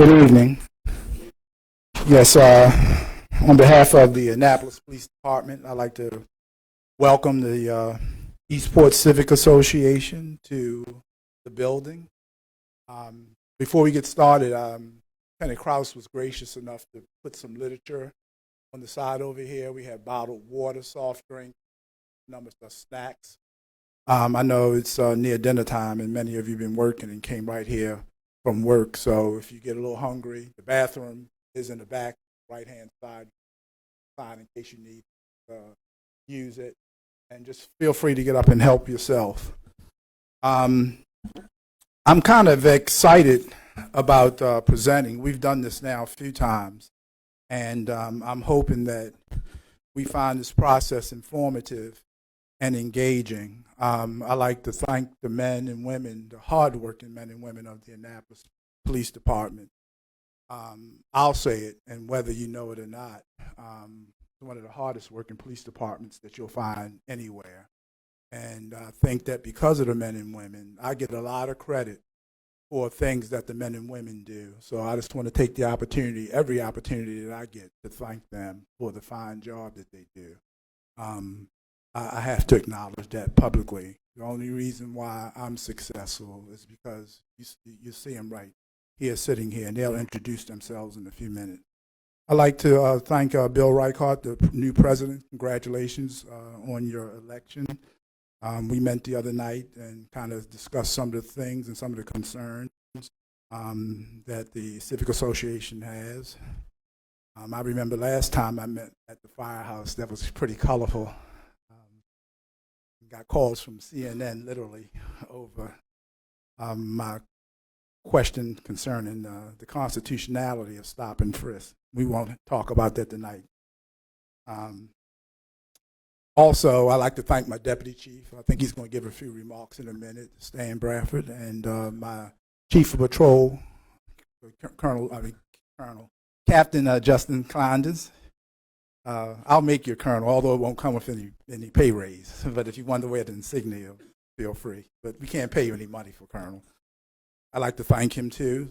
Good evening. Yes, on behalf of the Annapolis Police Department, I'd like to welcome the Eastport Civic Association to the building. Before we get started, Lieutenant Krause was gracious enough to put some literature on the side over here. We have bottled water, soft drink, numbers of snacks. I know it's near dinner time, and many of you have been working and came right here from work. So if you get a little hungry, the bathroom is in the back, right-hand side, in case you need to use it. And just feel free to get up and help yourself. I'm kind of excited about presenting. We've done this now a few times, and I'm hoping that we find this process informative and engaging. I like to thank the men and women, the hardworking men and women of the Annapolis Police Department. I'll say it, and whether you know it or not, it's one of the hardest working police departments that you'll find anywhere. And I think that because of the men and women, I get a lot of credit for things that the men and women do. So I just want to take the opportunity, every opportunity that I get, to thank them for the fine job that they do. I have to acknowledge that publicly. The only reason why I'm successful is because you see them right here, sitting here, and they'll introduce themselves in a few minutes. I'd like to thank Bill Reichart, the new president. Congratulations on your election. We met the other night and kind of discussed some of the things and some of the concerns that the Civic Association has. I remember last time I met at the firehouse, that was pretty colorful. Got calls from CNN literally over my question concerning the constitutionality of stop and frisk. We won't talk about that tonight. Also, I'd like to thank my deputy chief. I think he's going to give a few remarks in a minute, Stan Bradford, and my chief of patrol, Captain Justin Klonders. I'll make you a colonel, although it won't come with any pay raise. But if you want to wear the insignia, feel free. But we can't pay you any money for colonel. I'd like to thank him too.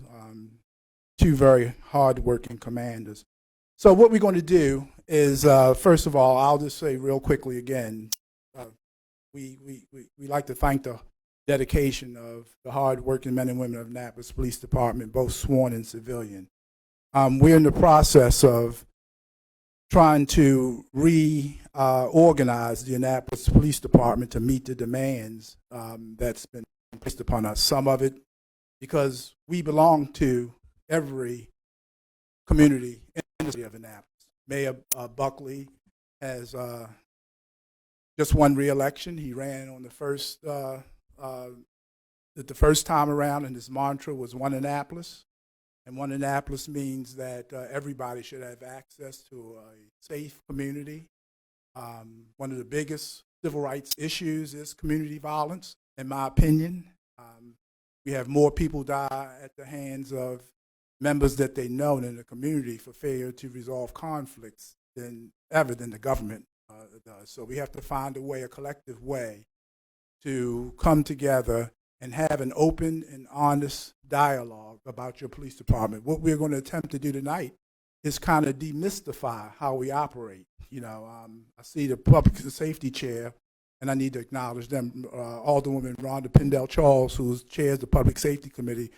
Two very hard-working commanders. So what we're going to do is, first of all, I'll just say real quickly again, we like to thank the dedication of the hard-working men and women of Annapolis Police Department, both sworn and civilian. We're in the process of trying to reorganize the Annapolis Police Department to meet the demands that's been placed upon us. Some of it because we belong to every community in the city of Annapolis. Mayor Buckley has just won re-election. He ran on the first time around, and his mantra was "One Annapolis." And One Annapolis means that everybody should have access to a safe community. One of the biggest civil rights issues is community violence, in my opinion. We have more people die at the hands of members that they know in the community for failure to resolve conflicts than the government does. So we have to find a collective way, to come together and have an open and honest dialogue about your police department. What we're going to attempt to do tonight is kind of demystify how we operate. I see the public safety chair, and I need to acknowledge them, Alderwoman Rhonda Pindell Charles, who chairs the Public Safety Committee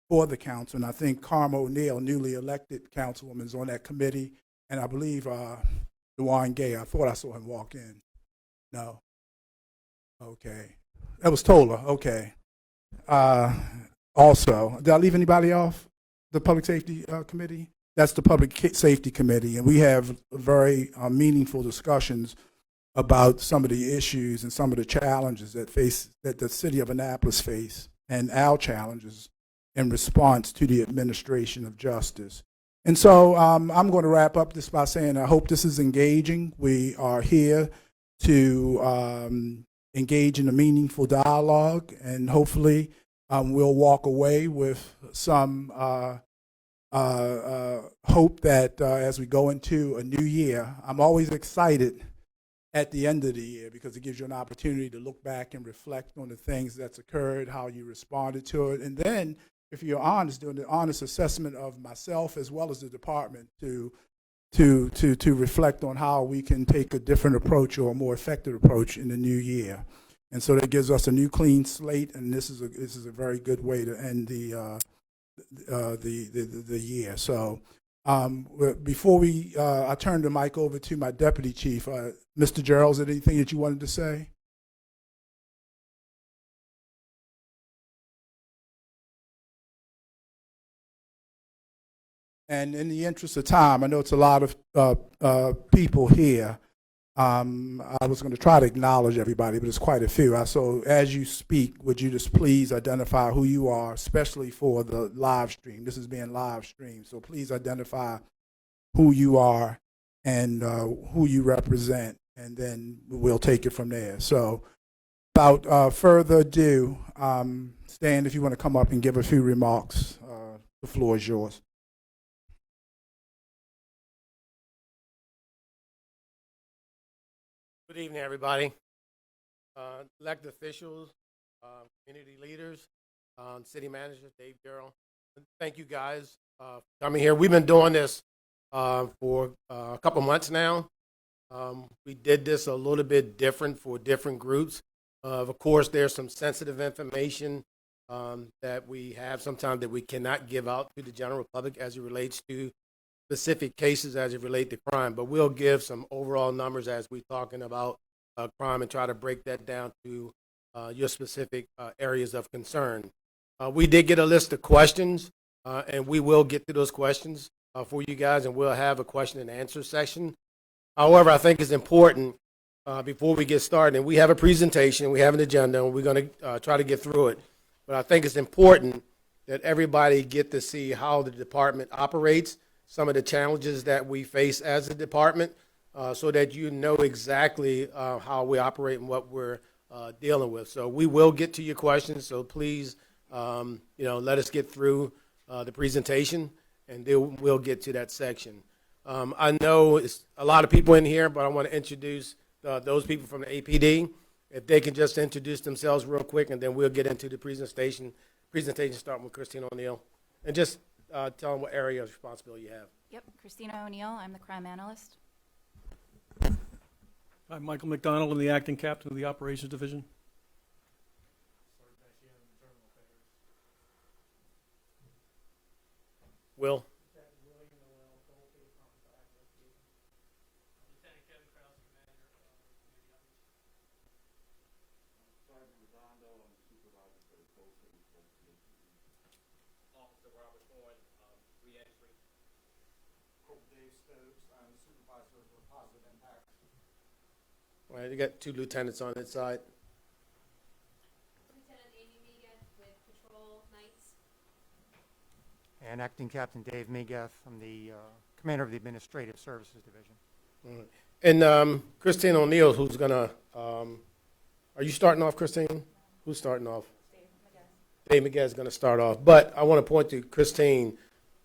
for the council, and I think Carma O'Neill, newly elected councilwoman, is on that committee, and I believe DeWan Gay, I thought I saw him walk in. No? Okay. That was Tola, okay. Also, did I leave anybody off the Public Safety Committee? That's the Public Safety Committee, and we have very meaningful discussions about some of the issues and some of the challenges that the city of Annapolis face, and our challenges in response to the administration of justice. And so I'm going to wrap up this by saying I hope this is engaging. We are here to engage in a meaningful dialogue, and hopefully we'll walk away with some hope that as we go into a new year. I'm always excited at the end of the year because it gives you an opportunity to look back and reflect on the things that's occurred, how you responded to it, and then if you're honest, doing the honest assessment of myself as well as the department to reflect on how we can take a different approach or a more effective approach in the new year. And so that gives us a new clean slate, and this is a very good way to end the year. So before I turn the mic over to my deputy chief, Mr. Gerald, is there anything that you wanted to say? And in the interest of time, I know it's a lot of people here. I was going to try to acknowledge everybody, but it's quite a few. So as you speak, would you just please identify who you are, especially for the live stream? This is being live streamed, so please identify who you are and who you represent, and then we'll take it from there. So without further ado, Stan, if you want to come up and give a few remarks, the floor is yours. Good evening, everybody. Elected officials, community leaders, city manager Dave Darrell. Thank you guys for coming here. We've been doing this for a couple months now. We did this a little bit different for different groups. Of course, there's some sensitive information that we have sometimes that we cannot give out to the general public as it relates to specific cases as it relates to crime, but we'll give some overall numbers as we're talking about crime and try to break that down to your specific areas of concern. We did get a list of questions, and we will get to those questions for you guys, and we'll have a question and answer session. However, I think it's important before we get started, and we have a presentation, we have an agenda, and we're going to try to get through it, but I think it's important that everybody get to see how the department operates, some of the challenges that we face as a department, so that you know exactly how we operate and what we're dealing with. So we will get to your questions, so please let us get through the presentation, and then we'll get to that section. I know it's a lot of people in here, but I want to introduce those people from the APD. If they can just introduce themselves real quick, and then we'll get into the presentation starting with Christina O'Neill. And just tell them what area of responsibility you have. Yep, Christina O'Neill. I'm the crime analyst. I'm Michael McDonald. I'm the acting captain of the operations division. Will. All right, you got two lieutenants on that side. Lieutenant Amy Miguez with Patrol Nights. And Acting Captain Dave Miguez. I'm the commander of the Administrative Services Division. All right. And Christine O'Neill, who's going to, are you starting off, Christine? Who's starting off? Dave Miguez is going to start off. But I want to point to Christine.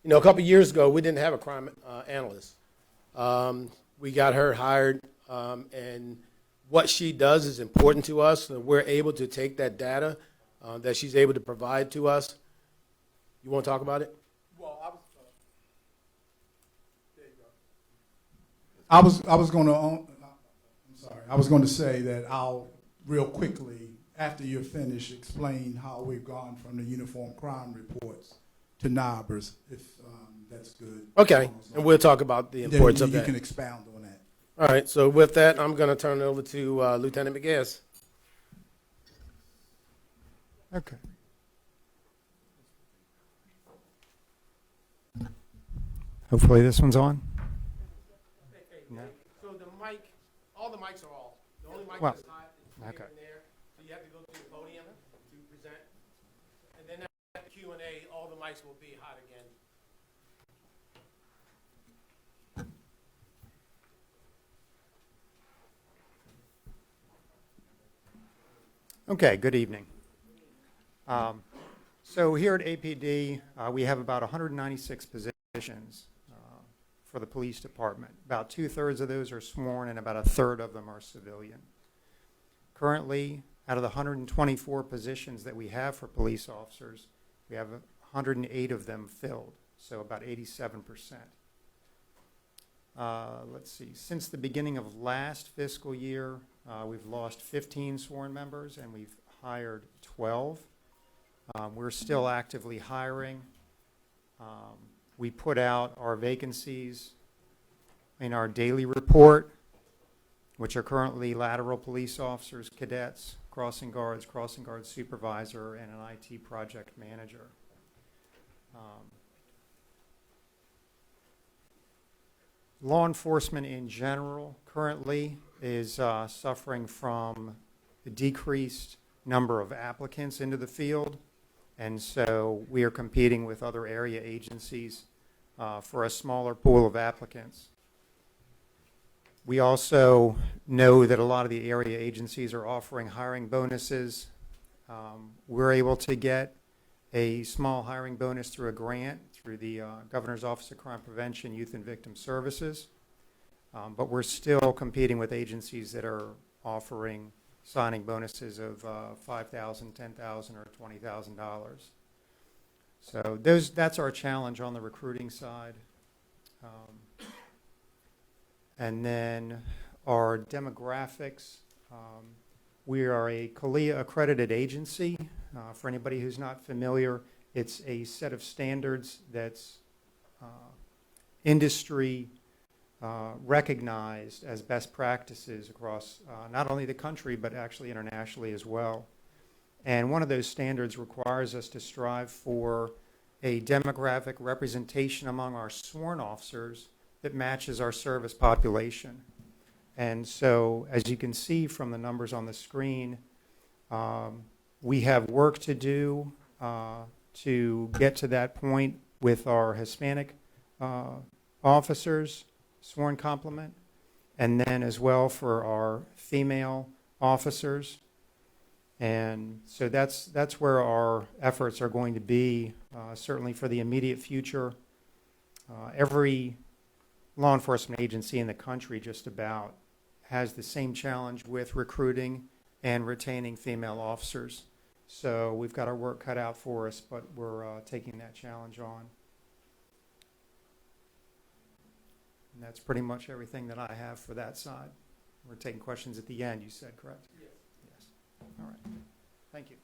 You know, a couple of years ago, we didn't have a crime analyst. We got her hired, and what she does is important to us. And we're able to take that data that she's able to provide to us. You want to talk about it? Well, I was going to. I'm sorry. I was going to say that I'll real quickly, after you're finished, explain how we've gone from the uniform crime reports to NIBRs, if that's good. Okay, and we'll talk about the importance of that. You can expound on that. All right, so with that, I'm going to turn it over to Lieutenant McGuinness. Okay. Hopefully this one's on. No. So the mic, all the mics are off. The only mic Well, that's hot is right okay. in there. So you have to go to the podium to present. And then at the Q&A, all the mics will be hot again. Okay, good evening. So here at APD, we have about 196 positions for the police department. About 2/3 of those are sworn and about 1/3 of them are civilian. Currently, out of the 124 positions that we have for police officers, we have 108 of them filled, so about 87%. Let's see, since the beginning of last fiscal year, we've lost 15 sworn members and we've hired 12. We're still actively hiring. We put out our vacancies in our daily report, which are currently lateral police officers, cadets, crossing guard supervisor, and an IT project manager. Law enforcement in general currently is suffering from a decreased number of applicants into the field, and so we are competing with other area agencies for a smaller pool of applicants. We also know that a lot of the area agencies are offering hiring bonuses. We're able to get a small hiring bonus through a grant through the Governor's Office of Crime Prevention, Youth and Victim Services. But we're still competing with agencies that are offering signing bonuses of $5,000, $10,000, or $20,000. So that's our challenge on the recruiting side. And then our demographics, we are a CALEA accredited agency. For anybody who's not familiar, it's a set of standards that's industry recognized as best practices across not only the country, but actually internationally as well. And one of those standards requires us to strive for a demographic representation among our sworn officers that matches our service population. And so, as you can see from the numbers on the screen, we have work to do to get to that point with our Hispanic officers, sworn complement, and then as well for our female officers. And so that's where our efforts are going to be, certainly for the immediate future. Every law enforcement agency in the country just about has the same challenge with recruiting and retaining female officers. So we've got our work cut out for us, but we're taking that challenge on. And that's pretty much everything that I have for that side. We're taking questions at the end, you said, correct? Yes. Yes. All right. Thank you.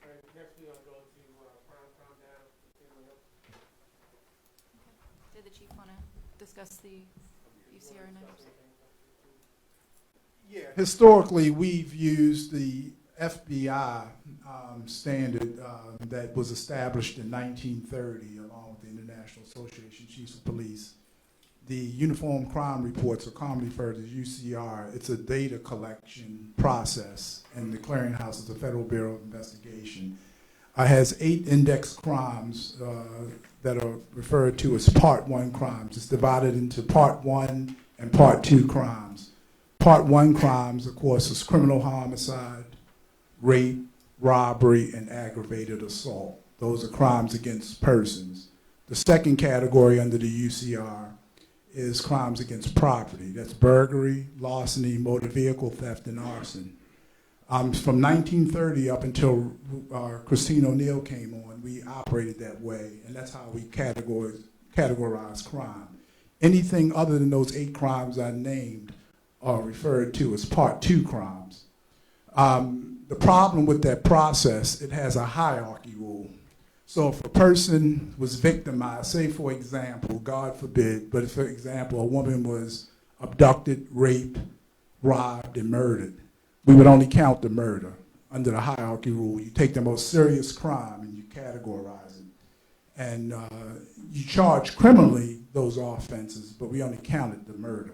All right, next we're gonna go to Prime Down. Did the chief want to discuss the UCR numbers? Yeah, historically, we've used the FBI standard that was established in 1930 along with the International Association of Chiefs of Police. The Uniform Crime Reports are commonly referred to as UCR. It's a data collection process, and the clearinghouse is the Federal Bureau of Investigation. Has 8 index crimes that are referred to as Part 1 crimes. It's divided into Part 1 and Part 2 crimes. Part 1 crimes, of course, is criminal homicide, rape, robbery, and aggravated assault. Those are crimes against persons. The second category under the UCR is crimes against property. That's burglary, larceny, motor vehicle theft, and arson. From 1930 up until Christine O'Neill came on, we operated that way, and that's how we categorize crime. Anything other than those 8 crimes I named are referred to as Part 2 crimes. The problem with that process, it has a hierarchy rule. So if a person was victimized, say for example, God forbid, but if, for example, a woman was abducted, raped, robbed, and murdered, we would only count the murder under the hierarchy rule. You take the most serious crime and you categorize it. And you charge criminally those offenses, but we only counted the murder.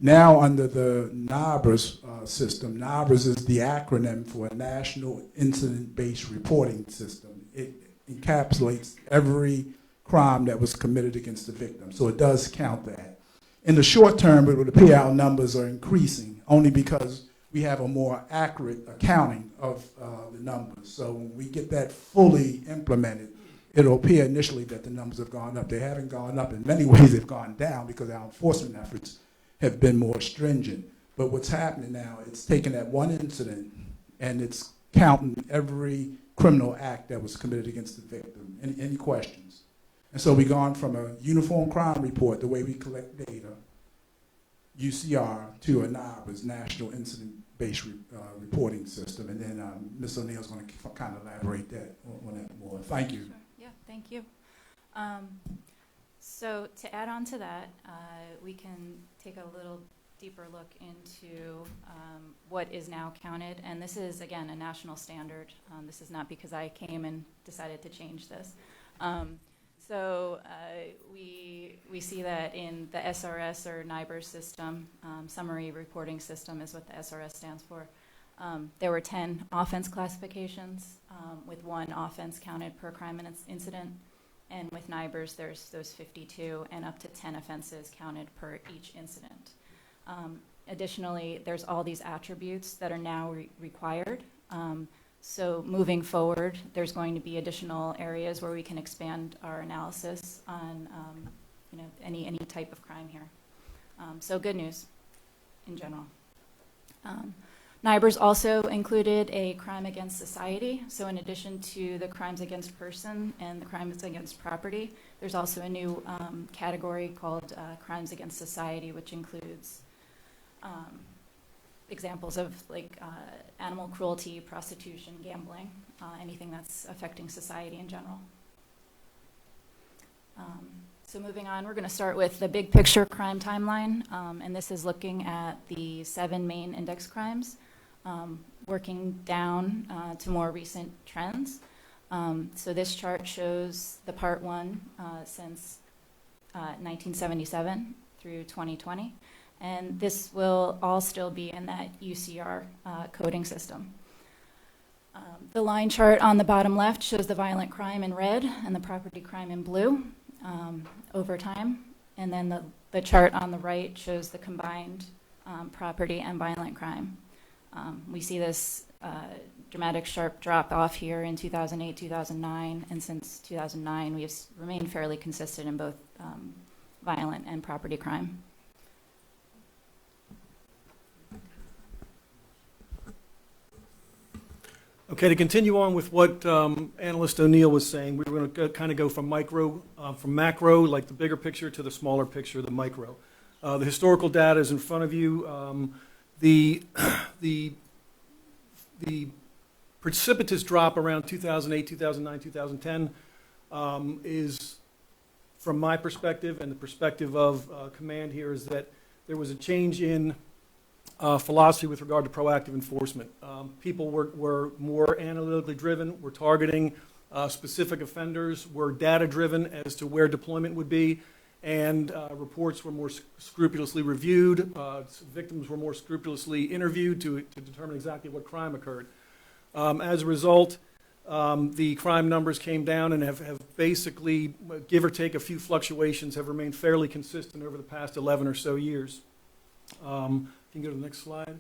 Now under the NABRS system, NABRS is the acronym for a National Incident-Based Reporting System. It encapsulates every crime that was committed against the victim, so it does count that. In the short term, it would appear our numbers are increasing, only because we have a more accurate accounting of the numbers. So when we get that fully implemented, it'll appear initially that the numbers have gone up. They haven't gone up. In many ways, they've gone down because our enforcement efforts have been more stringent. But what's happening now, it's taking that one incident and it's counting every criminal act that was committed against the victim. Any questions? And so we've gone from a uniform crime report, the way we collect data, UCR, to a NIBRS, National Incident-Based Reporting System. And then Ms. O'Neill's going to kind of elaborate on that more. Thank you. Sure. Yeah, thank you. So to add on to that, we can take a little deeper look into what is now counted. And this is, again, a national standard. This is not because I came and decided to change this. We see that in the SRS or NIBRS system, summary reporting system is what the SRS stands for. There were 10 offense classifications with 1 offense counted per crime and incident. And with NIBRS, there's those 52 and up to 10 offenses counted per each incident. Additionally, there's all these attributes that are now required. So moving forward, there's going to be additional areas where we can expand our analysis on any type of crime here. So good news in general. NIBRS also included a crime against society. So in addition to the crimes against person and the crimes against property, there's also a new category called crimes against society, which includes examples of animal cruelty, prostitution, gambling, anything that's affecting society in general. So moving on, we're going to start with the big picture crime timeline, and this is looking at the 7 main index crimes, working down to more recent trends. So this chart shows the part 1 since 1977 through 2020. And this will all still be in that UCR coding system. The line chart on the bottom left shows the violent crime in red and the property crime in blue over time. And then the chart on the right shows the combined property and violent crime. We see this dramatic sharp drop off here in 2008, 2009, and since 2009 we have remained fairly consistent in both violent and property crime. Okay, to continue on with what Analyst O'Neill was saying, we were going to kind of go from macro, like the bigger picture, to the smaller picture, the micro. The historical data is in front of you. The precipitous drop around 2008, 2009, 2010 is, from my perspective and the perspective of command here, is that there was a change in philosophy with regard to proactive enforcement. People were more analytically driven, were targeting specific offenders, were data driven as to where deployment would be, and reports were more scrupulously reviewed. Victims were more scrupulously interviewed to determine exactly what crime occurred. As a result, the crime numbers came down and have basically, give or take a few fluctuations, have remained fairly consistent over the past 11 or so years. Can you go to the next slide?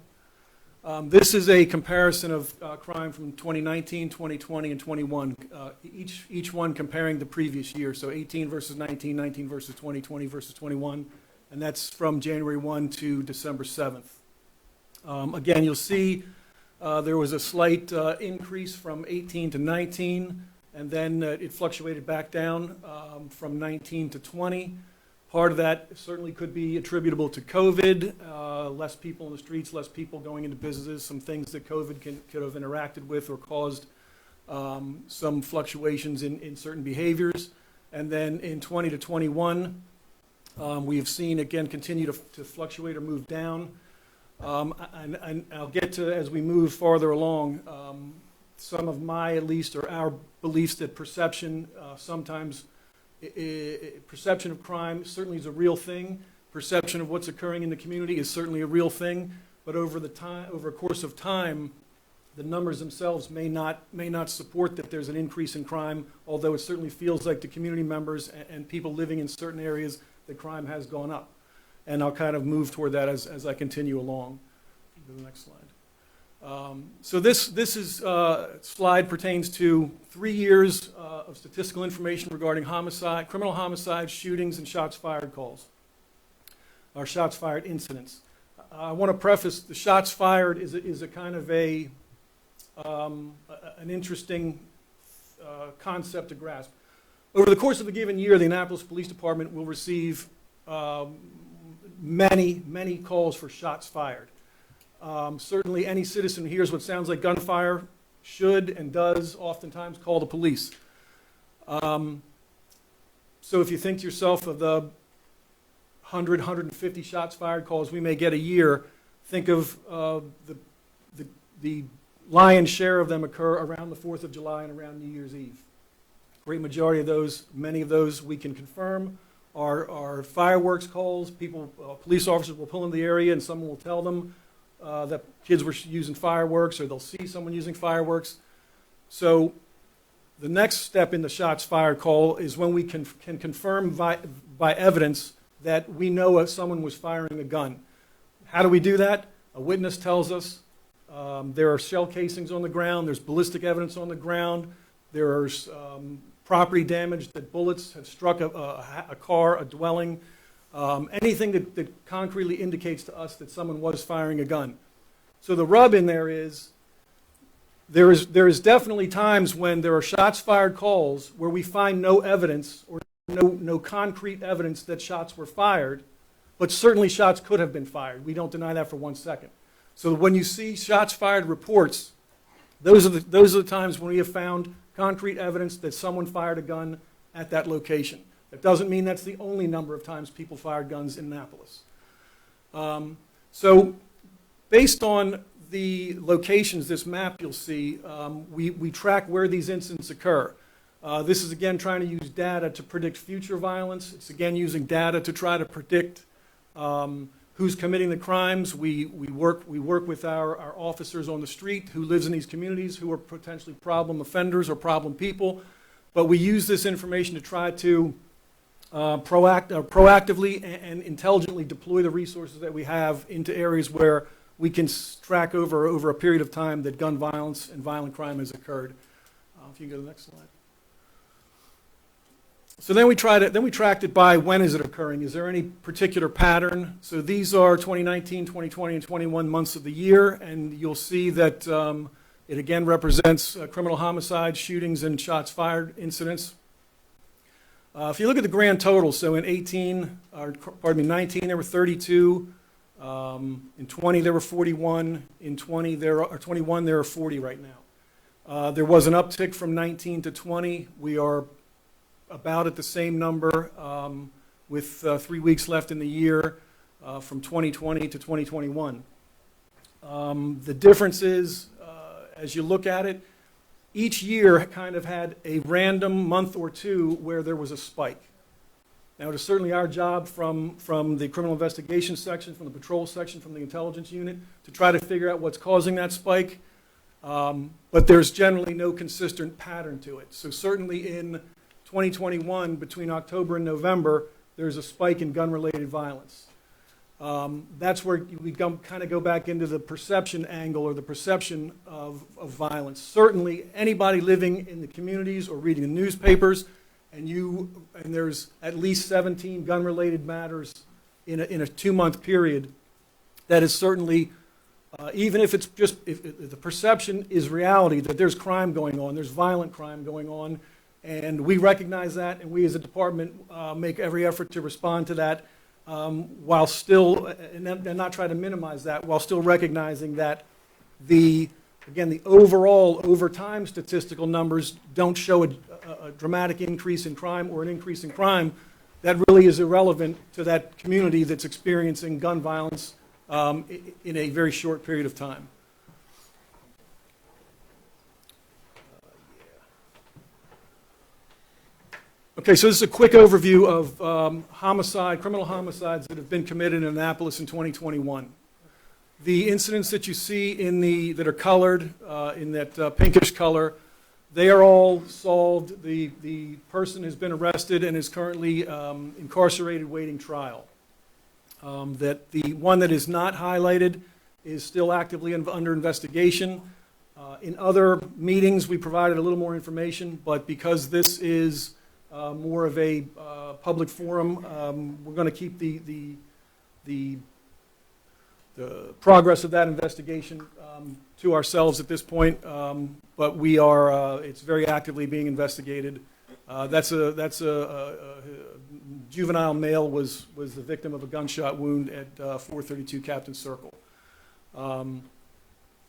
This is a comparison of crime from 2019, 2020, and 21, each one comparing the previous year. So 18 versus 19, 19 versus 20, 20 versus 21, and that's from January 1 to December 7th. Again, you'll see there was a slight increase from 18 to 19, and then it fluctuated back down from 19 to 20. Part of that certainly could be attributable to COVID, less people in the streets, less people going into businesses, some things that COVID could have interacted with or caused some fluctuations in certain behaviors. And then in 20 to 21, we have seen, again, continue to fluctuate or move down. And I'll get to, as we move farther along, some of my, at least, or our beliefs that perception sometimes perception of crime certainly is a real thing. Perception of what's occurring in the community is certainly a real thing. But over a course of time, the numbers themselves may not support that there's an increase in crime. Although it certainly feels like to community members and people living in certain areas that crime has gone up. And I'll kind of move toward that as I continue along. Go to the next slide. So this slide pertains to 3 years of statistical information regarding homicide, criminal homicide, shootings, and shots fired calls, or shots fired incidents. I want to preface the shots fired is a kind of an interesting concept to grasp. Over the course of a given year, the Annapolis Police Department will receive many calls for shots fired. Certainly any citizen who hears what sounds like gunfire should and does oftentimes call the police. So if you think to yourself of the 100, 150 shots fired calls we may get a year, think of the lion's share of them occur around the 4th of July and around New Year's Eve. Great majority of those, many of those we can confirm are fireworks calls. Police officers will pull into the area and someone will tell them that kids were using fireworks, or they'll see someone using fireworks. So the next step in the shots fired call is when we can confirm by evidence that we know someone was firing a gun. How do we do that? A witness tells us. There are shell casings on the ground. There's ballistic evidence on the ground. There's property damage that bullets have struck a car, a dwelling, anything that concretely indicates to us that someone was firing a gun. So the rub in there is there is definitely times when there are shots fired calls where we find no evidence or no concrete evidence that shots were fired, but certainly shots could have been fired. We don't deny that for 1 second. So when you see shots fired reports, those are the times when we have found concrete evidence that someone fired a gun at that location. That doesn't mean that's the only number of times people fired guns in Annapolis. So based on the locations, this map you'll see, we track where these incidents occur. This is again trying to use data to predict future violence. It's again using data to try to predict who's committing the crimes. We work with our officers on the street who lives in these communities who are potentially problem offenders or problem people. But we use this information to try to proactively and intelligently deploy the resources that we have into areas where we can track over a period of time that gun violence and violent crime has occurred. If you can go to the next slide. So then we tracked it by when is it occurring? Is there any particular pattern? So these are 2019, 2020, and 21 months of the year, and you'll see that it again represents criminal homicide, shootings, and shots fired incidents. If you look at the grand total, so in 19 there were 32. In 20 there were 41. In 21 there are 40 right now. There was an uptick from 19 to 20. We are about at the same number with 3 weeks left in the year from 2020 to 2021. The difference is, as you look at it, each year kind of had a random month or two where there was a spike. Now, it is certainly our job from the criminal investigation section, from the patrol section, from the intelligence unit, to try to figure out what's causing that spike. But there's generally no consistent pattern to it. So certainly in 2021, between October and November, there's a spike in gun-related violence. That's where we kind of go back into the perception angle or the perception of violence. Certainly, anybody living in the communities or reading the newspapers, and there's at least 17 gun-related matters in a 2-month period, that is certainly, even if it's just, if the perception is reality that there's crime going on, there's violent crime going on, and we recognize that, and we as a department make every effort to respond to that, while still, and not try to minimize that, while still recognizing that the overall, over time statistical numbers don't show a dramatic increase in crime or an increase in crime. That really is irrelevant to that community that's experiencing gun violence in a very short period of time. Okay, so this is a quick overview of criminal homicides that have been committed in Annapolis in 2021. The incidents that you see that are colored in that pinkish color, they are all solved. The person has been arrested and is currently incarcerated waiting trial. That the one that is not highlighted is still actively under investigation. In other meetings, we provided a little more information, but because this is more of a public forum, we're going to keep the the progress of that investigation to ourselves at this point, but we are, it's very actively being investigated. That's a juvenile male was the victim of a gunshot wound at 432 Captain Circle.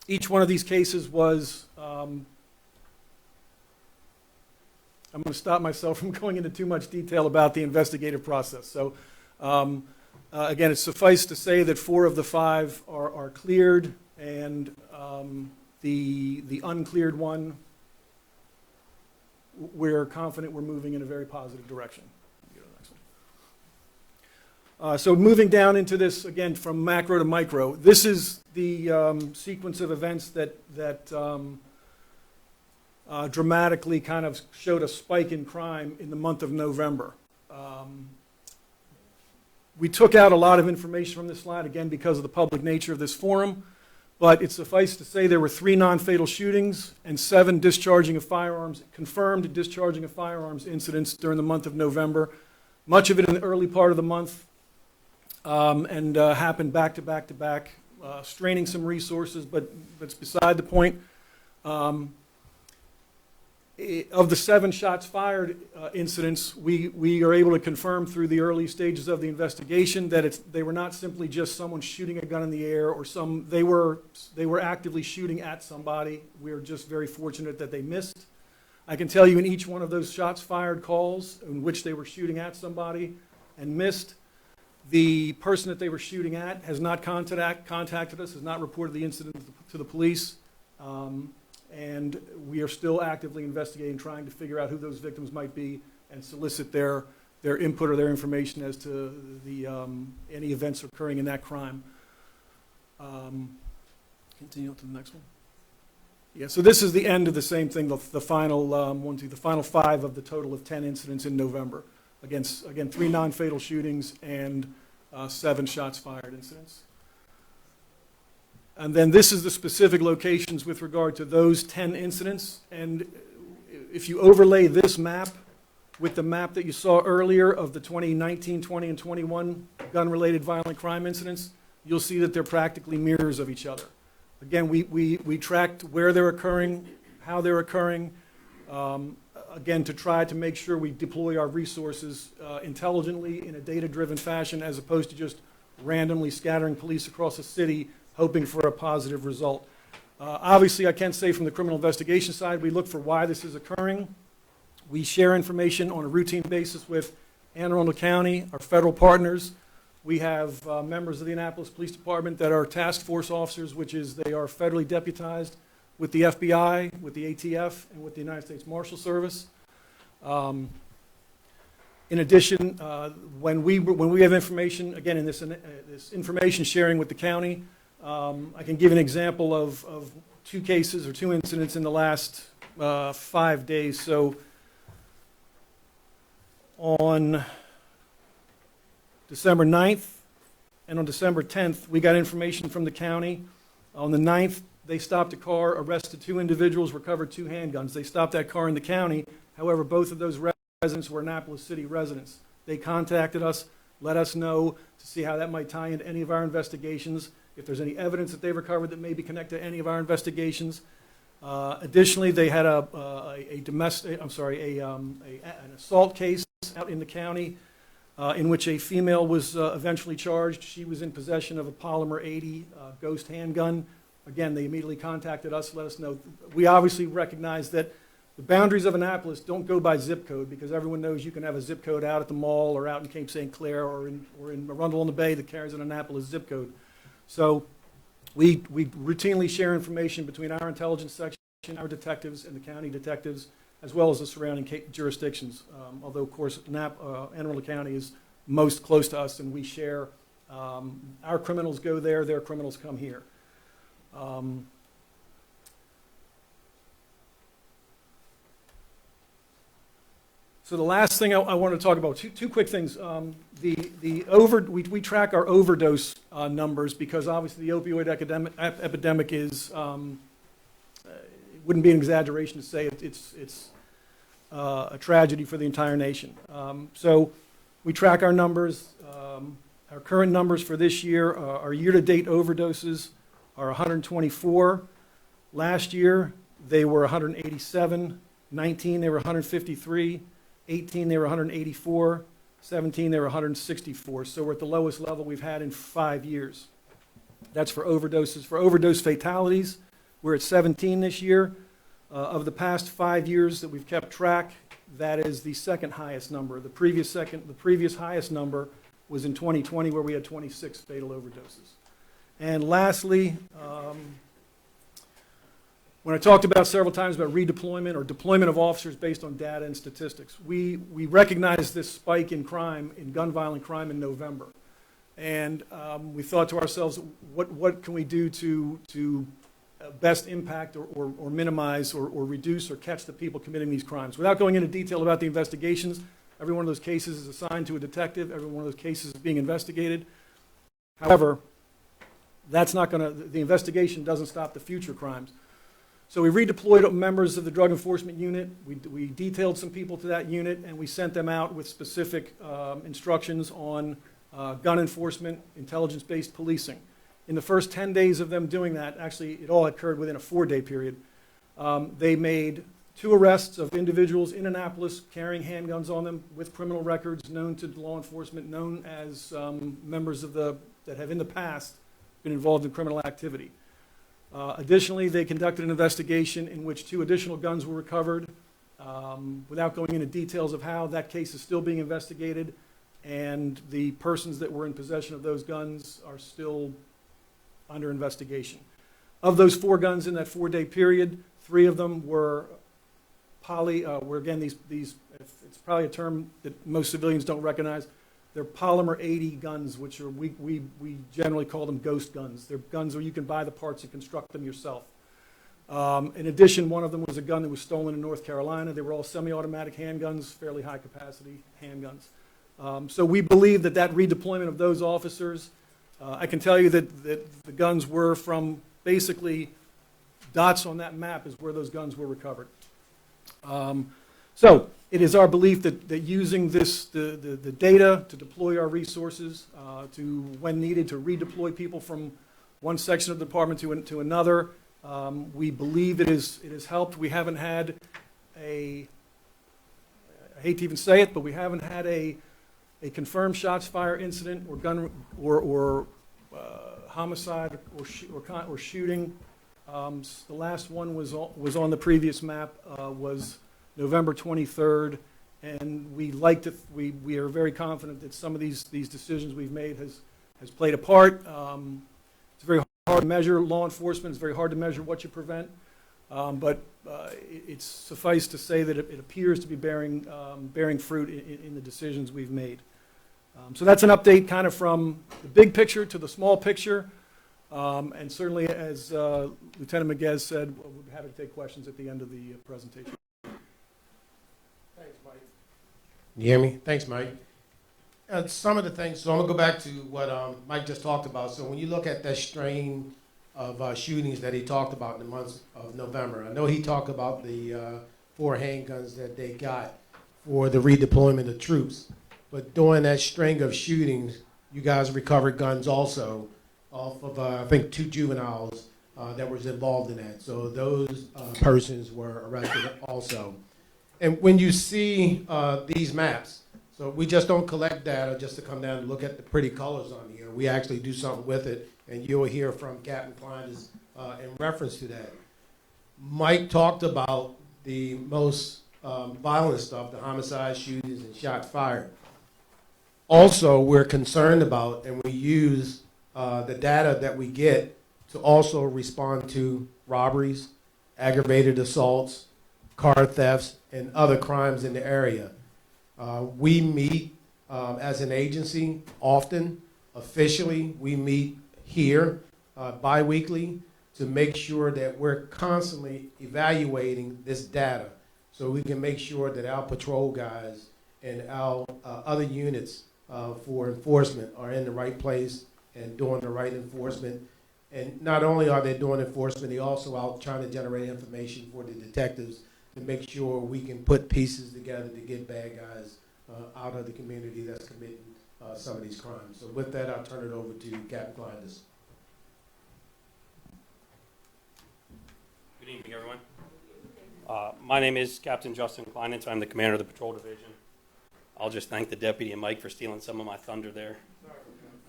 Each one of these cases was, I'm going to stop myself from going into too much detail about the investigative process. So again, it's suffice to say that 4 of the 5 are cleared, and the uncleared one, we're confident we're moving in a very positive direction. So moving down into this, again, from macro to micro, this is the sequence of events that dramatically kind of showed a spike in crime in the month of November. We took out a lot of information from this slide, again, because of the public nature of this forum, but it's suffice to say there were 3 non-fatal shootings and 7 discharging of firearms, confirmed discharging of firearms incidents during the month of November, much of it in the early part of the month, and happened back to back to back, straining some resources, but that's beside the point. Of the 7 shots fired incidents, we are able to confirm through the early stages of the investigation that they were not simply just someone shooting a gun in the air, or they were actively shooting at somebody. We are just very fortunate that they missed. I can tell you in each one of those shots fired calls in which they were shooting at somebody and missed, the person that they were shooting at has not contacted us, has not reported the incident to the police. And we are still actively investigating, trying to figure out who those victims might be and solicit their input or their information as to any events occurring in that crime. Continue on to the next one. Yeah, so this is the end of the same thing, the final the final 5 of the total of 10 incidents in November. Again, 3 non-fatal shootings and 7 shots fired incidents. And then this is the specific locations with regard to those 10 incidents. And if you overlay this map with the map that you saw earlier of the 2019, 20, and 21 gun-related violent crime incidents, you'll see that they're practically mirrors of each other. Again, we tracked where they're occurring, how they're occurring, again, to try to make sure we deploy our resources intelligently in a data-driven fashion, as opposed to just randomly scattering police across a city hoping for a positive result. Obviously, I can say from the criminal investigation side, we look for why this is occurring. We share information on a routine basis with Anne Arundel County, our federal partners. We have members of the Annapolis Police Department that are task force officers, which is they are federally deputized with the FBI, with the ATF, and with the United States Marshal Service. In addition, when we have information, again, in this information sharing with the county, I can give an example of 2 cases or 2 incidents in the last 5 days. So on December 9th and on December 10th, we got information from the county. On the 9th, they stopped a car, arrested 2 individuals, recovered 2 handguns. They stopped that car in the county. However, both of those residents were Annapolis City residents. They contacted us, let us know to see how that might tie into any of our investigations, if there's any evidence that they recovered that may be connected to any of our investigations. Additionally, they had an assault case out in the county in which a female was eventually charged. She was in possession of a Polymer 80 ghost handgun. Again, they immediately contacted us, let us know. We obviously recognize that the boundaries of Annapolis don't go by zip code, because everyone knows you can have a zip code out at the mall or out in Cape St. Clair or in Arundel on the Bay that carries an Annapolis zip code. So we routinely share information between our intelligence section, our detectives, and the county detectives, as well as the surrounding jurisdictions. Although, of course, Anne Arundel County is most close to us, and we share. Our criminals go there, their criminals come here. So the last thing I want to talk about, two quick things. We track our overdose numbers, because obviously the opioid epidemic is, it wouldn't be an exaggeration to say it's a tragedy for the entire nation. So we track our numbers. Our current numbers for this year, our year-to-date overdoses are 124. Last year, they were 187. 19, they were 153. 18, they were 184. 17, they were 164. So we're at the lowest level we've had in 5 years. That's for overdoses. For overdose fatalities, we're at 17 this year. Of the past 5 years that we've kept track, that is the second highest number. The previous highest number was in 2020, where we had 26 fatal overdoses. And lastly, when I talked about several times about redeployment or deployment of officers based on data and statistics, we recognized this spike in crime, in gun violent crime in November. And we thought to ourselves, what can we do to best impact or minimize or reduce or catch the people committing these crimes? Without going into detail about the investigations, every one of those cases is assigned to a detective. Every one of those cases is being investigated. However, that's not going to, the investigation doesn't stop the future crimes. So we redeployed members of the Drug Enforcement Unit. We detailed some people to that unit, and we sent them out with specific instructions on gun enforcement, intelligence-based policing. In the first 10 days of them doing that, actually it all occurred within a 4-day period, they made 2 arrests of individuals in Annapolis carrying handguns on them with criminal records known to law enforcement, known as members of that have in the past been involved in criminal activity. Additionally, they conducted an investigation in which 2 additional guns were recovered. Without going into details of how, that case is still being investigated, and the persons that were in possession of those guns are still under investigation. Of those 4 guns in that 4-day period, 3 of them were were again these it's probably a term that most civilians don't recognize. They're polymer 80 guns, which are we generally call them ghost guns. They're guns where you can buy the parts and construct them yourself. In addition, one of them was a gun that was stolen in North Carolina. They were all semi-automatic handguns, fairly high capacity handguns. So we believe that redeployment of those officers, I can tell you that the guns were from basically dots on that map is where those guns were recovered. So it is our belief that using the data to deploy our resources, to, when needed, to redeploy people from one section of the department to another, we believe it has helped. We haven't had I hate to even say it, but we haven't had a confirmed shots fire incident or gun or homicide or shooting. The last one was on the previous map, was November 23rd, and we are very confident that some of these decisions we've made has played a part. It's very hard to measure law enforcement. It's very hard to measure what you prevent, but it's suffice to say that it appears to be bearing fruit in the decisions we've made. So that's an update kind of from the big picture to the small picture. And certainly, as Lieutenant Miguez said, we'll be happy to take questions at the end of the presentation. Thanks, Mike. You hear me? Thanks, Mike. Some of the things, so I'm going to go back to what Mike just talked about. So when you look at that strain of shootings that he talked about in the month of November, I know he talked about the 4 handguns that they got for the redeployment of troops. But during that string of shootings, you guys recovered guns also off of, I think, 2 juveniles that was involved in that. So those persons were arrested also. And when you see these maps, so we just don't collect data just to come down and look at the pretty colors on here. We actually do something with it, and you'll hear from Captain Klein in reference to that. Mike talked about the most violent stuff, the homicide, shootings, and shots fired. Also, we're concerned about, and we use the data that we get to also respond to robberies, aggravated assaults, car thefts, and other crimes in the area. We meet as an agency often. Officially, we meet here bi-weekly to make sure that we're constantly evaluating this data so we can make sure that our patrol guys and our other units for enforcement are in the right place and doing the right enforcement. And not only are they doing enforcement, they're also out trying to generate information for the detectives to make sure we can put pieces together to get bad guys out of the community that's committing some of these crimes. So with that, I'll turn it over to Captain Kleindus. Good evening, everyone. My name is Captain Justin Kleinitz. I'm the commander of the patrol division. I'll just thank the deputy and Mike for stealing some of my thunder there.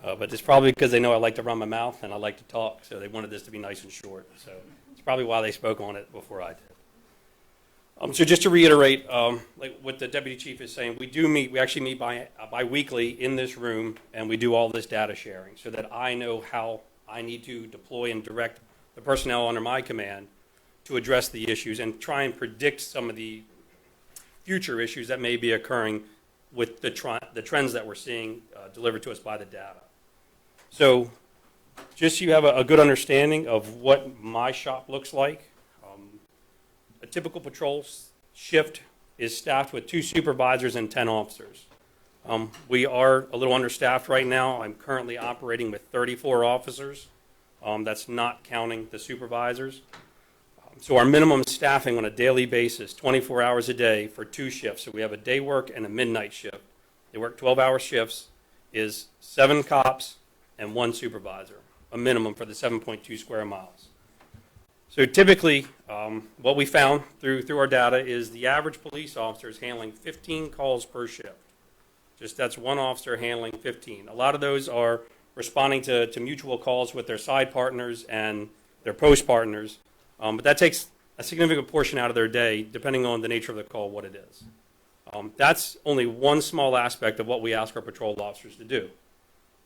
But it's probably because they know I like to run my mouth and I like to talk, so they wanted this to be nice and short. So it's probably why they spoke on it before I did. So just to reiterate, like what the deputy chief is saying, we actually meet bi-weekly in this room, and we do all this data sharing so that I know how I need to deploy and direct the personnel under my command to address the issues and try and predict some of the future issues that may be occurring with the trends that we're seeing delivered to us by the data. So just so you have a good understanding of what my shop looks like, a typical patrol shift is staffed with 2 supervisors and 10 officers. We are a little understaffed right now. I'm currently operating with 34 officers. That's not counting the supervisors. So our minimum staffing on a daily basis, 24 hours a day for 2 shifts. So we have a day work and a midnight shift. They work 12-hour shifts, is 7 cops and 1 supervisor, a minimum for the 7.2 square miles. So typically, what we found through our data is the average police officer is handling 15 calls per shift. Just that's 1 officer handling 15. A lot of those are responding to mutual calls with their side partners and their post partners. But that takes a significant portion out of their day, depending on the nature of the call, what it is. That's only one small aspect of what we ask our patrol officers to do.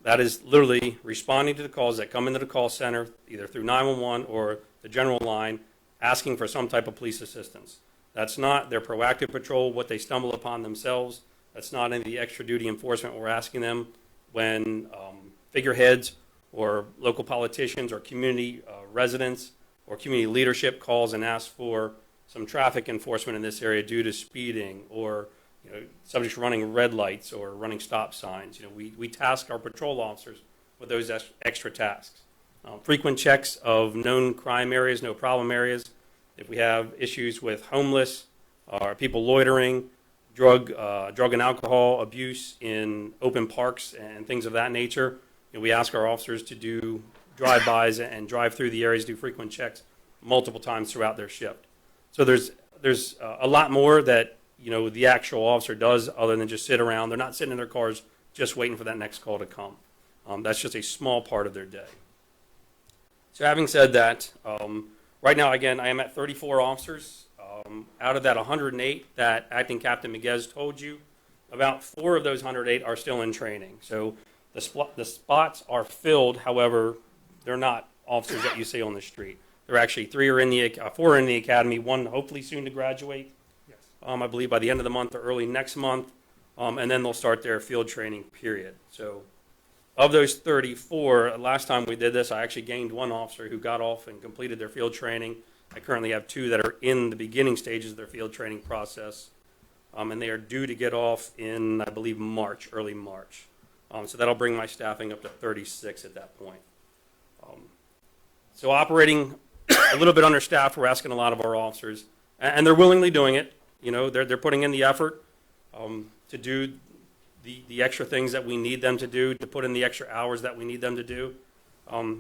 That is literally responding to the calls that come into the call center, either through 911 or the general line, asking for some type of police assistance. That's not their proactive patrol, what they stumble upon themselves. That's not any of the extra duty enforcement we're asking them when figureheads or local politicians or community residents or community leadership calls and asks for some traffic enforcement in this area due to speeding or subjects running red lights or running stop signs. We task our patrol officers with those extra tasks. Frequent checks of known crime areas, no problem areas. If we have issues with homeless or people loitering, drug and alcohol abuse in open parks and things of that nature, we ask our officers to do drive-bys and drive through the areas, do frequent checks multiple times throughout their shift. So there's a lot more that the actual officer does other than just sit around. They're not sitting in their cars just waiting for that next call to come. That's just a small part of their day. So having said that, right now, again, I am at 34 officers. Out of that 108 that Acting Captain Miguez told you, about 4 of those 108 are still in training. So the spots are filled. However, they're not officers that you see on the street. There are actually 4 are in the academy, 1 hopefully soon to graduate. Yes. I believe by the end of the month or early next month, and then they'll start their field training period. So of those 34, last time we did this, I actually gained 1 officer who got off and completed their field training. I currently have 2 that are in the beginning stages of their field training process, and they are due to get off in, I believe, March, early March. So that'll bring my staffing up to 36 at that point. So operating a little bit understaffed, we're asking a lot of our officers, and they're willingly doing it. They're putting in the effort to do the extra things that we need them to do, to put in the extra hours that we need them to do.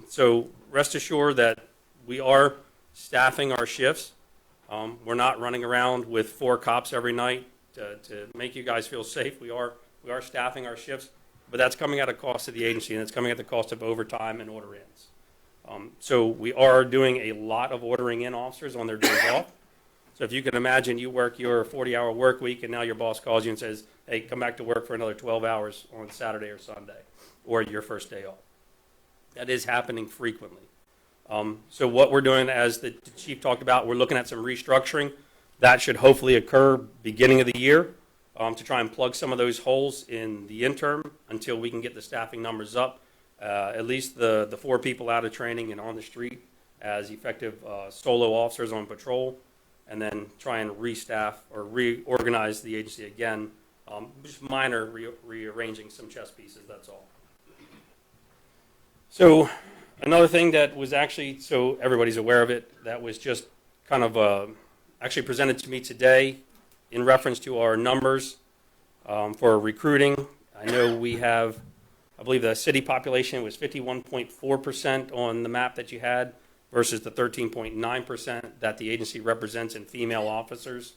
So rest assured that we are staffing our shifts. We're not running around with 4 cops every night to make you guys feel safe. We are staffing our shifts, but that's coming at a cost to the agency, and it's coming at the cost of overtime and order-ins. So we are doing a lot of ordering in officers on their days off. So if you can imagine, you work your 40-hour work week, and now your boss calls you and says, hey, come back to work for another 12 hours on Saturday or Sunday, or your first day off. That is happening frequently. So what we're doing, as the chief talked about, we're looking at some restructuring. That should hopefully occur beginning of the year to try and plug some of those holes in the interim until we can get the staffing numbers up. At least the 4 people out of training and on the street as effective solo officers on patrol, and then try and restaff or reorganize the agency again. Just minor rearranging some chess pieces, that's all. So another thing that was actually, so everybody's aware of it, that was just kind of actually presented to me today in reference to our numbers for recruiting. I know we have, I believe the city population was 51.4% on the map that you had versus the 13.9% that the agency represents in female officers.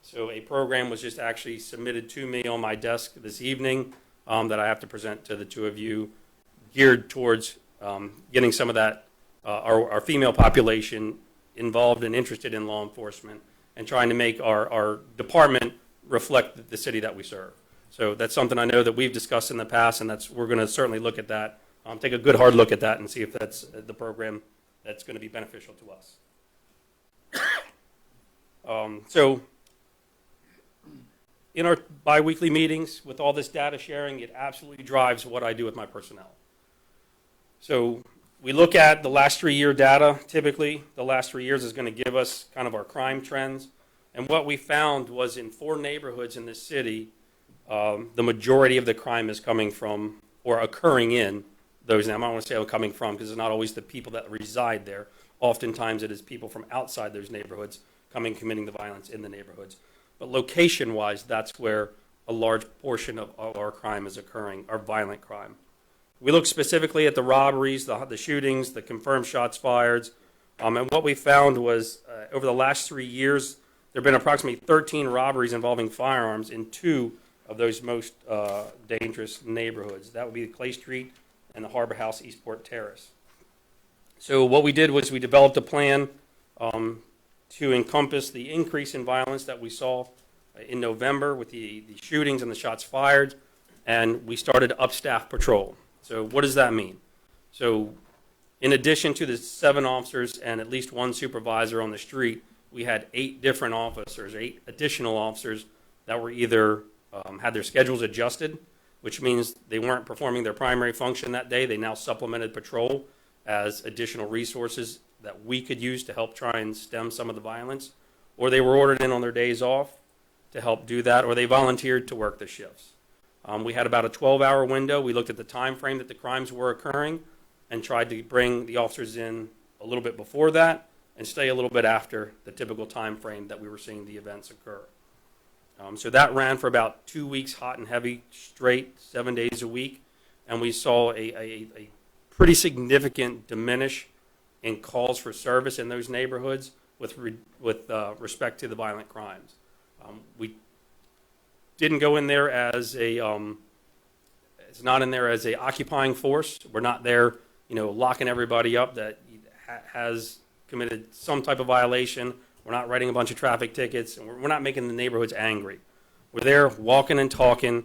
So a program was just actually submitted to me on my desk this evening that I have to present to the two of you, geared towards getting some of that, our female population involved and interested in law enforcement and trying to make our department reflect the city that we serve. So that's something I know that we've discussed in the past, and we're going to certainly look at that, take a good hard look at that and see if that's the program that's going to be beneficial to us. So in our biweekly meetings with all this data sharing, it absolutely drives what I do with my personnel. So we look at the last 3-year data. Typically, the last 3 years is going to give us kind of our crime trends. And what we found was in 4 neighborhoods in this city, the majority of the crime is coming from or occurring in those. Now, I don't want to say coming from because it's not always the people that reside there. Oftentimes, it is people from outside those neighborhoods coming, committing the violence in the neighborhoods. But location-wise, that's where a large portion of our crime is occurring, our violent crime. We look specifically at the robberies, the shootings, the confirmed shots fired. And what we found was over the last 3 years, there have been approximately 13 robberies involving firearms in 2 of those most dangerous neighborhoods. That would be Clay Street and the Harbor House Eastport Terrace. So what we did was we developed a plan to encompass the increase in violence that we saw in November with the shootings and the shots fired, and we started upstaff patrol. So what does that mean? So in addition to the 7 officers and at least 1 supervisor on the street, we had 8 different officers, 8 additional officers that were either had their schedules adjusted, which means they weren't performing their primary function that day. They now supplemented patrol as additional resources that we could use to help try and stem some of the violence, or they were ordered in on their days off to help do that, or they volunteered to work the shifts. We had about a 12-hour window. We looked at the time frame that the crimes were occurring and tried to bring the officers in a little bit before that and stay a little bit after the typical time frame that we were seeing the events occur. So that ran for about 2 weeks, hot and heavy, straight, 7 days a week, and we saw a pretty significant diminish in calls for service in those neighborhoods with respect to the violent crimes. We didn't go in there as it's not in there as a occupying force. We're not there, locking everybody up that has committed some type of violation. We're not writing a bunch of traffic tickets, and we're not making the neighborhoods angry. We're there walking and talking,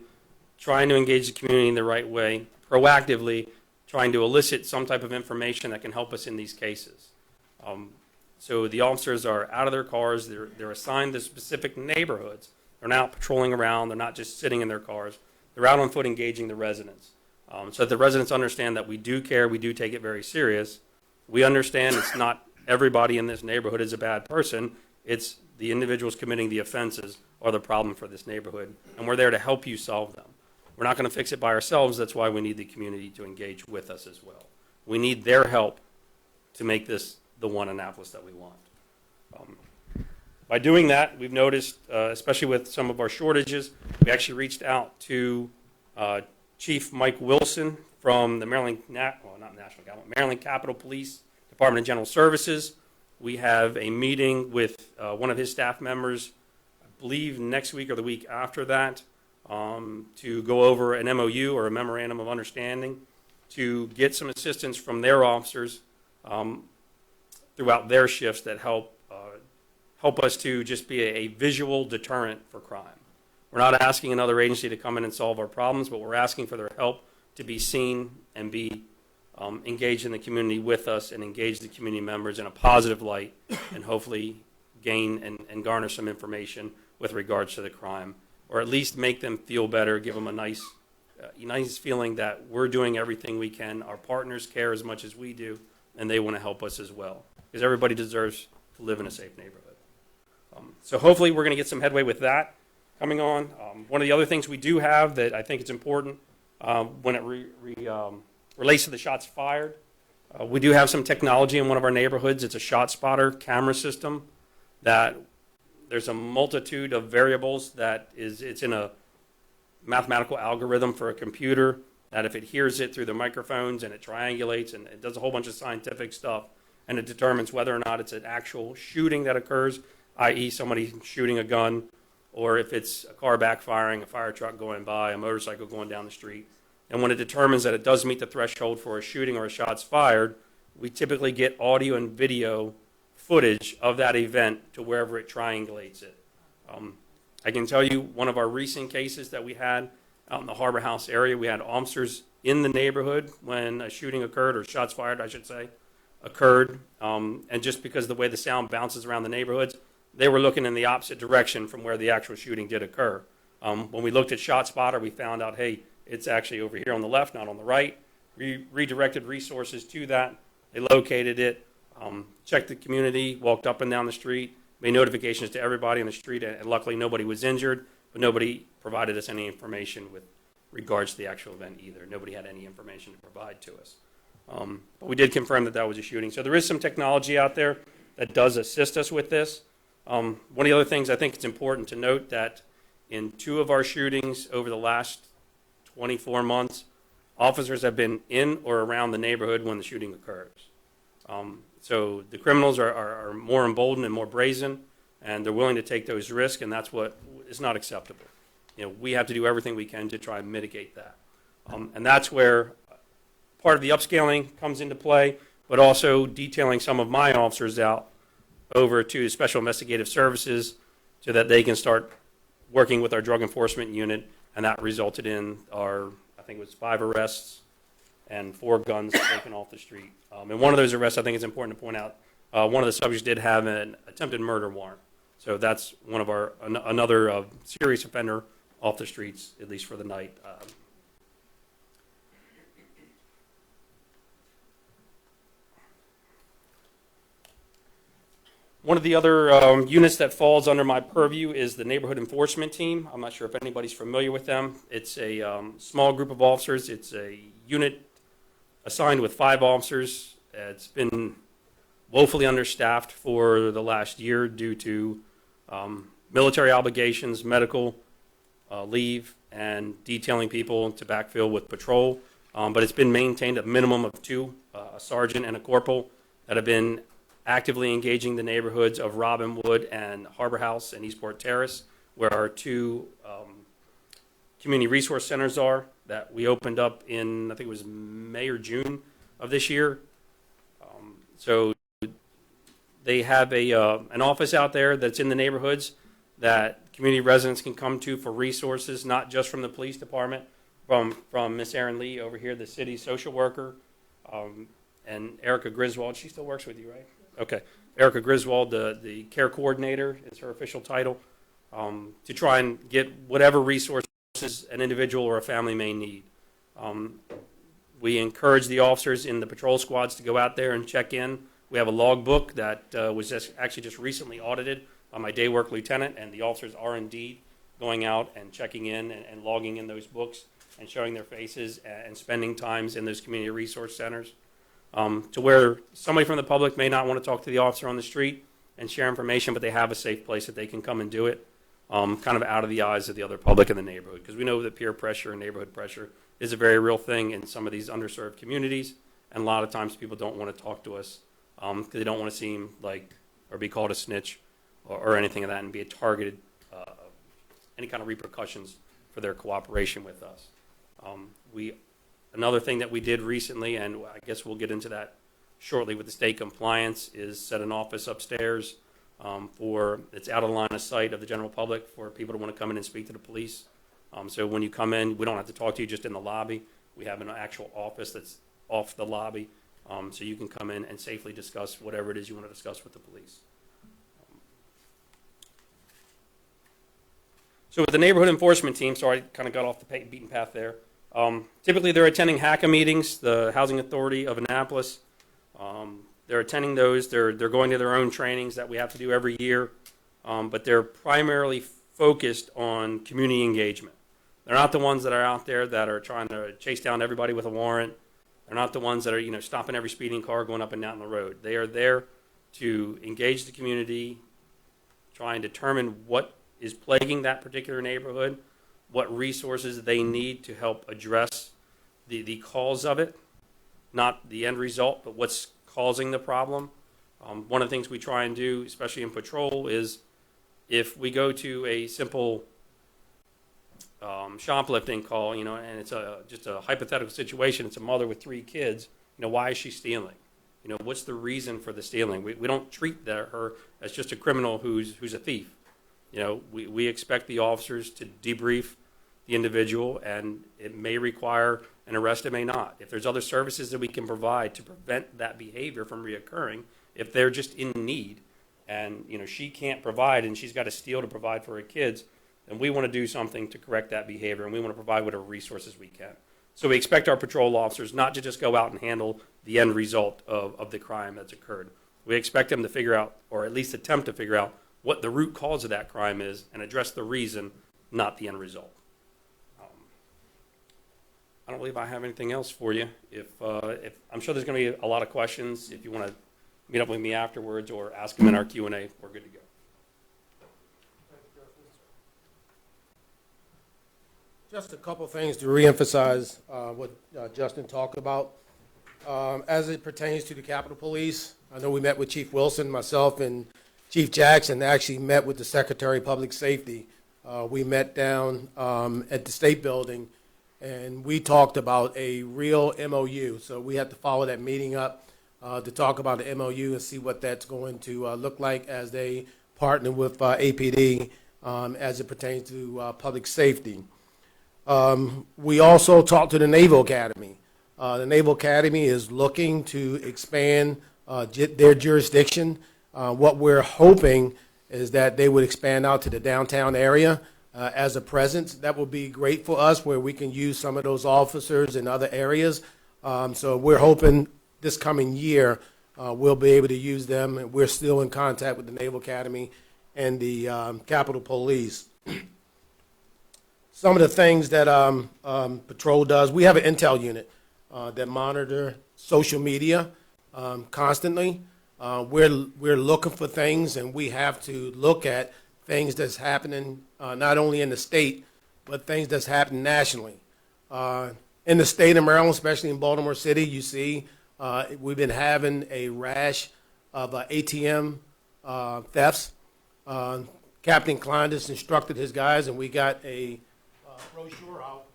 trying to engage the community in the right way, proactively trying to elicit some type of information that can help us in these cases. So the officers are out of their cars. They're assigned to specific neighborhoods. They're not patrolling around. They're not just sitting in their cars. They're out on foot engaging the residents. So that the residents understand that we do care, we do take it very serious. We understand it's not everybody in this neighborhood is a bad person. It's the individuals committing the offenses are the problem for this neighborhood, and we're there to help you solve them. We're not going to fix it by ourselves. That's why we need the community to engage with us as well. We need their help to make this the one Annapolis that we want. By doing that, we've noticed, especially with some of our shortages, we actually reached out to Chief Mike Wilson from the Maryland Capitol Police Department of General Services. We have a meeting with one of his staff members, I believe next week or the week after that, to go over an MOU or a memorandum of understanding to get some assistance from their officers throughout their shifts that help us to just be a visual deterrent for crime. We're not asking another agency to come in and solve our problems, but we're asking for their help to be seen and be engaged in the community with us and engage the community members in a positive light and hopefully gain and garner some information with regards to the crime, or at least make them feel better, give them a nice feeling that we're doing everything we can. Our partners care as much as we do, and they want to help us as well, because everybody deserves to live in a safe neighborhood. So hopefully we're going to get some headway with that coming on. One of the other things we do have that I think it's important when it relates to the shots fired, we do have some technology in one of our neighborhoods. It's a shot spotter camera system that there's a multitude of variables that it's in a mathematical algorithm for a computer that if it hears it through the microphones and it triangulates and it does a whole bunch of scientific stuff and it determines whether or not it's an actual shooting that occurs, i.e. somebody shooting a gun, or if it's a car backfiring, a fire truck going by, a motorcycle going down the street. And when it determines that it does meet the threshold for a shooting or a shots fired, we typically get audio and video footage of that event to wherever it triangulates it. I can tell you one of our recent cases that we had out in the Harbor House area, we had officers in the neighborhood when a shooting occurred, or shots fired, I should say, occurred. And just because the way the sound bounces around the neighborhoods, they were looking in the opposite direction from where the actual shooting did occur. When we looked at ShotSpotter, we found out, hey, it's actually over here on the left, not on the right. We redirected resources to that. They located it, checked the community, walked up and down the street, made notifications to everybody on the street, and luckily nobody was injured, but nobody provided us any information with regards to the actual event either. Nobody had any information to provide to us. But we did confirm that that was a shooting. So there is some technology out there that does assist us with this. One of the other things I think it's important to note that in 2 of our shootings over the last 24 months, officers have been in or around the neighborhood when the shooting occurs. So the criminals are more emboldened and more brazen, and they're willing to take those risks, and that's what is not acceptable. You know, we have to do everything we can to try and mitigate that. And that's where part of the upscaling comes into play, but also detailing some of my officers out over to Special Investigative Services so that they can start working with our drug enforcement unit, and that resulted in our, I think it was 5 arrests and 4 guns taken off the street. And one of those arrests, I think it's important to point out, one of the subjects did have an attempted murder warrant. So that's one of our, another serious offender off the streets, at least for the night. One of the other units that falls under my purview is the neighborhood enforcement team. I'm not sure if anybody's familiar with them. It's a small group of officers. It's a unit assigned with 5 officers. It's been woefully understaffed for the last year due to military obligations, medical leave, and detailing people to backfill with patrol. But it's been maintained at a minimum of 2, a sergeant and a corporal, that have been actively engaging the neighborhoods of Robinwood and Harbor House and Eastport Terrace, where our 2 community resource centers are that we opened up in, I think it was May or June of this year. So they have an office out there that's in the neighborhoods that community residents can come to for resources, not just from the police department, from Miss Erin Lee over here, the city social worker, and Erica Griswold. She still works with you, right? Okay. Erica Griswold, the care coordinator is her official title, to try and get whatever resources an individual or a family may need. We encourage the officers in the patrol squads to go out there and check in. We have a logbook that was actually just recently audited by my day work lieutenant, and the officers are indeed going out and checking in and logging in those books and showing their faces and spending times in those community resource centers. To where somebody from the public may not want to talk to the officer on the street and share information, but they have a safe place that they can come and do it, kind of out of the eyes of the other public in the neighborhood. Because we know that peer pressure and neighborhood pressure is a very real thing in some of these underserved communities, and a lot of times people don't want to talk to us because they don't want to seem like, or be called a snitch or anything of that, and be targeted, any kind of repercussions for their cooperation with us. Another thing that we did recently, and I guess we'll get into that shortly with the state compliance, is set an office upstairs it's out of line of sight of the general public for people to want to come in and speak to the police. So when you come in, we don't have to talk to you just in the lobby. We have an actual office that's off the lobby, so you can come in and safely discuss whatever it is you want to discuss with the police. So with the neighborhood enforcement team, sorry, I kind of got off the beaten path there. Typically, they're attending HACA meetings, the Housing Authority of Annapolis. They're attending those. They're going to their own trainings that we have to do every year, but they're primarily focused on community engagement. They're not the ones that are out there that are trying to chase down everybody with a warrant. They're not the ones that are, stopping every speeding car going up and down the road. They are there to engage the community, try and determine what is plaguing that particular neighborhood, what resources they need to help address the cause of it, not the end result, but what's causing the problem. One of the things we try and do, especially in patrol, is if we go to a simple shoplifting call, you know, and it's just a hypothetical situation, it's a mother with 3 kids, you know, why is she stealing? You know, what's the reason for the stealing? We don't treat her as just a criminal who's a thief. You know, we expect the officers to debrief the individual, and it may require an arrest, it may not. If there's other services that we can provide to prevent that behavior from reoccurring, if they're just in need and, you know, she can't provide and she's got to steal to provide for her kids, then we want to do something to correct that behavior, and we want to provide whatever resources we can. So we expect our patrol officers not to just go out and handle the end result of the crime that's occurred. We expect them to figure out, or at least attempt to figure out, what the root cause of that crime is and address the reason, not the end result. I don't believe I have anything else for you. If I'm sure there's going to be a lot of questions. If you want to meet up with me afterwards or ask them in our Q&A, we're good to go. Just a couple things to reemphasize what Justin talked about. As it pertains to the Capitol Police, I know we met with Chief Wilson, myself, and Chief Jackson actually met with the Secretary of Public Safety. We met down at the State Building, and we talked about a real MOU. So we have to follow that meeting up to talk about the MOU and see what that's going to look like as they partner with APD as it pertains to public safety. We also talked to the Naval Academy. The Naval Academy is looking to expand their jurisdiction. What we're hoping is that they would expand out to the downtown area as a presence. That would be great for us, where we can use some of those officers in other areas. So we're hoping this coming year we'll be able to use them. And we're still in contact with the Naval Academy and the Capitol Police. Some of the things that Patrol does, we have an intel unit that monitor social media constantly. We're looking for things, and we have to look at things that's happening not only in the state, but things that's happening nationally. In the state of Maryland, especially in Baltimore City, you see we've been having a rash of ATM thefts. Captain Klein just instructed his guys, and we got a brochure out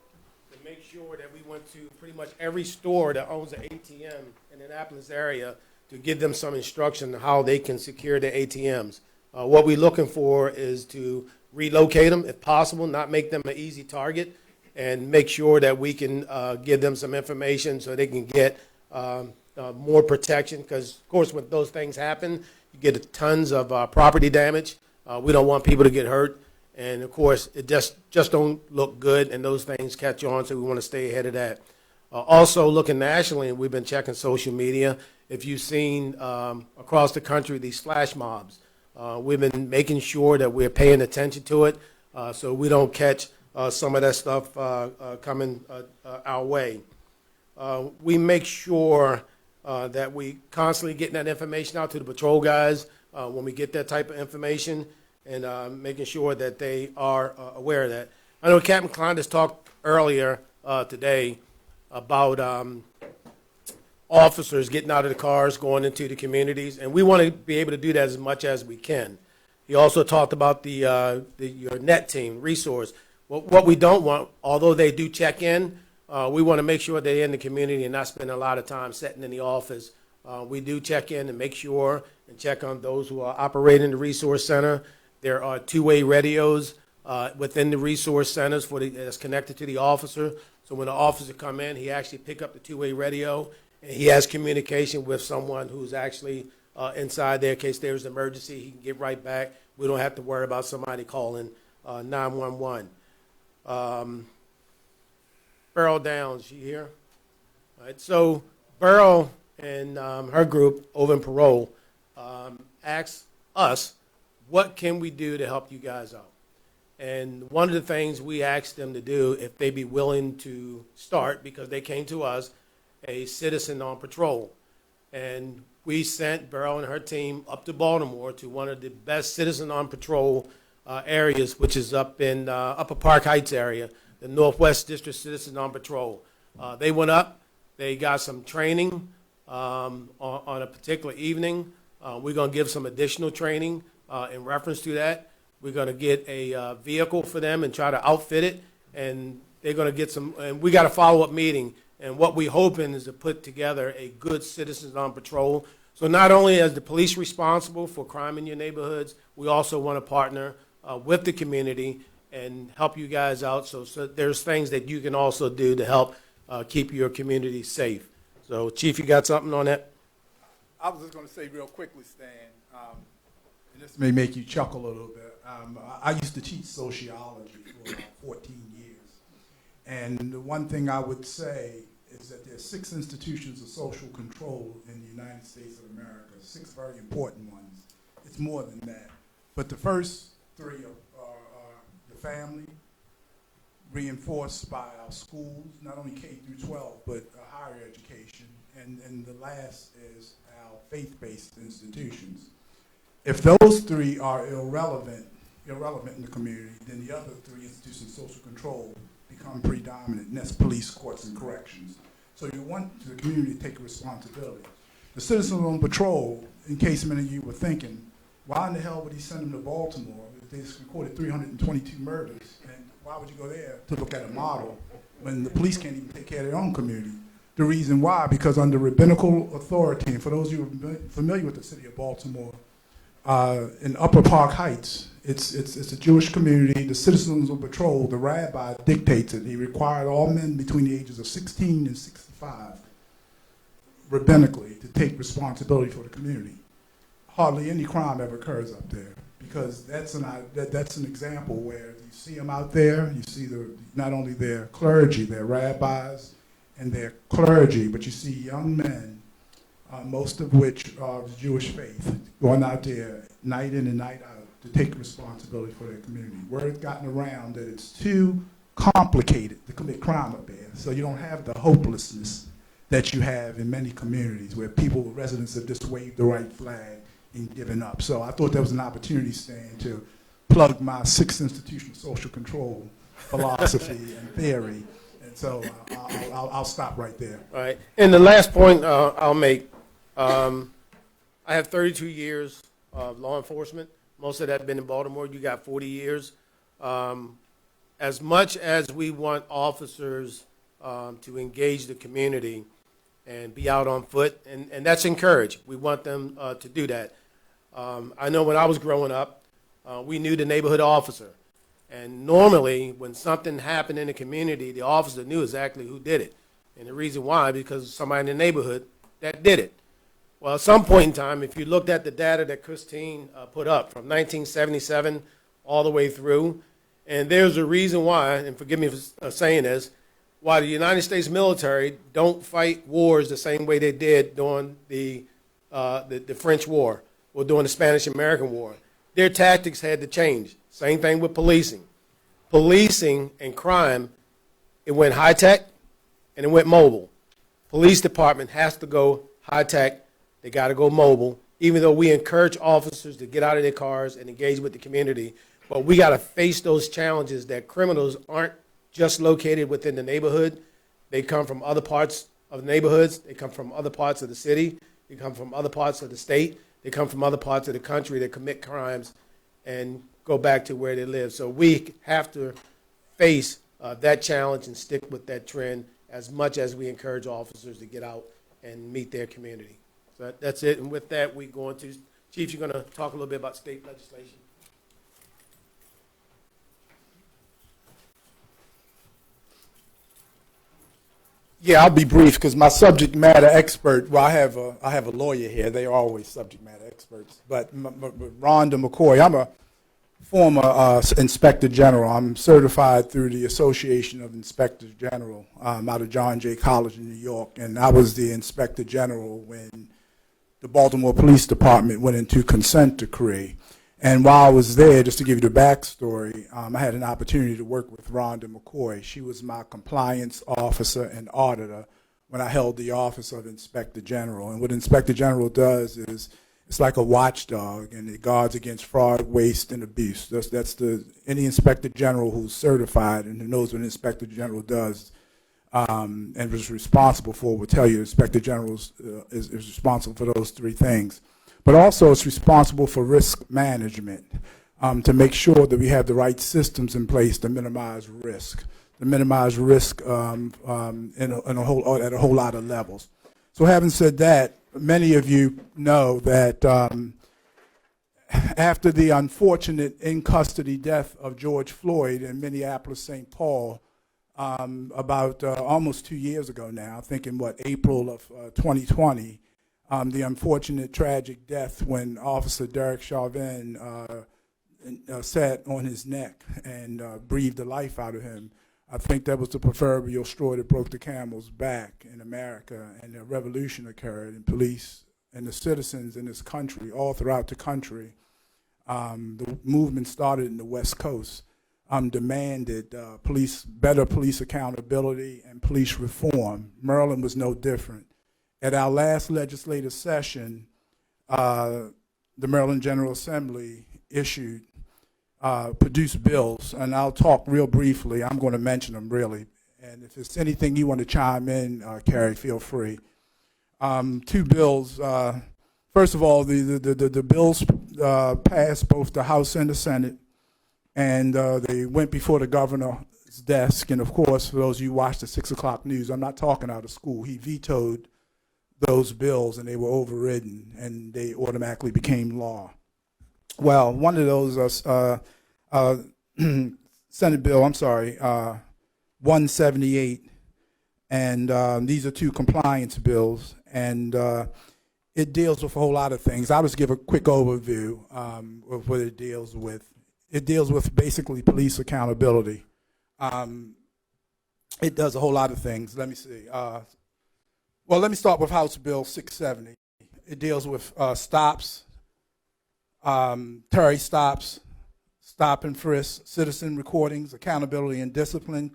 to make sure that we went to pretty much every store that owns an ATM in the Annapolis area to give them some instruction on how they can secure their ATMs. What we're looking for is to relocate them if possible, not make them an easy target, and make sure that we can give them some information so they can get more protection, because, of course, when those things happen, you get tons of property damage. We don't want people to get hurt. And, of course, it just don't look good, and those things catch on, so we want to stay ahead of that. Also, looking nationally, we've been checking social media. If you've seen across the country these flash mobs, we've been making sure that we're paying attention to it so we don't catch some of that stuff coming our way. We make sure that we constantly getting that information out to the patrol guys when we get that type of information, and making sure that they are aware of that. I know Captain Klein just talked earlier today about officers getting out of the cars, going into the communities, and we want to be able to do that as much as we can. He also talked about your net team resource. What we don't want, although they do check in, we want to make sure they're in the community and not spend a lot of time sitting in the office. We do check in and make sure and check on those who are operating the resource center. There are two-way radios within the resource centers that's connected to the officer. So when the officer come in, he actually pick up the two-way radio, and he has communication with someone who's actually inside there in case there's an emergency. He can get right back. We don't have to worry about somebody calling 911. Beryl Downs, you here? All right, so Beryl and her group over in Parole asked us, what can we do to help you guys out? And one of the things we asked them to do, if they'd be willing to start, because they came to us, a citizen on patrol. And we sent Beryl and her team up to Baltimore to one of the best citizen on patrol areas, which is up in Upper Park Heights area, the Northwest District Citizens on Patrol. They went up, they got some training on a particular evening. We're going to give some additional training in reference to that. We're going to get a vehicle for them and try to outfit it, and they're going to get some, and we got a follow-up meeting, and what we're hoping is to put together a good Citizens on Patrol. So not only is the police responsible for crime in your neighborhoods, we also want to partner with the community and help you guys out. So there's things that you can also do to help keep your community safe. So, Chief, you got something on that? I was just going to say real quickly, Stan, and this may make you chuckle a little bit. I used to teach sociology for about 14 years. And the one thing I would say is that there are 6 institutions of social control in the United States of America, 6 very important ones. It's more than that. But the first 3 are the family, reinforced by our schools, not only K through 12, but higher education. And the last is our faith-based institutions. If those 3 are irrelevant in the community, then the other 3 institutions of social control become predominant, and that's police, courts, and corrections. So you want the community to take responsibility. The Citizens on Patrol, in case many of you were thinking, why in the hell would he send them to Baltimore? They recorded 322 murders, and why would you go there to look at a model when the police can't even take care of their own community? The reason why, because under rabbinical authority, and for those of you who are familiar with the city of Baltimore, in Upper Park Heights, it's a Jewish community. The Citizens on Patrol, the rabbi dictates it. He required all men between the ages of 16 and 65, rabbinically, to take responsibility for the community. Hardly any crime ever occurs up there, because that's an example where you see them out there. You see not only their clergy, their rabbis, and their clergy, but you see young men, most of which are of Jewish faith, going out there night in and night out to take responsibility for their community. Word's gotten around that it's too complicated to commit crime up there, so you don't have the hopelessness that you have in many communities where residents have just waved the right flag and given up. So I thought there was an opportunity, Stan, to plug my 6 institutional social control philosophy and theory. And so I'll stop right there. All right. And the last point I'll make, I have 32 years of law enforcement. Most of that been in Baltimore. You got 40 years. As much as we want officers to engage the community and be out on foot, and that's encouraged. We want them to do that. I know when I was growing up, we knew the neighborhood officer. And normally, when something happened in the community, the officer knew exactly who did it. And the reason why, because somebody in the neighborhood that did it. Well, at some point in time, if you looked at the data that Christine put up from 1977 all the way through, and there's a reason why, and forgive me for saying this, why the United States military don't fight wars the same way they did during the French War or during the Spanish-American War. Their tactics had to change. Same thing with policing. Policing and crime, it went high-tech and it went mobile. Police department has to go high-tech. They got to go mobile, even though we encourage officers to get out of their cars and engage with the community. But we got to face those challenges that criminals aren't just located within the neighborhood. They come from other parts of the neighborhoods. They come from other parts of the city. They come from other parts of the state. They come from other parts of the country that commit crimes and go back to where they live. So we have to face that challenge and stick with that trend as much as we encourage officers to get out and meet their community. So that's it. And with that, we go into, Chief, you're going to talk a little bit about state legislation. Yeah, I'll be brief because my subject matter expert, well, I have a lawyer here. They are always subject matter experts. But Rhonda McCoy, I'm a former Inspector General. I'm certified through the Association of Inspectors General out of John Jay College in New York. And I was the Inspector General when the Baltimore Police Department went into consent decree. And while I was there, just to give you the backstory, I had an opportunity to work with Rhonda McCoy. She was my compliance officer and auditor when I held the office of Inspector General. And what Inspector General does is It's like a watchdog, and it guards against fraud, waste, and abuse. Any inspector general who's certified and who knows what an inspector general does and is responsible for will tell you inspector general is responsible for those three things. But also it's responsible for risk management, to make sure that we have the right systems in place to minimize risk, at a whole lot of levels. So having said that, many of you know that after the unfortunate in-custody death of George Floyd in Minneapolis, St. Paul, about almost 2 years ago now, I think in April of 2020, the unfortunate tragic death when Officer Derek Chauvin sat on his neck and breathed the life out of him. I think that was the proverbial straw that broke the camel's back in America, and a revolution occurred, and police and the citizens in this country, all throughout the country, the movement started in the West Coast, demanded better police accountability and police reform. Maryland was no different. At our last legislative session, the Maryland General Assembly produced bills, and I'll talk real briefly. I'm going to mention them really, and if there's anything you want to chime in, Carrie, feel free. Two bills. First of all, the bills passed both the House and the Senate, and they went before the governor's desk. And of course, for those of you who watch the 6 o'clock news, I'm not talking out of school. He vetoed those bills, and they were overridden, and they automatically became law. Well, one of those Senate bill, 178, and these are two compliance bills, and it deals with a whole lot of things. I'll just give a quick overview of what it deals with. It deals with basically police accountability. It does a whole lot of things. Let me see. Well, let me start with House Bill 670. It deals with stops, Terry stops, stop and frisk, citizen recordings, accountability and discipline,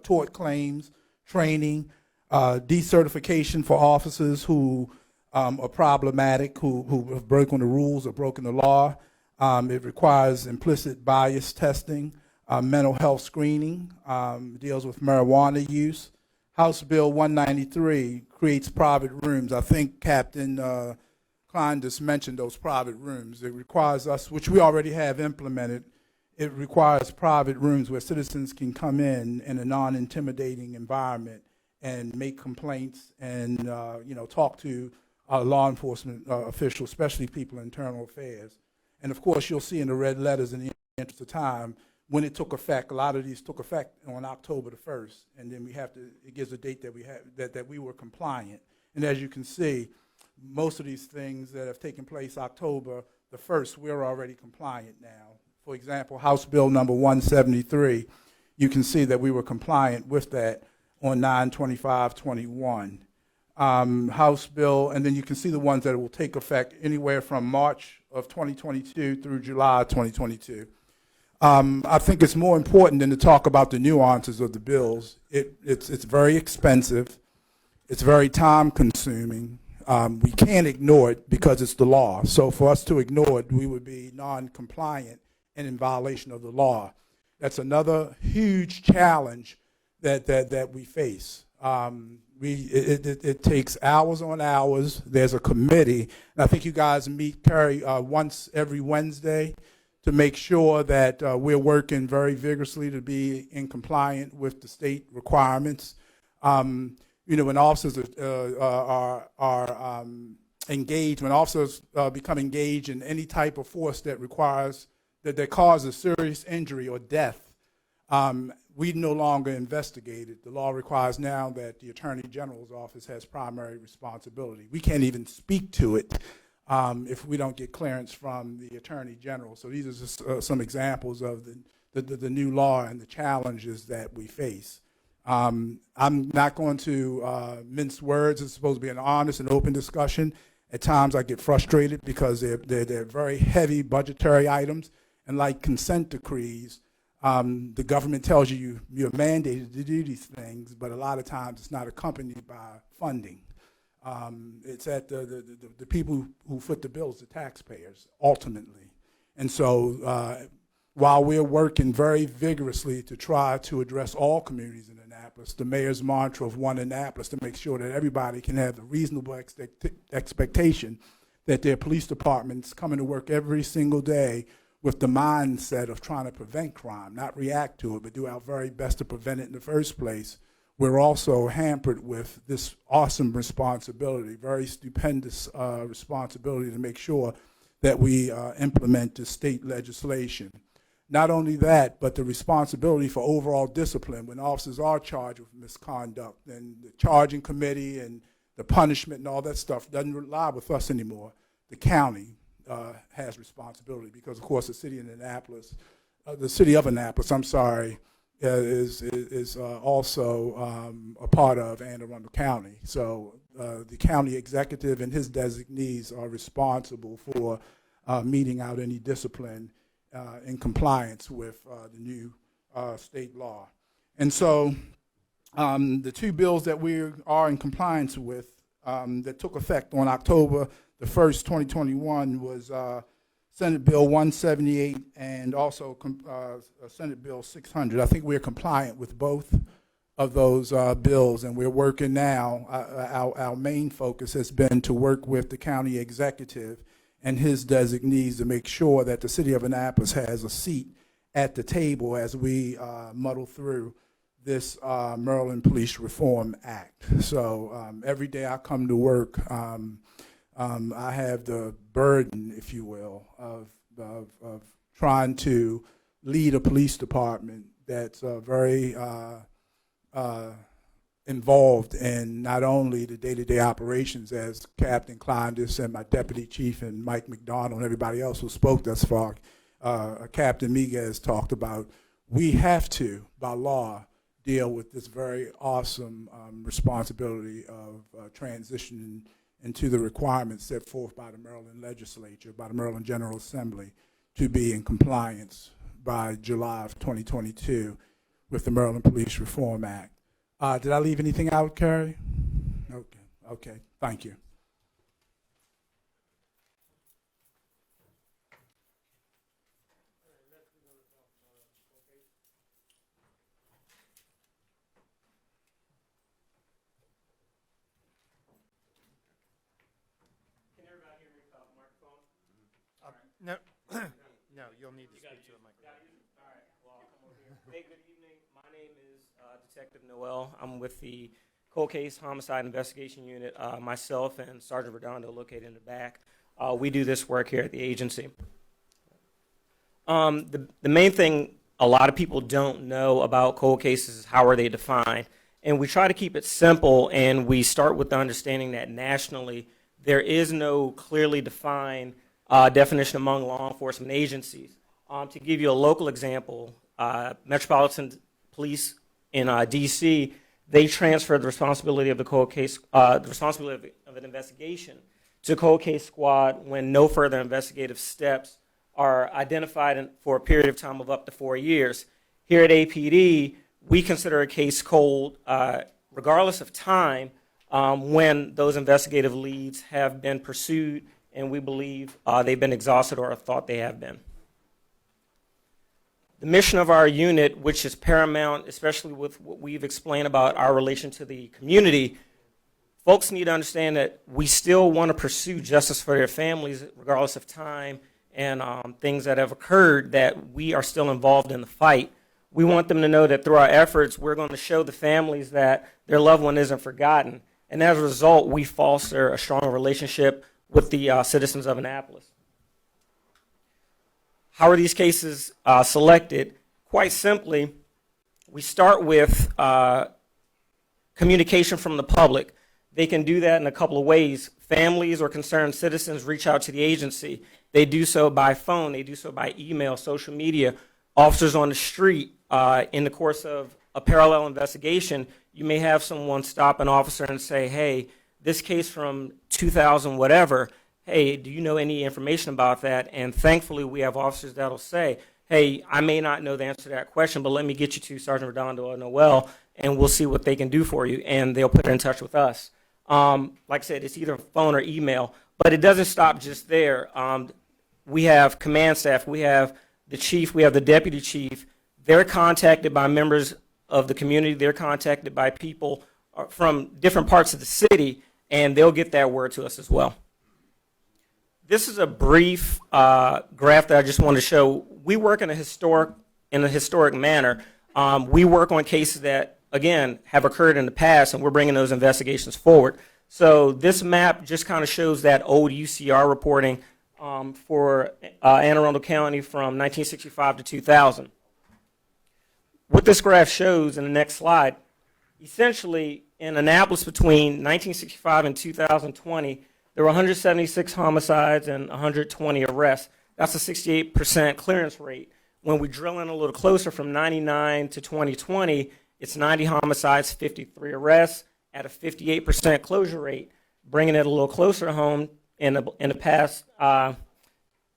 tort claims, training, decertification for officers who are problematic, who have broken the rules or broken the law. It requires implicit bias testing, mental health screening, deals with marijuana use. House Bill 193 creates private rooms. I think Captain Klein just mentioned those private rooms. It requires us, which we already have implemented, it requires private rooms where citizens can come in a non-intimidating environment and make complaints and talk to law enforcement officials, especially people in internal affairs. And of course, you'll see in the red letters in the interest of time, when it took effect, a lot of these took effect on October the 1st, and then it gives a date that we were compliant. And as you can see, most of these things that have taken place October the 1st, we're already compliant now. For example, House Bill number 173, you can see that we were compliant with that on 9/25/21. House Bill, and then you can see the ones that will take effect anywhere from March of 2022 through July 2022. I think it's more important than to talk about the nuances of the bills. It's very expensive. It's very time-consuming. We can't ignore it because it's the law. So for us to ignore it, we would be non-compliant and in violation of the law. That's another huge challenge that we face. It takes hours on hours. There's a committee, and I think you guys meet, Terry, once every Wednesday to make sure that we're working very vigorously to be in compliant with the state requirements. When officers are engaged, when officers become engaged in any type of force that causes serious injury or death, we no longer investigate it. The law requires now that the Attorney General's office has primary responsibility. We can't even speak to it if we don't get clearance from the Attorney General. So these are just some examples of the new law and the challenges that we face. I'm not going to mince words. It's supposed to be an honest and open discussion. At times I get frustrated because they're very heavy budgetary items, and like consent decrees, the government tells you're mandated to do these things, but a lot of times it's not accompanied by funding. It's at the people who foot the bills, the taxpayers, ultimately. And so while we're working very vigorously to try to address all communities in Annapolis, the mayor's mantra of One Annapolis, to make sure that everybody can have the reasonable expectation that their police departments coming to work every single day with the mindset of trying to prevent crime, not react to it, but do our very best to prevent it in the first place. We're also hampered with this awesome responsibility, very stupendous responsibility to make sure that we implement the state legislation. Not only that, but the responsibility for overall discipline when officers are charged with misconduct, and the charging committee and the punishment and all that stuff doesn't lie with us anymore. The county has responsibility because, of course, the city of Annapolis, is also a part of Anne Arundel County. So the county executive and his designees are responsible for meting out any discipline in compliance with the new state law. And so the two bills that we are in compliance with that took effect on October the 1st, 2021 was Senate Bill 178 and also Senate Bill 600. I think we're compliant with both of those bills, and we're working now. Our main focus has been to work with the county executive and his designees to make sure that the city of Annapolis has a seat at the table as we muddle through this Maryland Police Reform Act. So every day I come to work, I have the burden, if you will, of trying to lead a police department that's very involved in not only the day-to-day operations, as Captain Klondis and my deputy chief and Mike McDonald and everybody else who spoke thus far, Captain Miguez talked about. We have to, by law, deal with this very awesome responsibility of transitioning into the requirements set forth by the Maryland legislature, by the Maryland General Assembly, to be in compliance by July of 2022 with the Maryland Police Reform Act. Did I leave anything out, Carrie? Okay, thank you. No, no, you'll need to speak to the microphone. All right, well, I'll come over here. Hey, good evening. My name is Detective Noel. I'm with the Cold Case Homicide Investigation Unit. Myself and Sergeant Redondo, located in the back. We do this work here at the agency. The main thing a lot of people don't know about cold cases is how are they defined. And we try to keep it simple, and we start with the understanding that nationally there is no clearly defined definition among law enforcement agencies. To give you a local example, Metropolitan Police in D.C., they transferred the responsibility of the cold case, the responsibility of an investigation to cold case squad when no further investigative steps are identified for a period of time of up to 4 years. Here at APD, we consider a case cold regardless of time when those investigative leads have been pursued and we believe they've been exhausted or thought they have been. The mission of our unit, which is paramount, especially with what we've explained about our relation to the community, folks need to understand that we still want to pursue justice for their families regardless of time and things that have occurred, that we are still involved in the fight. We want them to know that through our efforts, we're going to show the families that their loved one isn't forgotten. And as a result, we foster a strong relationship with the citizens of Annapolis. How are these cases selected? Quite simply, we start with communication from the public. They can do that in a couple of ways. Families or concerned citizens reach out to the agency. They do so by phone. They do so by email, social media. Officers on the street, in the course of a parallel investigation, you may have someone stop an officer and say, hey, this case from 2000 whatever, hey, do you know any information about that? And thankfully, we have officers that will say, hey, I may not know the answer to that question, but let me get you to Sergeant Redondo or Noel, and we'll see what they can do for you, and they'll put her in touch with us. Like I said, it's either phone or email, but it doesn't stop just there. We have command staff, we have the chief, we have the deputy chief. They're contacted by members of the community. They're contacted by people from different parts of the city, and they'll get that word to us as well. This is a brief graph that I just wanted to show. We work in a historic manner. We work on cases that, again, have occurred in the past, and we're bringing those investigations forward. So this map just kind of shows that old UCR reporting for Anne Arundel County from 1965 to 2000. What this graph shows in the next slide, essentially in Annapolis between 1965 and 2020, there were 176 homicides and 120 arrests. That's a 68% clearance rate. When we drill in a little closer from 99 to 2020, it's 90 homicides, 53 arrests at a 58% closure rate. Bringing it a little closer to home, in the past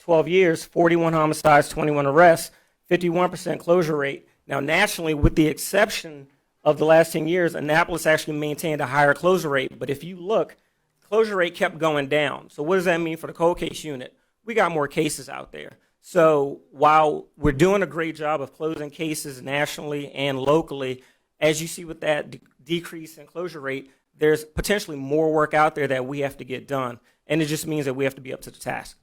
12 years, 41 homicides, 21 arrests, 51% closure rate. Now, nationally, with the exception of the last 10 years, Annapolis actually maintained a higher closure rate. But if you look, closure rate kept going down. So what does that mean for the cold case unit? We got more cases out there. So while we're doing a great job of closing cases nationally and locally, as you see with that decrease in closure rate, there's potentially more work out there that we have to get done. And it just means that we have to be up to the task.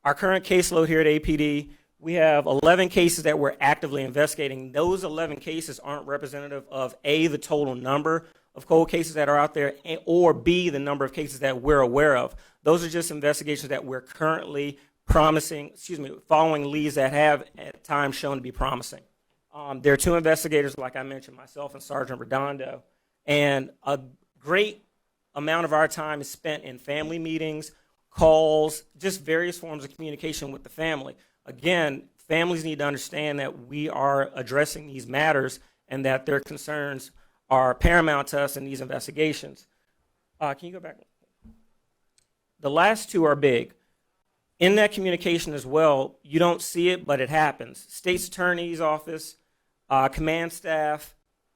Our current caseload here at APD, we have 11 cases that we're actively investigating. Those 11 cases aren't representative of A, the total number of cold cases that are out there, or B, the number of cases that we're aware of. Those are just investigations that we're currently following leads that have at times shown to be promising. There are 2 investigators, like I mentioned, myself and Sergeant Redondo, and a great amount of our time is spent in family meetings, calls, just various forms of communication with the family. Again, families need to understand that we are addressing these matters and that their concerns are paramount to us in these investigations. Can you go back? The last 2 are big. In that communication as well, you don't see it, but it happens. State's Attorney's Office, command staff,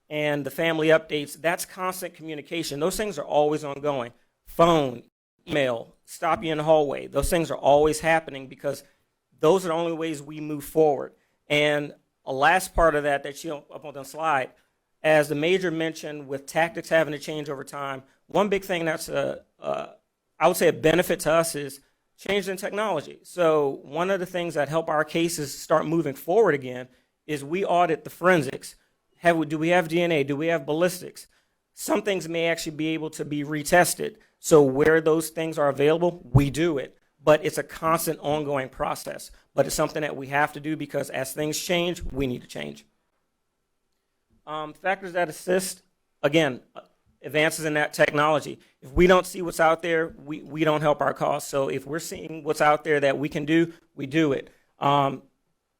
and the family updates, that's constant communication. Those things are always ongoing. Phone, email, stop you in the hallway. Those things are always happening because those are the only ways we move forward. And a last part of that you know, up on the slide, as the major mentioned, with tactics having to change over time, one big thing that's I would say a benefit to us is change in technology. So one of the things that help our cases start moving forward again is we audit the forensics. Do we have DNA? Do we have ballistics? Some things may actually be able to be retested. So where those things are available, we do it. But it's a constant ongoing process. But it's something that we have to do because as things change, we need to change. Factors that assist, again, advances in that technology. If we don't see what's out there, we don't help our cause. So if we're seeing what's out there that we can do, we do it.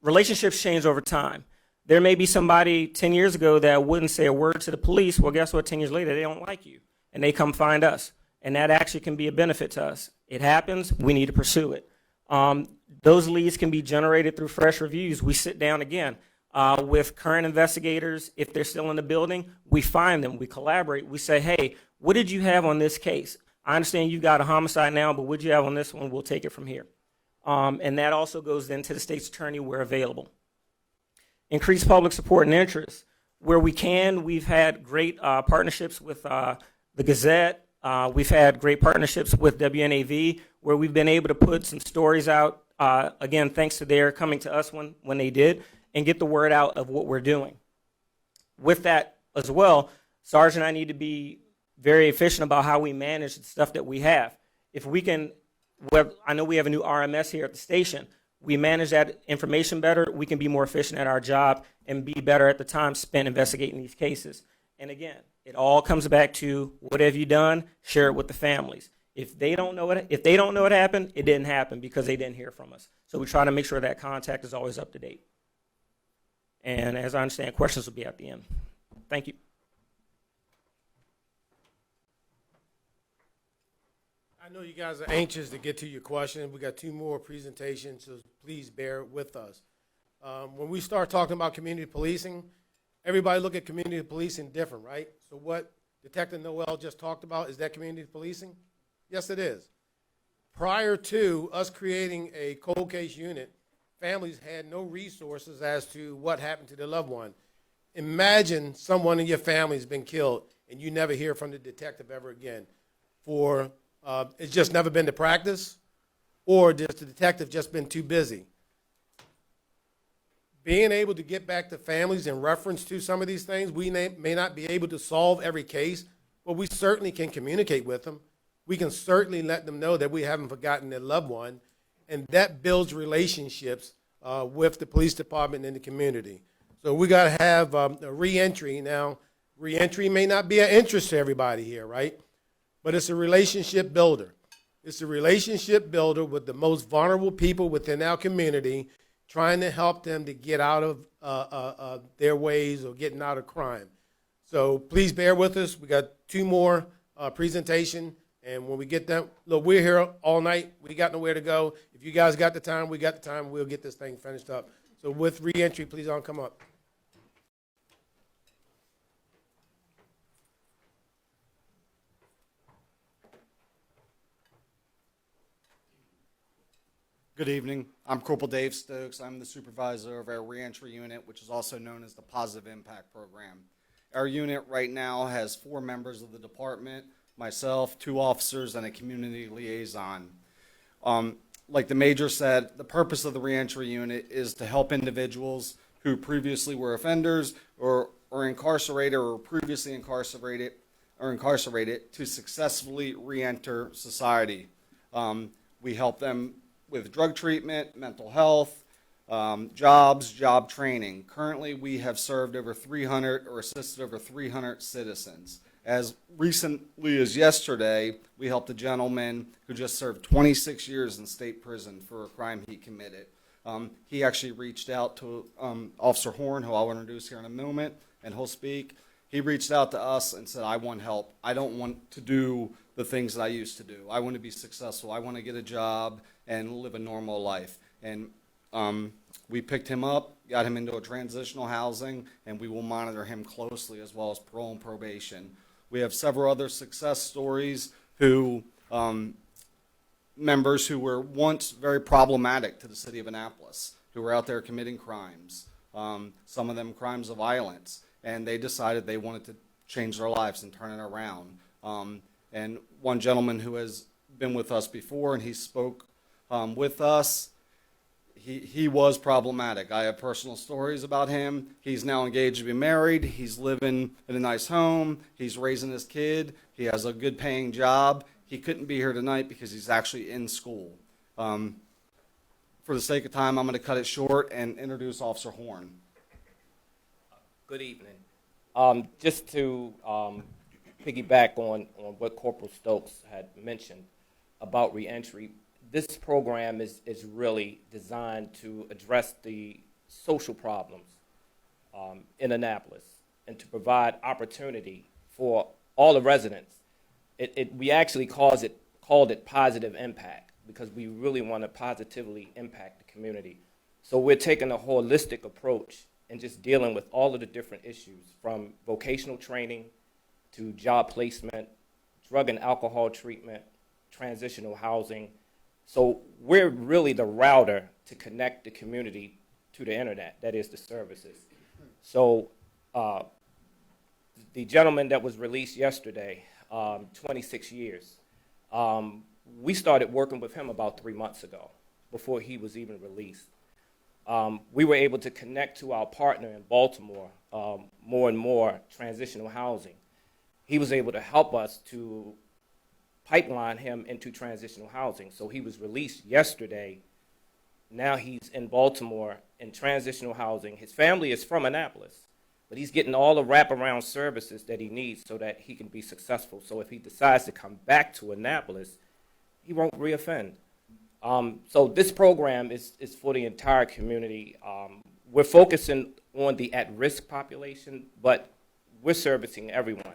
Relationships change over time. There may be somebody 10 years ago that wouldn't say a word to the police. Well, guess what? 10 years later, they don't like you, and they come find us. And that actually can be a benefit to us. It happens. We need to pursue it. Those leads can be generated through fresh reviews. We sit down again with current investigators. If they're still in the building, we find them. We collaborate. We say, hey, what did you have on this case? I understand you got a homicide now, but what did you have on this one? We'll take it from here. And that also goes then to the state's attorney where available. Increase public support and interest. Where we can, we've had great partnerships with the Gazette. We've had great partnerships with WNAV where we've been able to put some stories out, again, thanks to their coming to us when they did, and get the word out of what we're doing. With that as well, Sarge and I need to be very efficient about how we manage the stuff that we have. If we can, I know we have a new RMS here at the station. We manage that information better, we can be more efficient at our job and be better at the time spent investigating these cases. And again, it all comes back to what have you done? Share it with the families. If they don't know what happened, it didn't happen because they didn't hear from us. So we try to make sure that contact is always up to date. And as I understand, questions will be at the end. Thank you. I know you guys are anxious to get to your question. We got 2 more presentations, so please bear with us. When we start talking about community policing, everybody look at community policing different, right? So what Detective Noel just talked about, is that community policing? Yes, it is. Prior to us creating a cold case unit, families had no resources as to what happened to their loved one. Imagine someone in your family has been killed and you never hear from the detective ever again. It's just never been the practice, or just the detective just been too busy. Being able to get back to families in reference to some of these things, we may not be able to solve every case, but we certainly can communicate with them. We can certainly let them know that we haven't forgotten their loved one, and that builds relationships with the police department and the community. So we got to have a reentry. Now, reentry may not be an interest to everybody here, right? But it's a relationship builder. It's a relationship builder with the most vulnerable people within our community, trying to help them to get out of their ways or getting out of crime. So please bear with us. We got 2 more presentation, and when we get them, look, we're here all night. We got nowhere to go. If you guys got the time, we got the time. We'll get this thing finished up. So with reentry, please all come up. Good evening. I'm Corporal Dave Stokes. I'm the supervisor of our reentry unit, which is also known as the Positive Impact Program. Our unit right now has 4 members of the department, myself, 2 officers, and a community liaison. Like the major said, the purpose of the reentry unit is to help individuals who previously were offenders or incarcerated or previously incarcerated to successfully reenter society. We help them with drug treatment, mental health, jobs, job training. Currently, we have served over 300 or assisted over 300 citizens. As recently as yesterday, we helped a gentleman who just served 26 years in state prison for a crime he committed. He actually reached out to Officer Horn, who I'll introduce here in a moment, and he'll speak. He reached out to us and said, I want help. I don't want to do the things that I used to do. I want to be successful. I want to get a job and live a normal life. And we picked him up, got him into a transitional housing, and we will monitor him closely, as well as parole and probation. We have several other success stories who members who were once very problematic to the city of Annapolis, who were out there committing crimes, some of them crimes of violence, and they decided they wanted to change their lives and turn it around. And one gentleman who has been with us before, and he spoke with us, he was problematic. I have personal stories about him. He's now engaged to be married. He's living in a nice home. He's raising his kid. He has a good paying job. He couldn't be here tonight because he's actually in school. For the sake of time, I'm going to cut it short and introduce Officer Horn. Good evening. Just to piggyback on what Corporal Stokes had mentioned about reentry, this program is really designed to address the social problems in Annapolis and to provide opportunity for all the residents. We actually called it positive impact because we really want to positively impact the community. So we're taking a holistic approach and just dealing with all of the different issues, from vocational training to job placement, drug and alcohol treatment, transitional housing. So we're really the router to connect the community to the internet, that is the services. So the gentleman that was released yesterday, 26 years, we started working with him about 3 months ago, before he was even released. We were able to connect to our partner in Baltimore, more and more transitional housing. He was able to help us to pipeline him into transitional housing. So he was released yesterday. Now he's in Baltimore in transitional housing. His family is from Annapolis, but he's getting all the wraparound services that he needs so that he can be successful. So if he decides to come back to Annapolis, he won't reoffend. So this program is for the entire community. We're focusing on the at-risk population, but we're servicing everyone.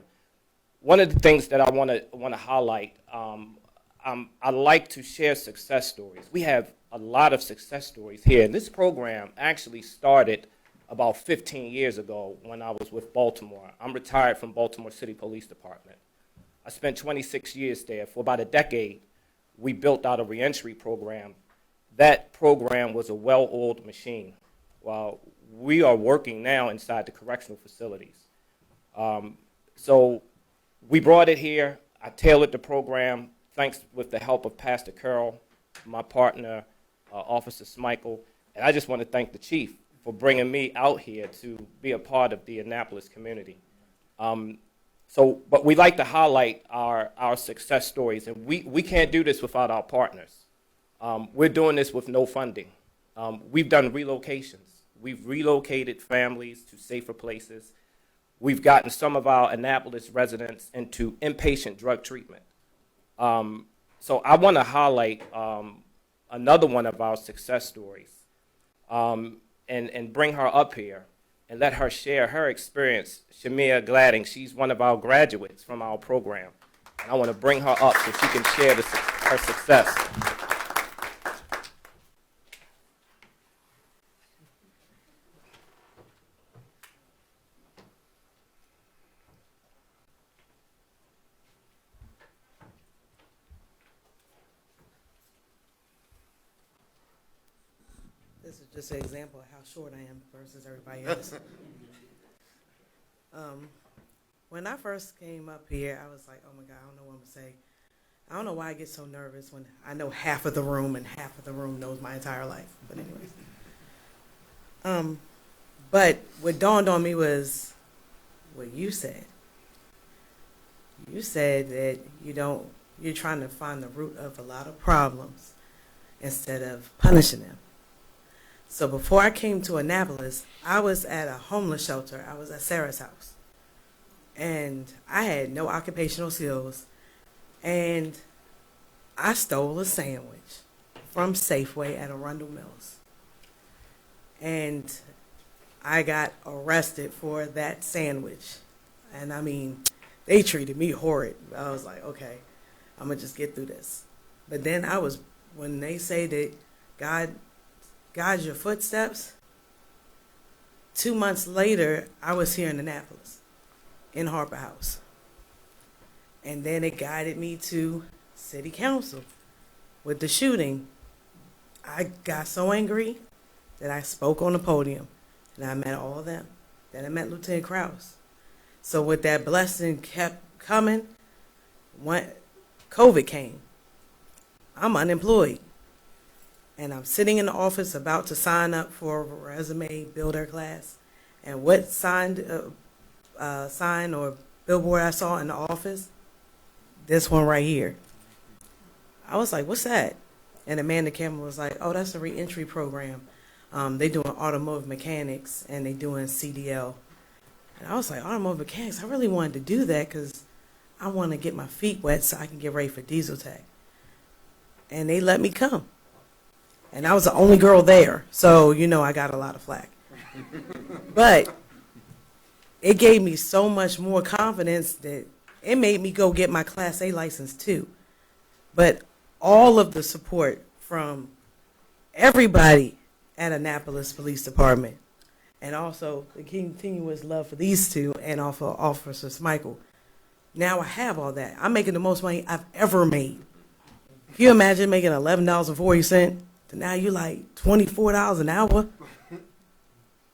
One of the things that I want to highlight, I like to share success stories. We have a lot of success stories here, and this program actually started about 15 years ago when I was with Baltimore. I'm retired from Baltimore City Police Department. I spent 26 years there. For about a decade, we built out a reentry program. That program was a well-oiled machine. Well, we are working now inside the correctional facilities. So we brought it here. I tailored the program, thanks with the help of Pastor Carroll, my partner, Officer Smichael, and I just want to thank the chief for bringing me out here to be a part of the Annapolis community. But we like to highlight our success stories, and we can't do this without our partners. We're doing this with no funding. We've done relocations. We've relocated families to safer places. We've gotten some of our Annapolis residents into inpatient drug treatment. So I want to highlight another one of our success stories and bring her up here and let her share her experience. Shamia Gladding, she's one of our graduates from our program. And I want to bring her up so she can share her success. This is just an example of how short I am versus everybody else. When I first came up here, I was like, oh my God, I don't know what I'm going to say. I don't know why I get so nervous when I know half of the room and half of the room knows my entire life. But anyways. But what dawned on me was what you said. You said that you're trying to find the root of a lot of problems instead of punishing them. So before I came to Annapolis, I was at a homeless shelter. I was at Sarah's house. And I had no occupational skills. And I stole a sandwich from Safeway at Arundel Mills. And I got arrested for that sandwich. And I mean, they treated me horrid. I was like, okay, I'm going to just get through this. But then when they say that God guides your footsteps, 2 months later, I was here in Annapolis, in Harper House. And then it guided me to City Council with the shooting. I got so angry that I spoke on the podium, and I met all of them. Then I met Lieutenant Krause. So with that blessing kept coming, when COVID came, I'm unemployed. And I'm sitting in the office about to sign up for a resume builder class. And what sign or billboard I saw in the office? This one right here. I was like, what's that? And the man in the camera was like, oh, that's a reentry program. They doing automotive mechanics and they doing CDL. And I was like, automotive mechanics? I really wanted to do that because I want to get my feet wet so I can get ready for diesel tech. And they let me come. And I was the only girl there, so, I got a lot of flack. But it gave me so much more confidence that it made me go get my Class A license, too. But all of the support from everybody at Annapolis Police Department, and also the continuous love for these two, and also Officer Smichael. Now I have all that. I'm making the most money I've ever made. Can you imagine making $11.40? Now you're like $24 an hour.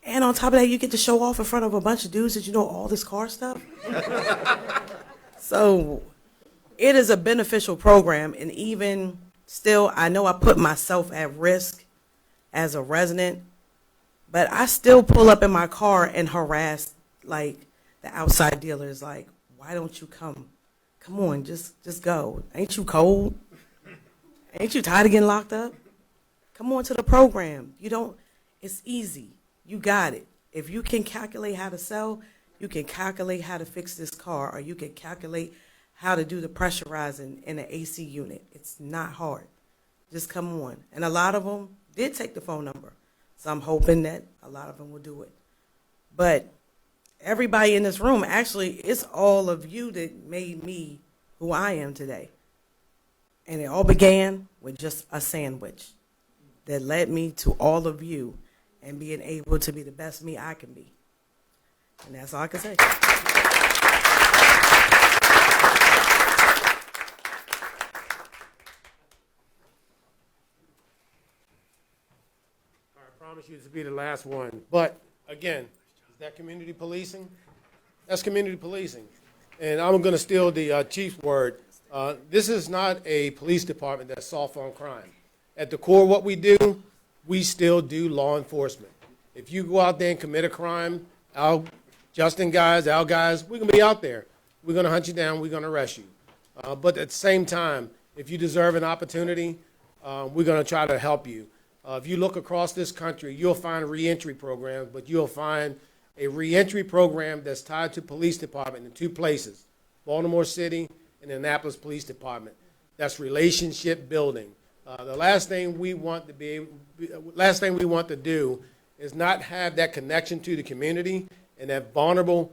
And on top of that, you get to show off in front of a bunch of dudes that you know all this car stuff. So it is a beneficial program. And even still, I know I put myself at risk as a resident, but I still pull up in my car and harass like the outside dealers. Like, why don't you come? Come on, just go. Ain't you cold? Ain't you tired of getting locked up? Come on to the program. It's easy. You got it. If you can calculate how to sell, you can calculate how to fix this car, or you can calculate how to do the pressurizing in an AC unit. It's not hard. Just come on. And a lot of them did take the phone number. So I'm hoping that a lot of them will do it. But everybody in this room, actually, it's all of you that made me who I am today. And it all began with just a sandwich that led me to all of you. and being able to be the best me I can be. And that's all I can say. I promise you this will be the last one. But again, is that community policing? That's community policing. And I'm going to steal the chief's word. This is not a police department that's soft on crime. At the core of what we do, we still do law enforcement. If you go out there and commit a crime, our Justin guys, our guys, we're going to be out there. We're going to hunt you down. We're going to arrest you. But at the same time, if you deserve an opportunity, we're going to try to help you. If you look across this country, you'll find reentry programs, but you'll find a reentry program that's tied to police department in two places, Baltimore City and Annapolis Police Department. That's relationship building. The last thing we want to do is not have that connection to the community and that vulnerable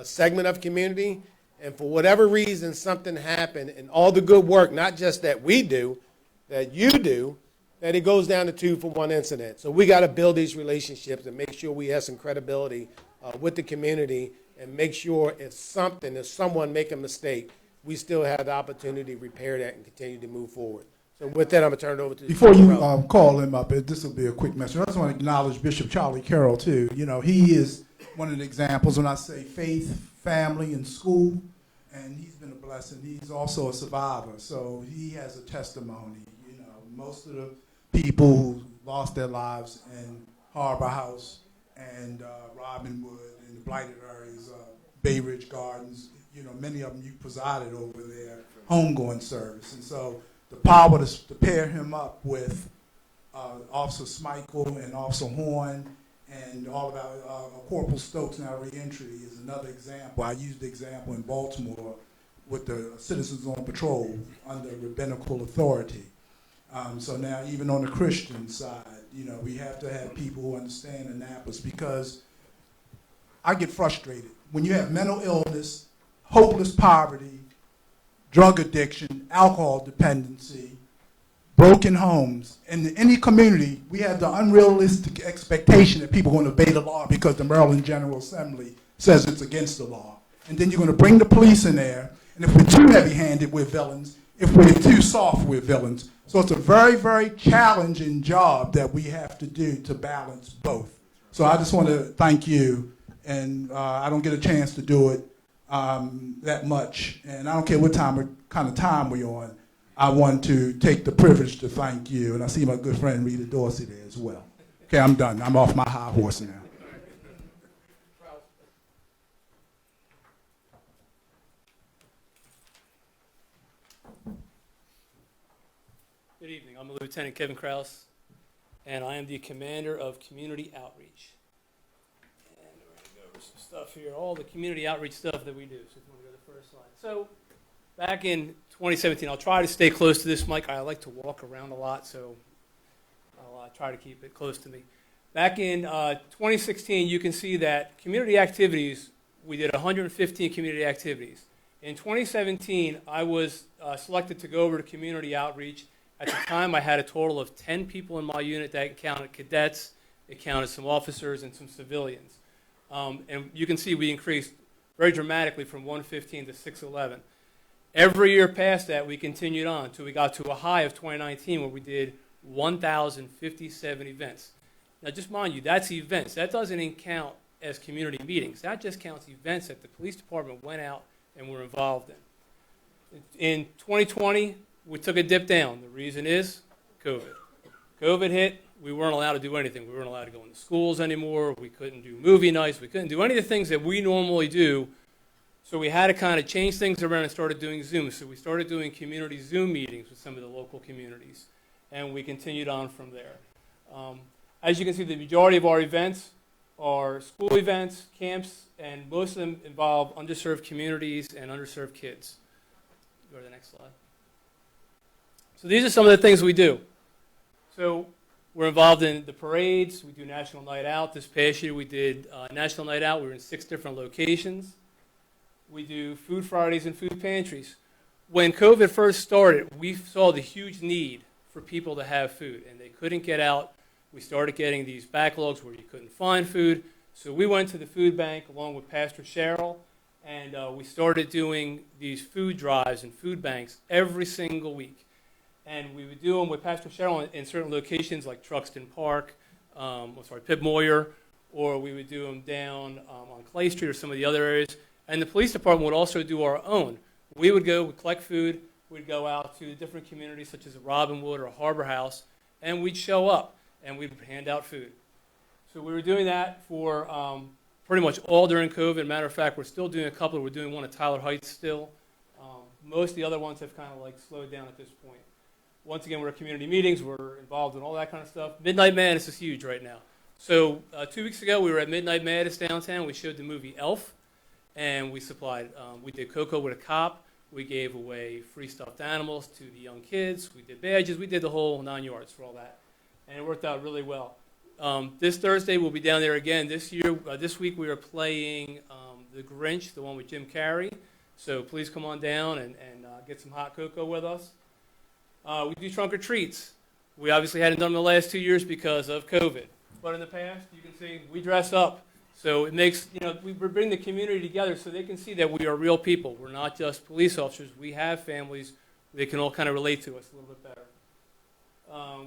segment of community. And for whatever reason, something happened, and all the good work, not just that we do, that you do, that it goes down to 2 for 1 incident. So we got to build these relationships and make sure we have some credibility with the community, and make sure if someone make a mistake, we still have the opportunity to repair that and continue to move forward. So with that, I'm going to turn it over to Before you call him up, this will be a quick message. I just want to acknowledge Bishop Charlie Carroll, too. You know, he is one of the examples when I say faith, family, and school, and he's been a blessing. He's also a survivor, so he has a testimony. You know, most of the people who lost their lives in Harbor House and Robinwood and the blighted areas, Bay Ridge Gardens, you know, many of them you presided over their homegoing service. And so the power to pair him up with Officer Smichael and Officer Horn and all of our Corporal Stokes in our reentry is another example. I used the example in Baltimore with the Citizens on Patrol under rabbinical authority. So now even on the Christian side, you know, we have to have people who understand Annapolis, because I get frustrated. When you have mental illness, hopeless poverty, drug addiction, alcohol dependency, broken homes, in any community, we have the unrealistic expectation that people are going to obey the law because the Maryland General Assembly says it's against the law. And then you're going to bring the police in there, and if we're too heavy-handed, we're villains. If we're too soft, we're villains. So it's a very, very challenging job that we have to do to balance both. So I just want to thank you, and I don't get a chance to do it that much, and I don't care what kind of time we're on. I want to take the privilege to thank you, and I see my good friend Rita Dorsey there as well. Okay, I'm done. I'm off my high horse now. Good evening. I'm Lieutenant Kevin Krause, and I am the Commander of Community Outreach. And we're going to go over some stuff here, all the community outreach stuff that we do. So if you want to go to the first slide. So back in 2017, I'll try to stay close to this mic. I like to walk around a lot, so I'll try to keep it close to me. Back in 2016, you can see that community activities, we did 115 community activities. In 2017, I was selected to go over to community outreach. At the time, I had a total of 10 people in my unit. That counted cadets, it counted some officers, and some civilians. And you can see we increased very dramatically from 115 to 611. Every year past that, we continued on until we got to a high of 2019 where we did 1,057 events. Now, just mind you, that's events. That doesn't count as community meetings. That just counts events that the police department went out and were involved in. In 2020, we took a dip down. The reason is COVID. COVID hit. We weren't allowed to do anything. We weren't allowed to go into schools anymore. We couldn't do movie nights. We couldn't do any of the things that we normally do. So we had to kind of change things around and started doing Zoom. So we started doing community Zoom meetings with some of the local communities. And we continued on from there. As you can see, the majority of our events are school events, camps, and most of them involve underserved communities and underserved kids. Go to the next slide. So these are some of the things we do. So we're involved in the parades. We do National Night Out. This past year we did National Night Out. We were in 6 different locations. We do food Fridays and food pantries. When COVID first started, we saw the huge need for people to have food, and they couldn't get out we started getting these backlogs where you couldn't find food. So we went to the food bank along with Pastor Cheryl, and we started doing these food drives and food banks every single week. And we would do them with Pastor Cheryl in certain locations like Truxton Park, Pip Moyer, or we would do them down on Clay Street or some of the other areas. And the police department would also do our own. We would go, we'd collect food, we'd go out to different communities such as Robinwood or Harbor House, and we'd show up and we'd hand out food. So we were doing that for pretty much all during COVID. Matter of fact, we're still doing a couple. We're doing one at Tyler Heights still. Most of the other ones have kind of like slowed down at this point. Once again, we're at community meetings. We're involved in all that kind of stuff. Midnight Madness is huge right now. So 2 weeks ago, we were at Midnight Madness downtown. We showed the movie Elf, and we supplied, we did Cocoa with a Cop. We gave away free stuffed animals to the young kids. We did badges. We did the whole 9 yards for all that, and it worked out really well. This Thursday, we'll be down there again. This week, we are playing The Grinch, the one with Jim Carrey. So please come on down and get some hot cocoa with us. We do trunk or treats. We obviously hadn't done them the last 2 years because of COVID. But in the past, you can see we dress up. So it makes, we bring the community together so they can see that we are real people. We're not just police officers. We have families. They can all kind of relate to us a little bit better.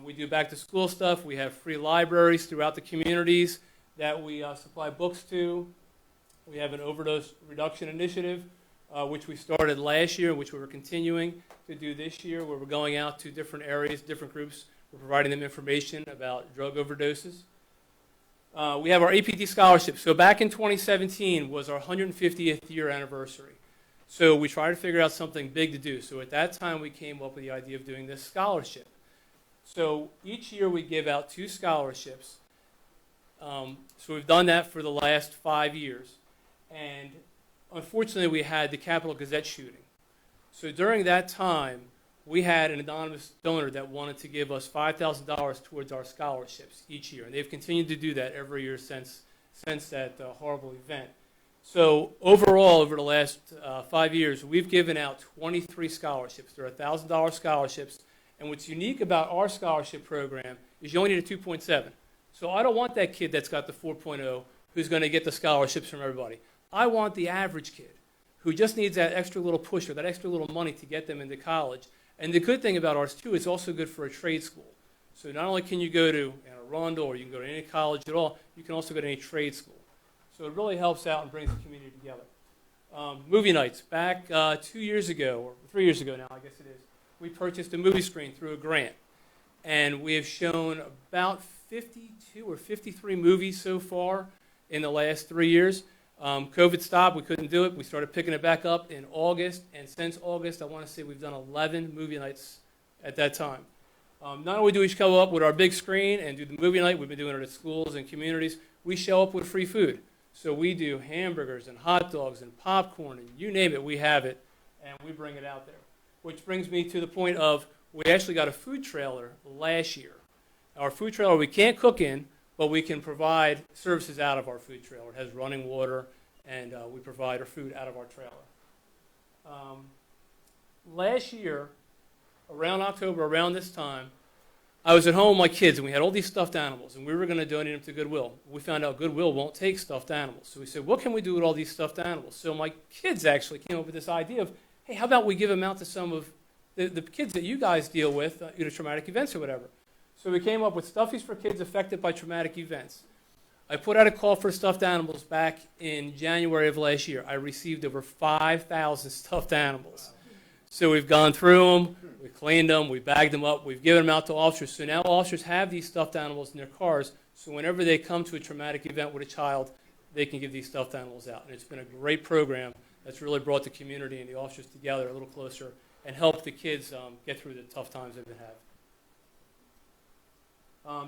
We do back to school stuff. We have free libraries throughout the communities that we supply books to. We have an overdose reduction initiative, which we started last year, which we're continuing to do this year, where we're going out to different areas, different groups. We're providing them information about drug overdoses. We have our Apd Scholarships. So back in 2017 was our 150th year anniversary. So we tried to figure out something big to do. So at that time, we came up with the idea of doing this scholarship. So each year we give out 2 scholarships. So we've done that for the last 5 years. And unfortunately, we had the Capitol Gazette shooting. So during that time, we had an anonymous donor that wanted to give us $5,000 towards our scholarships each year. And they've continued to do that every year since that horrible event. So overall, over the last 5 years, we've given out 23 scholarships. They're $1,000 scholarships. And what's unique about our scholarship program is you only need a 2.7. So I don't want that kid that's got the 4.0 who's going to get the scholarships from everybody. I want the average kid who just needs that extra little push or that extra little money to get them into college. And the good thing about ours, too, it's also good for a trade school. So not only can you go to Anne Arundel or you can go to any college at all, you can also go to any trade school. So it really helps out and brings the community together. Movie nights. Back 2 years ago, or 3 years ago now, I guess it is, we purchased a movie screen through a grant. And we have shown about 52 or 53 movies so far in the last 3 years. COVID stopped. We couldn't do it. We started picking it back up in August. And since August, I want to say we've done 11 movie nights at that time. Not only do we show up with our big screen and do the movie night, we've been doing it at schools and communities, we show up with free food. So we do hamburgers and hot dogs and popcorn and you name it, we have it, and we bring it out there. Which brings me to the point of we actually got a food trailer last year. Our food trailer we can't cook in, but we can provide services out of our food trailer. It has running water, and we provide our food out of our trailer. Last year, around October, around this time, I was at home with my kids, and we had all these stuffed animals, and we were going to donate them to Goodwill. We found out Goodwill won't take stuffed animals. So we said, what can we do with all these stuffed animals? So my kids actually came up with this idea of, hey, how about we give them out to some of the kids that you guys deal with, traumatic events or whatever. So we came up with stuffies for kids affected by traumatic events. I put out a call for stuffed animals back in January of last year. I received over 5,000 stuffed animals. So we've gone through them, we cleaned them, we bagged them up, we've given them out to officers. So now officers have these stuffed animals in their cars, so whenever they come to a traumatic event with a child, they can give these stuffed animals out. And it's been a great program that's really brought the community and the officers together a little closer and helped the kids get through the tough times they've been having.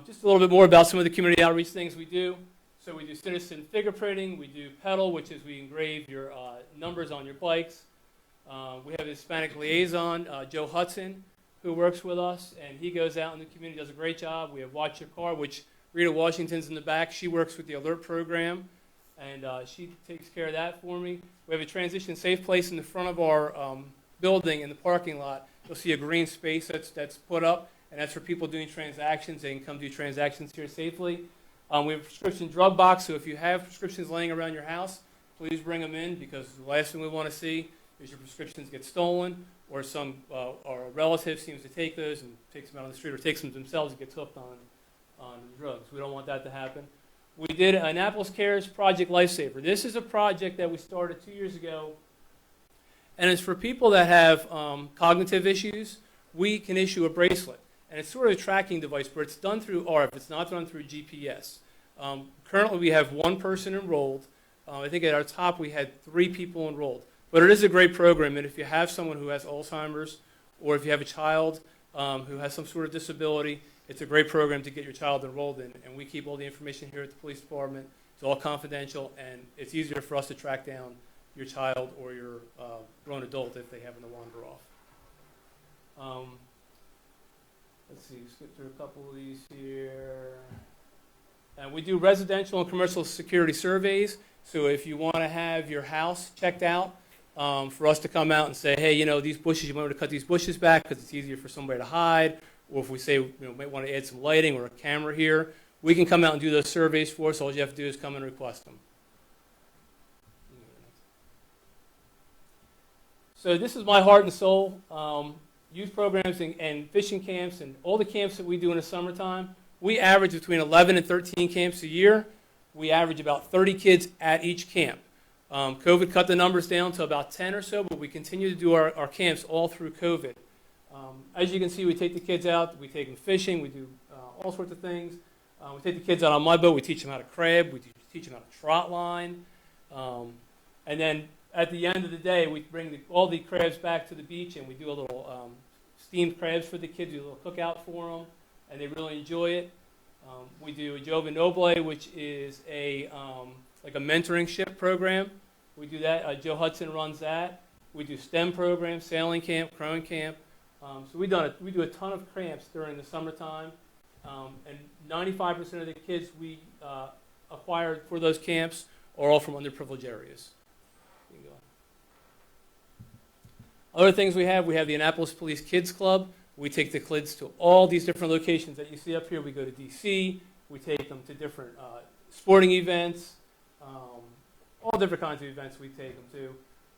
Just a little bit more about some of the community outreach things we do. So we do citizen fingerprinting, we do pedal, which is we engrave your numbers on your bikes. We have a Hispanic liaison, Joe Hudson, who works with us, and he goes out in the community, does a great job. We have Watch Your Car, which Rita Washington's in the back. She works with the alert program, and she takes care of that for me. We have a transition safe place in the front of our building in the parking lot. You'll see a green space that's put up, and that's for people doing transactions. They can come do transactions here safely. We have a prescription drug box, so if you have prescriptions laying around your house, please bring them in, because the last thing we want to see is your prescriptions get stolen, or or a relative seems to take those and takes them out on the street, or takes them themselves and gets hooked on drugs. We don't want that to happen. We did Annapolis Cares Project Lifesaver. This is a project that we started 2 years ago, and it's for people that have cognitive issues. We can issue a bracelet, and it's sort of a tracking device, but it's done through RF. It's not done through GPS. Currently, we have one person enrolled. I think at our top we had 3 people enrolled. But it is a great program, and if you have someone who has Alzheimer's, or if you have a child who has some sort of disability, it's a great program to get your child enrolled in. And we keep all the information here at the police department. It's all confidential, and it's easier for us to track down your child or your grown adult if they happen to wander off. Let's see, skip through a couple of these here. And we do residential and commercial security surveys. So if you want to have your house checked out, for us to come out and say, hey, you know, these bushes, you might want to cut these bushes back because it's easier for somebody to hide. Or if we say, you know, might want to add some lighting or a camera here, we can come out and do those surveys for us. All you have to do is come and request them. So this is my heart and soul. Youth programs and fishing camps and all the camps that we do in the summertime. We average between 11 and 13 camps a year. We average about 30 kids at each camp. COVID cut the numbers down to about 10 or so, but we continue to do our camps all through COVID. As you can see, we take the kids out. We take them fishing. We do all sorts of things. We take the kids out on my boat. We teach them how to crab. We teach them how to trot line. And then at the end of the day, we bring all the crabs back to the beach, and we do a little steamed crabs for the kids. We do a little cookout for them, and they really enjoy it. We do a Jova Noble, which is like a mentorship program. We do that. Joe Hudson runs that. We do STEM programs, sailing camp, crowing camp. So we do a ton of camps during the summertime, and 95% of the kids we acquired for those camps are all from underprivileged areas. You can go on. Other things we have the Annapolis Police Kids Club. We take the kids to all these different locations that you see up here. We go to D.C. We take them to different sporting events, all different kinds of events we take them to.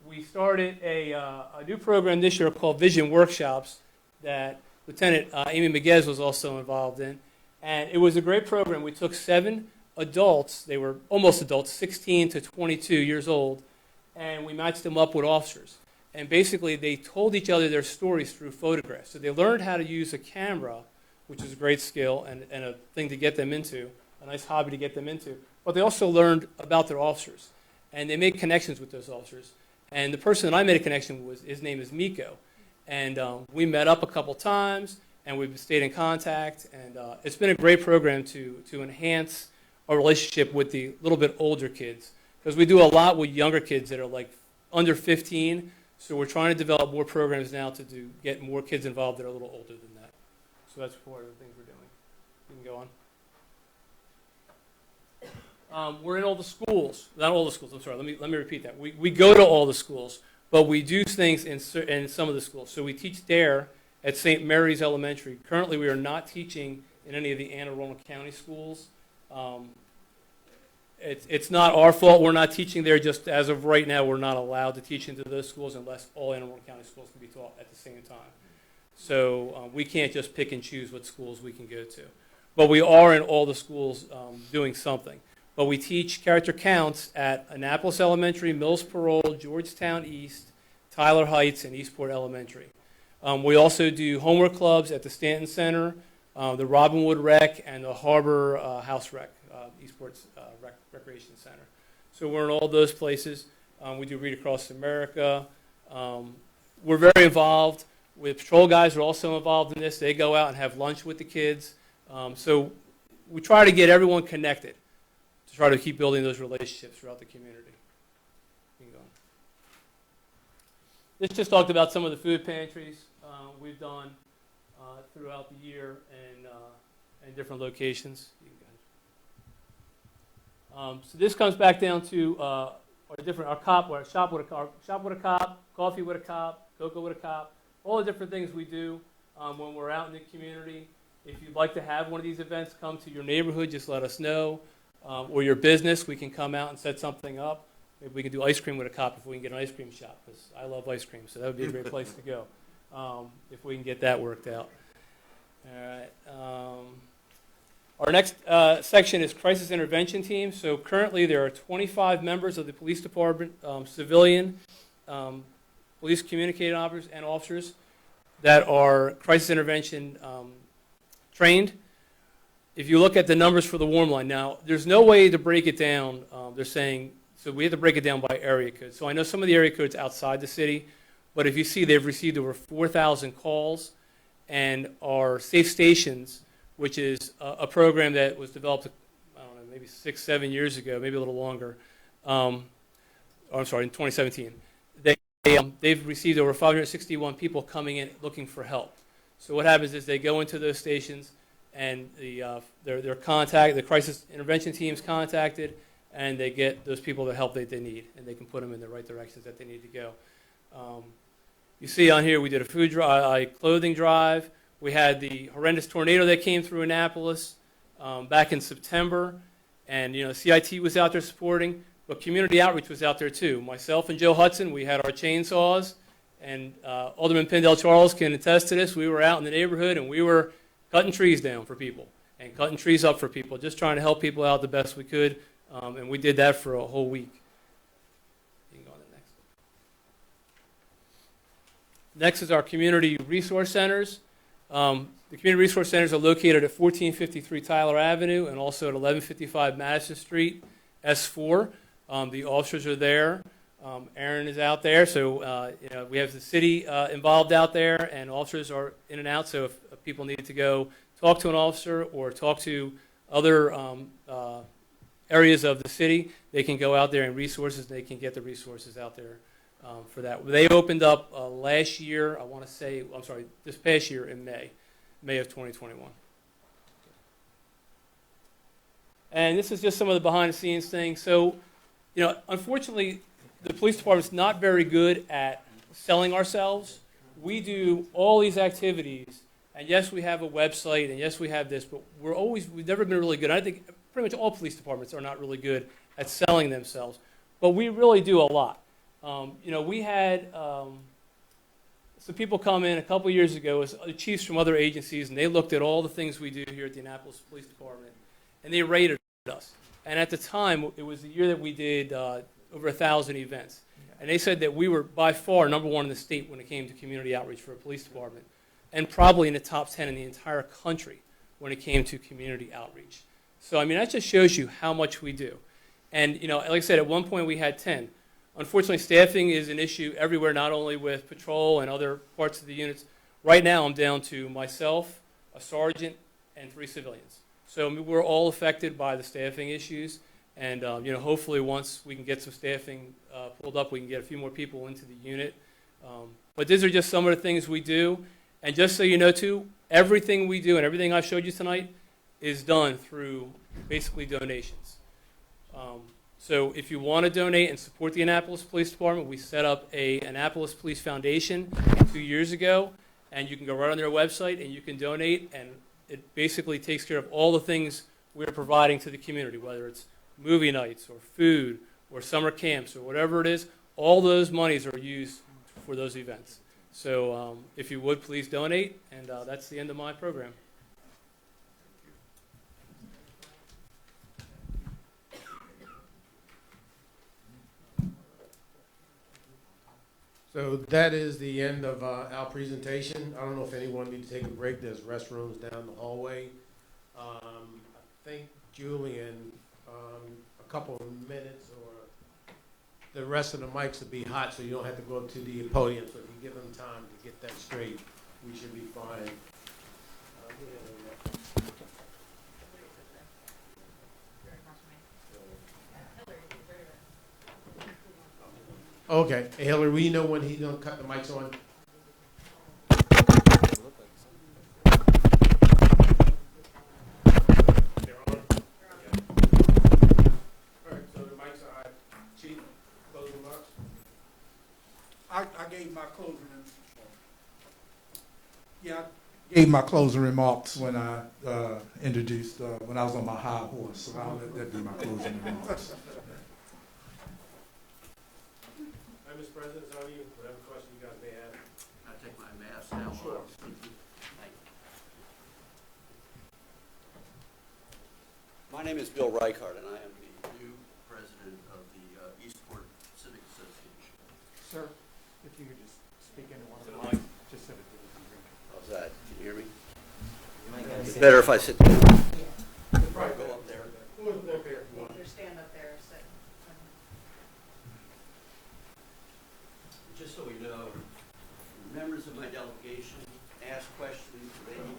We started a new program this year called Vision Workshops that Lieutenant Amy Miguez was also involved in. And it was a great program. We took 7 adults, they were almost adults, 16 to 22 years old, and we matched them up with officers. And basically they told each other their stories through photographs. So they learned how to use a camera, which is a great skill and a thing to get them into, a nice hobby to get them into. But they also learned about their officers. And they made connections with those officers. And the person that I made a connection with, his name is Miko. And we met up a couple times, and we've stayed in contact. And it's been a great program to enhance our relationship with the little bit older kids. Because we do a lot with younger kids that are like under 15. So we're trying to develop more programs now to get more kids involved that are a little older than that. So that's part of the things we're doing. You can go on. We're in all the schools. Not all the schools, I'm sorry, let me repeat that. We go to all the schools, but we do things in some of the schools. So we teach there at St. Mary's Elementary. Currently, we are not teaching in any of the Anne Arundel County schools. It's not our fault we're not teaching there. Just as of right now, we're not allowed to teach into those schools unless all Anne Arundel County schools can be taught at the same time. So we can't just pick and choose what schools we can go to. But we are in all the schools doing something. But we teach character counts at Annapolis Elementary, Mills Parole, Georgetown East, Tyler Heights, and Eastport Elementary. We also do homework clubs at the Stanton Center, the Robinwood Rec, and the Harbor House Rec, Eastport's Recreation Center. So we're in all those places. We do Read Across America. We're very involved with patrol guys are also involved in this. They go out and have lunch with the kids. So we try to get everyone connected to try to keep building those relationships throughout the community. You can go on. This just talked about some of the food pantries we've done throughout the year and different locations. You can go on. So this comes back down to our shop with a cop, coffee with a cop, cocoa with a cop, all the different things we do. when we're out in the community. If you'd like to have one of these events come to your neighborhood, just let us know. Or your business, we can come out and set something up. Maybe we can do ice cream with a cop if we can get an ice cream shop, because I love ice cream, so that would be a great place to go if we can get that worked out. All right. Our next section is crisis intervention team. So currently there are 25 members of the police department, civilian, police communicating operators, and officers that are crisis intervention trained. If you look at the numbers for the warm line, now there's no way to break it down. They're saying, so we have to break it down by area code. So I know some of the area codes outside the city, but if you see, they've received over 4,000 calls, and our Safe Stations, which is a program that was developed, I don't know, maybe 6-7 years ago, maybe a little longer. I'm sorry, in 2017. They've received over 561 people coming in looking for help. So what happens is they go into those stations, and their contact, the crisis intervention team's contacted, and they get those people the help that they need, and they can put them in the right directions that they need to go. You see on here, we did a food drive, clothing drive. We had the horrendous tornado that came through Annapolis back in September, and CIT was out there supporting, but community outreach was out there too. Myself and Joe Hudson, we had our chainsaws, and Alderman Pindell Charles can attest to this. We were out in the neighborhood, and we were cutting trees down for people and cutting trees up for people, just trying to help people out the best we could, and we did that for a whole week. You can go on to the next. Next is our community resource centers. The community resource centers are located at 1453 Tyler Avenue and also at 1155 Madison Street, S4. The officers are there. Aaron is out there, so we have the city involved out there, and officers are in and out. So if people need to go talk to an officer or talk to other areas of the city, they can go out there and resources. They can get the resources out there for that. They opened up last year. I want to say, I'm sorry, this past year in May of 2021. And this is just some of the behind-the-scenes things. So, unfortunately, the police department's not very good at selling ourselves. We do all these activities, and yes, we have a website, and yes, we have this, but we've never been really good. I think pretty much all police departments are not really good at selling themselves, but we really do a lot. We had some people come in a couple years ago as chiefs from other agencies, and they looked at all the things we do here at the Annapolis Police Department, and they rated us. And at the time, it was the year that we did over 1,000 events. And they said that we were by far #1 in the state when it came to community outreach for a police department, and probably in the top 10 in the entire country when it came to community outreach. So, I mean, that just shows you how much we do. And, like I said, at one point we had 10. Unfortunately, staffing is an issue everywhere, not only with patrol and other parts of the units. Right now, I'm down to myself, a sergeant, and 3 civilians. So we're all affected by the staffing issues. And, hopefully once we can get some staffing pulled up, we can get a few more people into the unit. But these are just some of the things we do. And just so you know, too, everything we do and everything I showed you tonight is done through basically donations. So if you want to donate and support the Annapolis Police Department, we set up a Annapolis Police Foundation 2 years ago, and you can go right on their website and you can donate, and it basically takes care of all the things we're providing to the community, whether it's movie nights or food or summer camps or whatever it is. All those monies are used for those events. So if you would, please donate, and that's the end of my program. So that is the end of our presentation. I don't know if anyone needs to take a break. There's restrooms down the hallway. I think Julian, a couple of minutes, or the rest of the mics will be hot, so you don't have to go up to the podium. So if you give them time to get that straight, we should be fine. Okay, hey, Hillary, we know when he's gonna cut the mics on. They're on. All right, so the mics are hot. Chief, closing remarks. I gave my closing. Yeah, gave my closing remarks when I introduced, when I was on my high horse, so I'll let that be my closing remarks. Hi, Mr. President, how are you? Whatever question you guys may have. I take my mask now. Sure. My name is Bill Reichard, and I am the new president of the Eastport Civic Association. Sir, if you could just speak into one of the mics, just so that we can hear you. How's that? Can you hear me? It's better if I sit down. Right, Go up there. Up here. stand up there, so. Just so we know, members of my delegation ask questions. They need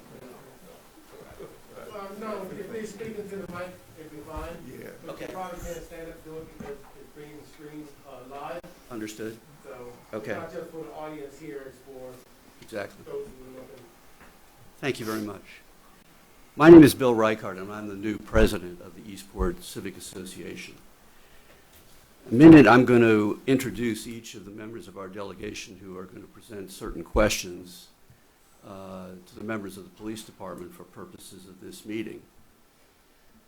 No, if they speak into the mic, it'd be fine. Yeah. But Okay. you probably can't stand up and do it because it's bringing the screens live. Understood. So Okay. it's not just for the audience here, it's for Exactly. those who are looking. Thank you very much. My name is Bill Reichard, and I'm the new president of the Eastport Civic Association. In a minute, I'm going to introduce each of the members of our delegation who are going to present certain questions to the members of the police department for purposes of this meeting.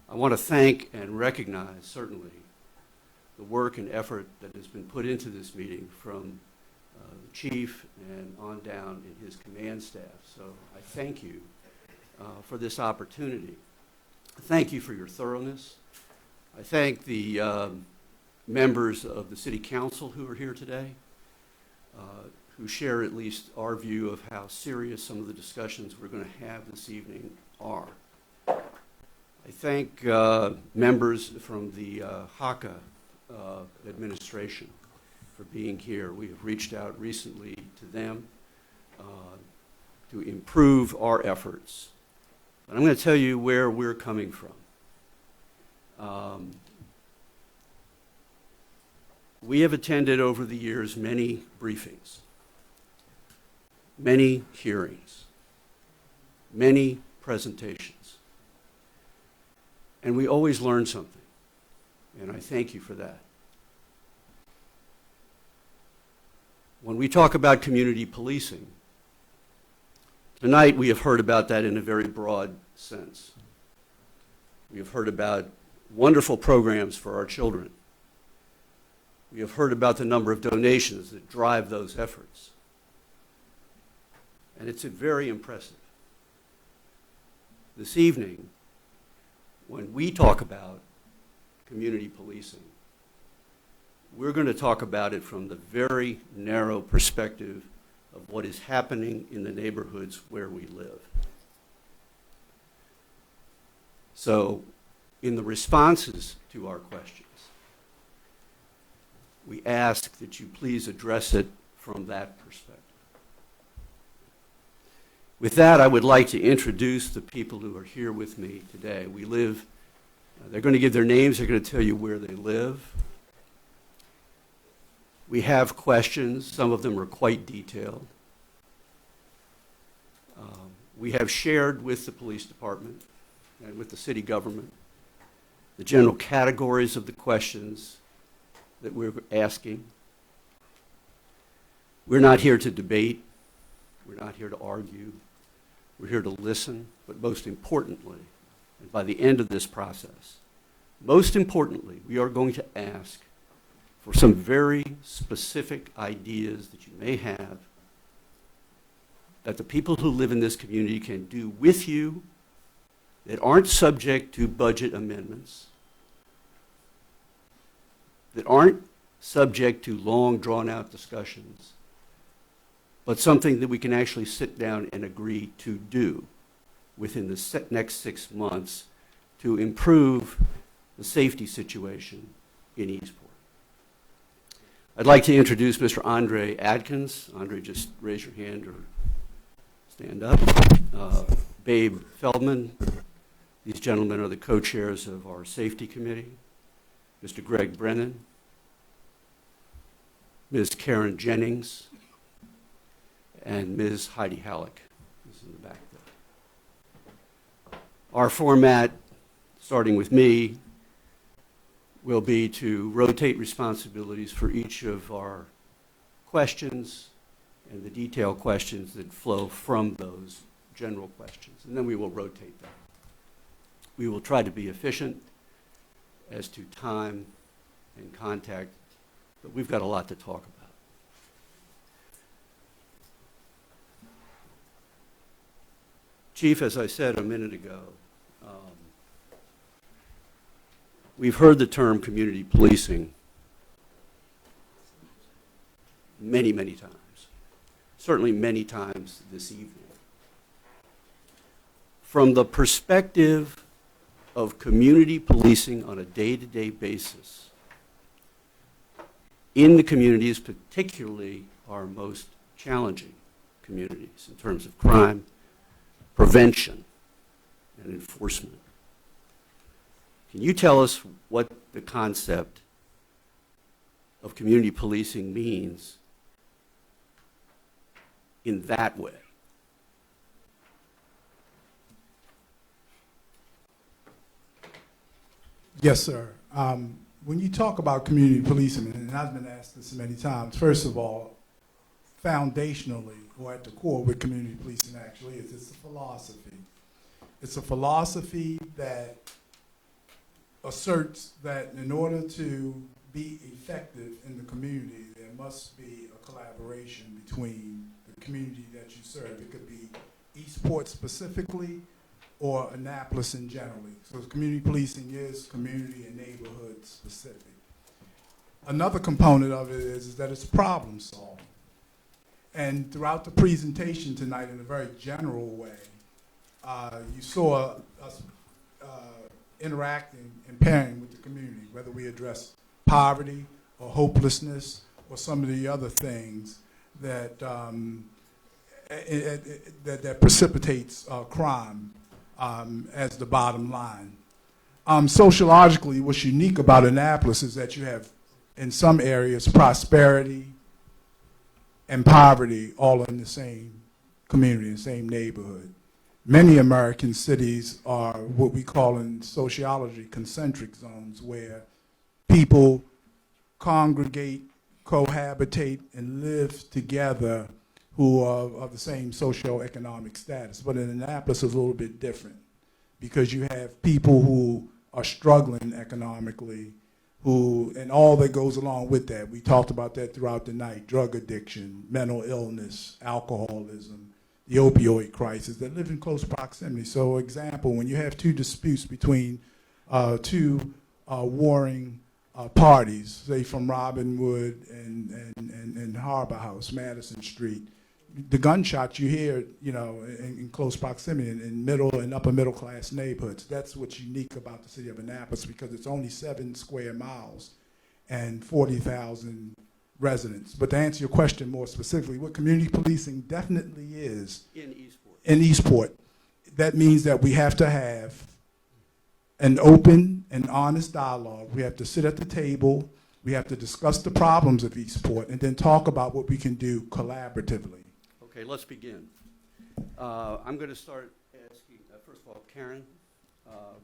I want to thank and recognize, certainly, the work and effort that has been put into this meeting from the chief and on down in his command staff. So I thank you for this opportunity. Thank you for your thoroughness. I thank the members of the City Council who are here today, who share at least our view of how serious some of the discussions we're going to have this evening are. I thank members from the HACA administration for being here. We have reached out recently to them to improve our efforts. But I'm going to tell you where we're coming from. We have attended over the years many briefings, many hearings, many presentations, and we always learn something, and I thank you for that. When we talk about community policing, tonight we have heard about that in a very broad sense. We have heard about wonderful programs for our children. We have heard about the number of donations that drive those efforts. And it's very impressive. This evening, when we talk about community policing, we're going to talk about it from the very narrow perspective of what is happening in the neighborhoods where we live. So, in the responses to our questions, we ask that you please address it from that perspective. With that, I would like to introduce the people who are here with me today. We live, they're going to give their names, they're going to tell you where they live. We have questions, some of them are quite detailed. We have shared with the police department and with the city government the general categories of the questions that we're asking. We're not here to debate. We're not here to argue. We're here to listen, but most importantly, and by the end of this process, most importantly, we are going to ask for some very specific ideas that you may have that the people who live in this community can do with you that aren't subject to budget amendments, that aren't subject to long, drawn-out discussions, but something that we can actually sit down and agree to do within the next 6 months to improve the safety situation in Eastport. I'd like to introduce Mr. Andre Adkins. Andre, just raise your hand or stand up. Babe Feldman. These gentlemen are the co-chairs of our safety committee. Mr. Greg Brennan, Ms. Karen Jennings, and Ms. Heidi Halleck is in the back there. Our format, starting with me, will be to rotate responsibilities for each of our questions and the detailed questions that flow from those general questions, and then we will rotate them. We will try to be efficient as to time and contact, but we've got a lot to talk about. Chief, as I said a minute ago, we've heard the term community policing many, many times, certainly many times this evening. From the perspective of community policing on a day-to-day basis, in the communities, particularly our most challenging communities in terms of crime, prevention, and enforcement. Can you tell us what the concept of community policing means in that way? Yes, sir. When you talk about community policing, and I've been asked this many times, first of all, foundationally, or at the core what community policing actually is, it's a philosophy. It's a philosophy that asserts that in order to be effective in the community, there must be a collaboration between the community that you serve. It could be Eastport specifically, or Annapolis in generally. So community policing is community and neighborhood specific. Another component of it is that it's problem solving. And throughout the presentation tonight, in a very general way, you saw us interacting and pairing with the community, whether we address poverty or hopelessness or some of the other things that that precipitates crime as the bottom line. Sociologically, what's unique about Annapolis is that you have, in some areas, prosperity and poverty all in the same community, the same neighborhood. Many American cities are what we call in sociology concentric zones, where people congregate, cohabitate, and live together who are of the same socioeconomic status. But in Annapolis, it's a little bit different because you have people who are struggling economically, and all that goes along with that. We talked about that throughout the night: drug addiction, mental illness, alcoholism, the opioid crisis, that live in close proximity. So, example, when you have two disputes between two warring parties, say from Robinwood and Harbor House, Madison Street, the gunshots you hear, in close proximity in middle and upper middle class neighborhoods. That's what's unique about the city of Annapolis, because it's only 7 square miles and 40,000 residents. But to answer your question more specifically, what community policing definitely is in Eastport, that means that we have to have an open and honest dialogue. We have to sit at the table. We have to discuss the problems of Eastport and then talk about what we can do collaboratively. Okay, let's begin. I'm going to start asking, first of all, Karen.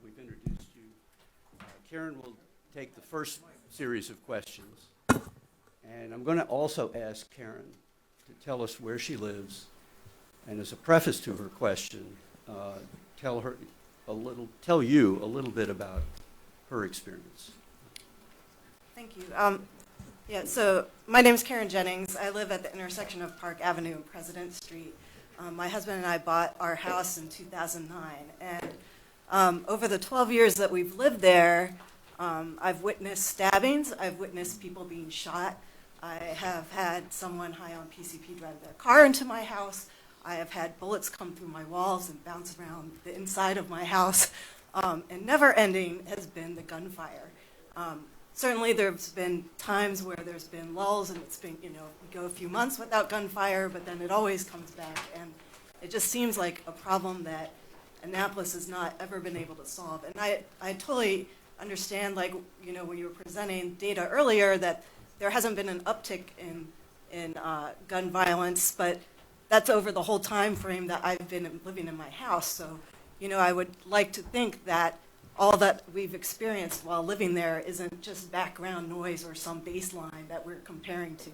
We've introduced you. Karen will take the first series of questions. And I'm going to also ask Karen to tell us where she lives. And as a preface to her question, tell you a little bit about her experience. Thank you. So my name is Karen Jennings. I live at the intersection of Park Avenue and President Street. My husband and I bought our house in 2009. And over the 12 years that we've lived there, I've witnessed stabbings. I've witnessed people being shot. I have had someone high on PCP drive their car into my house. I have had bullets come through my walls and bounce around the inside of my house. And never ending has been the gunfire. Certainly there's been times where there's been lulls and it's been, we go a few months without gunfire, but then it always comes back. And it just seems like a problem that Annapolis has not ever been able to solve. And I totally understand, when you were presenting data earlier, that there hasn't been an uptick in gun violence, but that's over the whole time frame that I've been living in my house. So, I would like to think that all that we've experienced while living there isn't just background noise or some baseline that we're comparing to,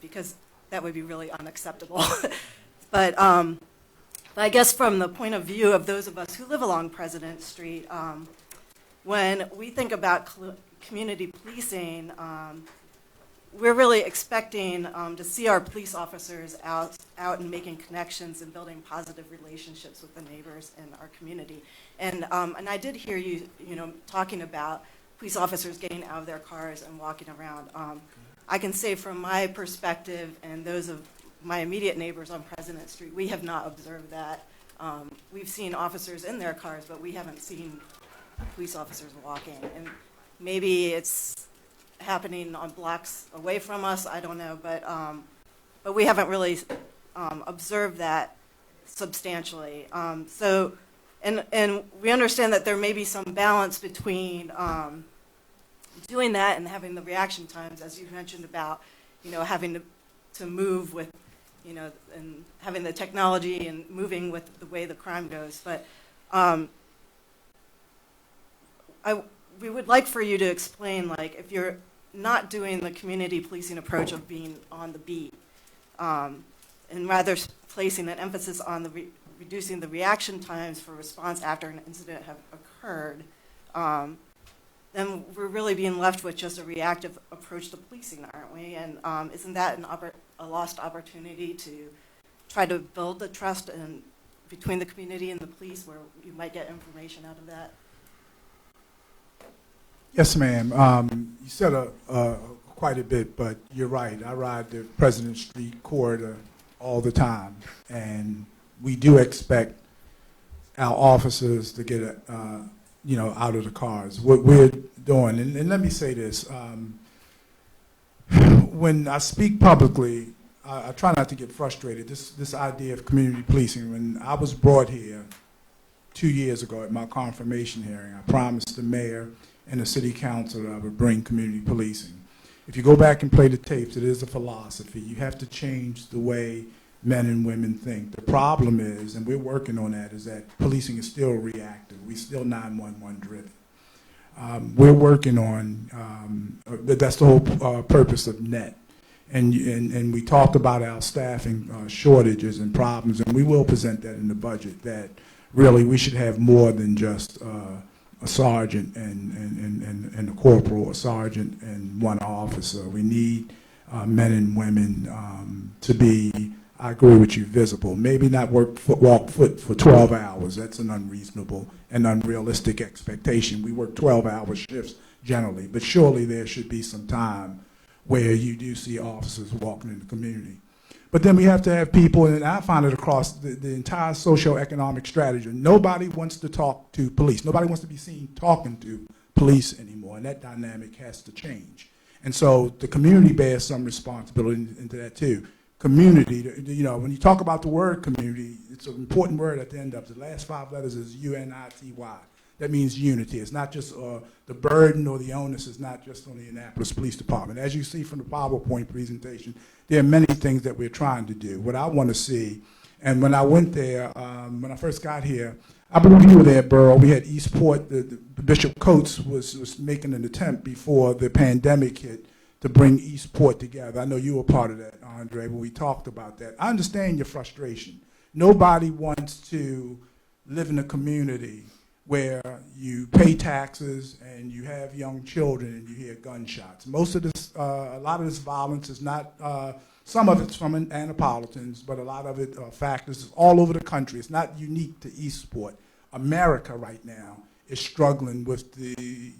because that would be really unacceptable. But But I guess from the point of view of those of us who live along President Street, when we think about community policing, we're really expecting to see our police officers out and making connections and building positive relationships with the neighbors in our community. And I did hear you, talking about police officers getting out of their cars and walking around. I can say from my perspective and those of my immediate neighbors on President Street, we have not observed that. We've seen officers in their cars, but we haven't seen police officers walking. And maybe it's happening on blocks away from us, I don't know, but we haven't really observed that substantially. And we understand that there may be some balance between doing that and having the reaction times, as you mentioned about, having to move with, and having the technology and moving with the way the crime goes. But we would like for you to explain, like, if you're not doing the community policing approach of being on the beat, and rather placing an emphasis on reducing the reaction times for response after an incident have occurred, then we're really being left with just a reactive approach to policing, aren't we? And isn't that a lost opportunity to try to build the trust between the community and the police, where you might get information out of that? Yes, ma'am. You said quite a bit, but you're right. I ride the President Street corridor all the time, and we do expect our officers to get, out of the cars. What we're doing, and let me say this, when I speak publicly, I try not to get frustrated. This idea of community policing, when I was brought here 2 years ago at my confirmation hearing, I promised the mayor and the city council that I would bring community policing. If you go back and play the tapes, it is a philosophy. You have to change the way men and women think. The problem is, and we're working on that, is that policing is still reactive. We're still 911 driven. We're working on, that's the whole purpose of NET. And we talked about our staffing shortages and problems, and we will present that in the budget, that really we should have more than just a sergeant and a corporal, a sergeant and one officer. We need men and women to be, I agree with you, visible. Maybe not walk foot for 12 hours. That's an unreasonable and unrealistic expectation. We work 12-hour shifts generally, but surely there should be some time where you do see officers walking in the community. But then we have to have people, and I find it across the entire socioeconomic strategy. Nobody wants to talk to police. Nobody wants to be seen talking to police anymore, and that dynamic has to change. And so the community bears some responsibility into that too. Community, when you talk about the word community, it's an important word at the end of it. The last 5 letters is UNITY. That means unity. It's not just the burden or the onus is not just on the Annapolis Police Department. As you see from the PowerPoint presentation, there are many things that we're trying to do. What I want to see, and when I went there, when I first got here, I believe you were there, Burrow. We had Eastport. The Bishop Coates was making an attempt before the pandemic hit to bring Eastport together. I know you were part of that, Andre, when we talked about that. I understand your frustration. Nobody wants to live in a community where you pay taxes and you have young children and you hear gunshots. Most of this, a lot of this violence is not, some of it's from Annapolitans, but a lot of it factors all over the country. It's not unique to Eastport. America right now is struggling with the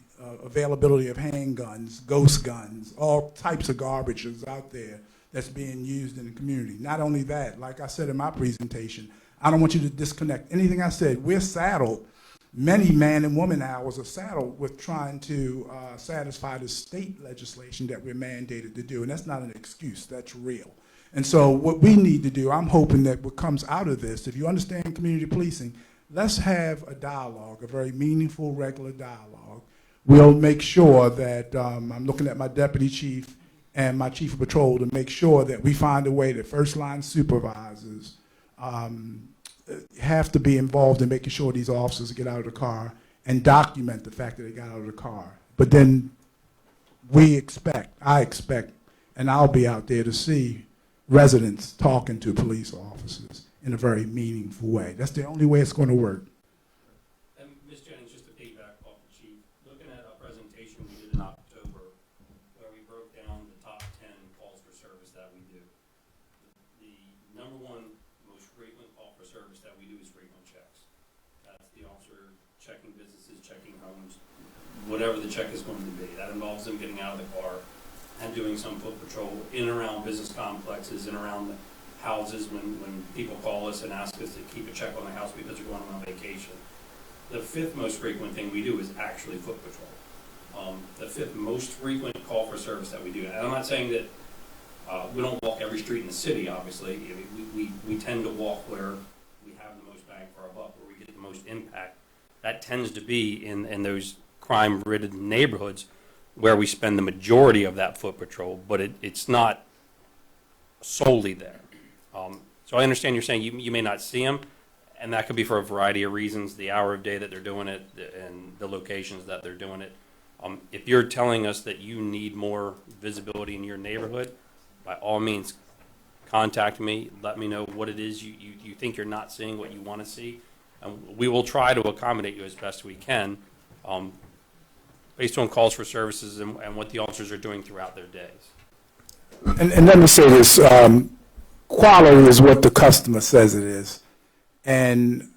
availability of handguns, ghost guns, all types of garbage is out there that's being used in the community. Not only that, like I said in my presentation, I don't want you to disconnect anything I said. We're saddled. Many man and woman hours are saddled with trying to satisfy the state legislation that we're mandated to do, and that's not an excuse, that's real. And so what we need to do, I'm hoping that what comes out of this, if you understand community policing, let's have a dialogue, a very meaningful, regular dialogue. We'll make sure that, I'm looking at my deputy chief and my chief of patrol to make sure that we find a way that first line supervisors have to be involved in making sure these officers get out of the car and document the fact that they got out of the car. But then I expect, and I'll be out there to see residents talking to police officers in a very meaningful way. That's the only way it's going to work. And Ms. Jennings, just to piggyback off the chief, looking at a presentation we did in October where we broke down the top 10 calls for service that we do. The number one most frequent call for service that we do is frequent checks. That's the officer checking businesses, checking homes, whatever the check is going to be. That involves them getting out of the car and doing some foot patrol in and around business complexes and around the houses when people call us and ask us to keep a check on the house because they're going on vacation. The fifth most frequent thing we do is actually foot patrol. The fifth most frequent call for service that we do, and I'm not saying that we don't walk every street in the city, obviously. I mean, we tend to walk where we have the most bang for our buck, where we get the most impact. That tends to be in those crime-ridden neighborhoods where we spend the majority of that foot patrol, but it's not solely there. So I understand you're saying you may not see them, and that could be for a variety of reasons, the hour of day that they're doing it and the locations that they're doing it. If you're telling us that you need more visibility in your neighborhood, by all means, contact me. Let me know what it is you think you're not seeing, what you want to see. And we will try to accommodate you as best we can based on calls for services and what the officers are doing throughout their days. And let me say this, quality is what the customer says it is. And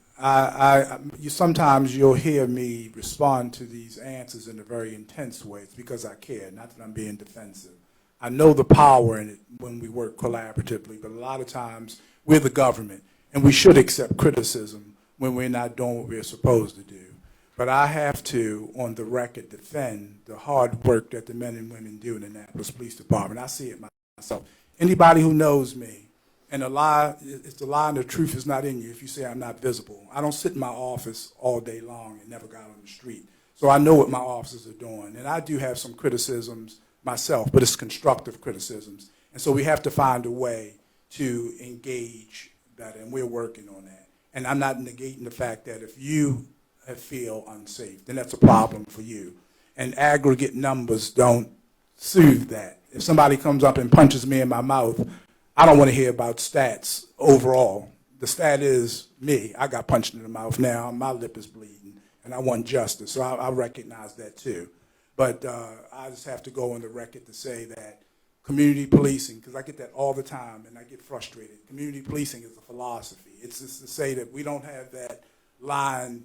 sometimes you'll hear me respond to these answers in a very intense way. It's because I care, not that I'm being defensive. I know the power in it when we work collaboratively, but a lot of times we're the government, and we should accept criticism when we're not doing what we're supposed to do. But I have to, on the record, defend the hard work that the men and women do in the Annapolis Police Department. I see it myself. Anybody who knows me, and it's the lie and the truth is not in you if you say I'm not visible. I don't sit in my office all day long and never got on the street. So I know what my officers are doing. And I do have some criticisms myself, but it's constructive criticisms. And so we have to find a way to engage better, and we're working on that. And I'm not negating the fact that if you feel unsafe, then that's a problem for you. And aggregate numbers don't soothe that. If somebody comes up and punches me in my mouth, I don't want to hear about stats overall. The stat is me. I got punched in the mouth now. My lip is bleeding, and I want justice. So I recognize that too. But I just have to go on the record to say that community policing, because I get that all the time, and I get frustrated. Community policing is a philosophy. It's just to say that we don't have that line,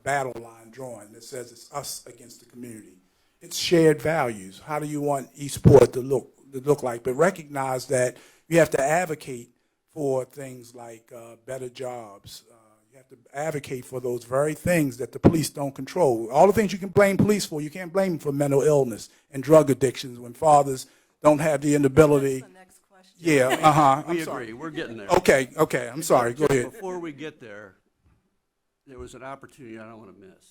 battle line drawn that says it's us against the community. It's shared values. How do you want Eastport to look like? But recognize that you have to advocate for things like better jobs. You have to advocate for those very things that the police don't control. All the things you can blame police for, you can't blame them for mental illness and drug addictions when fathers don't have the inability. That's the next question. Yeah, We I'm sorry. agree. We're getting there. Okay, I'm sorry. Go ahead. Before we get there, there was an opportunity I don't want to miss,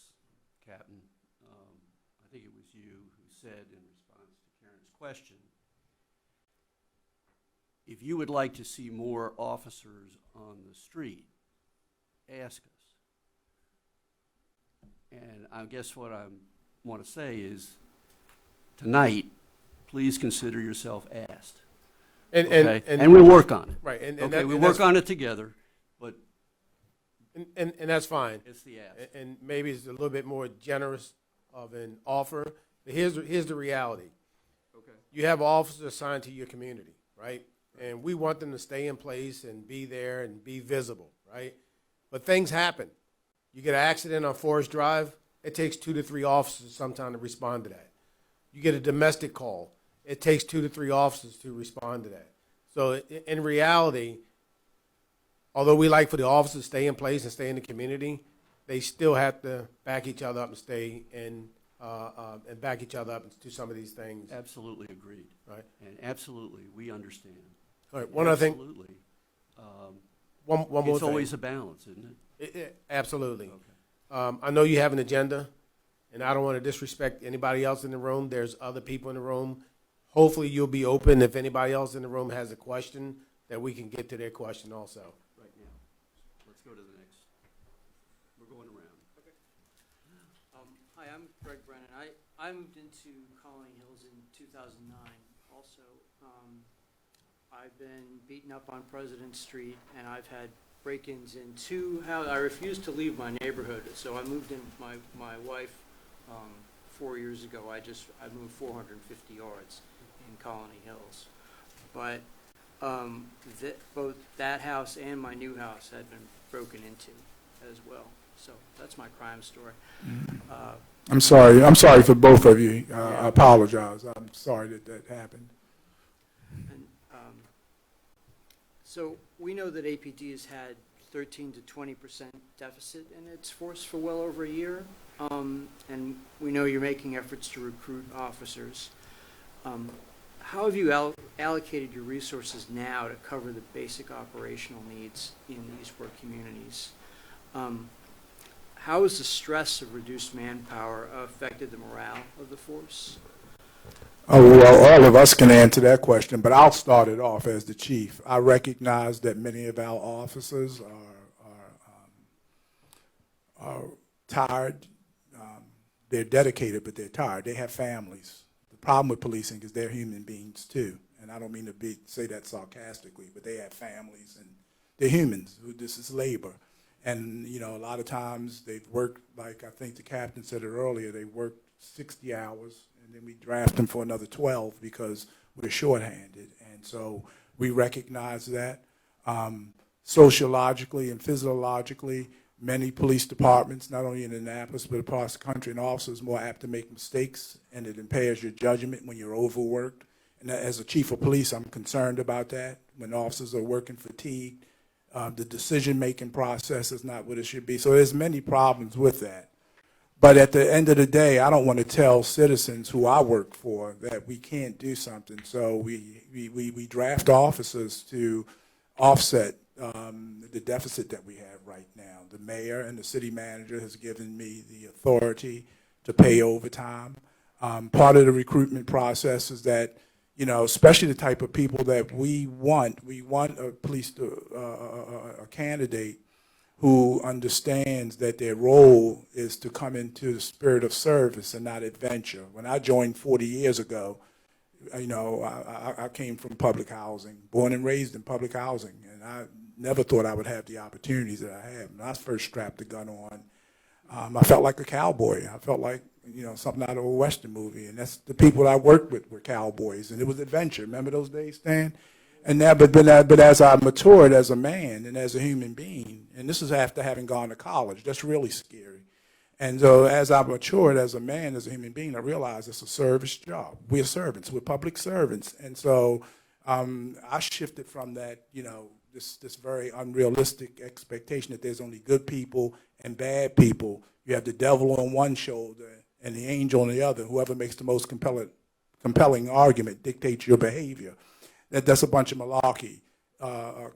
Captain. I think it was you who said in response to Karen's question, if you would like to see more officers on the street, ask us. And I guess what I want to say is, tonight, please consider yourself asked. And we'll work on it. Right. We'll work on it together, but and that's fine. it's the ask. And maybe it's a little bit more generous of an offer. But here's the reality. Okay. You have officers assigned to your community, right? And we want them to stay in place and be there and be visible, right? But things happen. You get an accident on Forest Drive, it takes 2 to 3 officers sometime to respond to that. You get a domestic call, it takes 2 to 3 officers to respond to that. So in reality, although we like for the officers to stay in place and stay in the community, they still have to back each other up and stay in and back each other up to some of these things. Absolutely agreed. Right. And absolutely, we understand. All right, one other thing. Absolutely. One more thing. It's always a balance, isn't it? Absolutely. Okay. I know you have an agenda, and I don't want to disrespect anybody else in the room. There's other people in the room. Hopefully you'll be open if anybody else in the room has a question, that we can get to their question also. Right now. Let's go to the next. We're going around. Okay. Hi, I'm Greg Brennan. I moved into Colony Hills in 2009 also. I've been beaten up on President Street, and I've had break-ins in two houses. I refuse to leave my neighborhood, so I moved in with my wife 4 years ago. I moved 450 yards in Colony Hills. But both that house and my new house had been broken into as well. So that's my crime story. I'm sorry. I'm sorry for both of you. I apologize. I'm sorry that happened. And, so we know that APD has had 13 to 20% deficit in its force for well over a year, and we know you're making efforts to recruit officers. How have you allocated your resources now to cover the basic operational needs in the Eastport communities? How has the stress of reduced manpower affected the morale of the force? Oh, well, all of us can answer that question, but I'll start it off as the chief. I recognize that many of our officers are tired. They're dedicated, but they're tired. They have families. The problem with policing is they're human beings too, and I don't mean to say that sarcastically, but they have families and they're humans. This is labor. And, you know, a lot of times they've worked, like I think the captain said it earlier, they worked 60 hours, and then we draft them for another 12 because we're shorthanded. And so we recognize that. Sociologically and physiologically, many police departments, not only in Annapolis, but across the country, and officers are more apt to make mistakes, and it impairs your judgment when you're overworked. And as a chief of police, I'm concerned about that. When officers are working fatigued, the decision-making process is not what it should be. So there's many problems with that. But at the end of the day, I don't want to tell citizens who I work for that we can't do something. So we draft officers to offset the deficit that we have right now. The mayor and the city manager has given me the authority to pay overtime. Part of the recruitment process is that, you know, especially the type of people that we want a candidate who understands that their role is to come into the spirit of service and not adventure. When I joined 40 years ago, you know, I came from public housing, born and raised in public housing, and I never thought I would have the opportunities that I had. When I first strapped the gun on, I felt like a cowboy. I felt like, you know, something out of a Western movie. And that's the people I worked with were cowboys, and it was adventure. Remember those days, Stan? And now, but as I matured as a man and as a human being, and this is after having gone to college, that's really scary. And so as I matured as a man, as a human being, I realized it's a service job. We're servants. We're public servants. And so I shifted from that, you know, this very unrealistic expectation that there's only good people and bad people. You have the devil on one shoulder and the angel on the other. Whoever makes the most compelling argument dictates your behavior. That's a bunch of malarkey.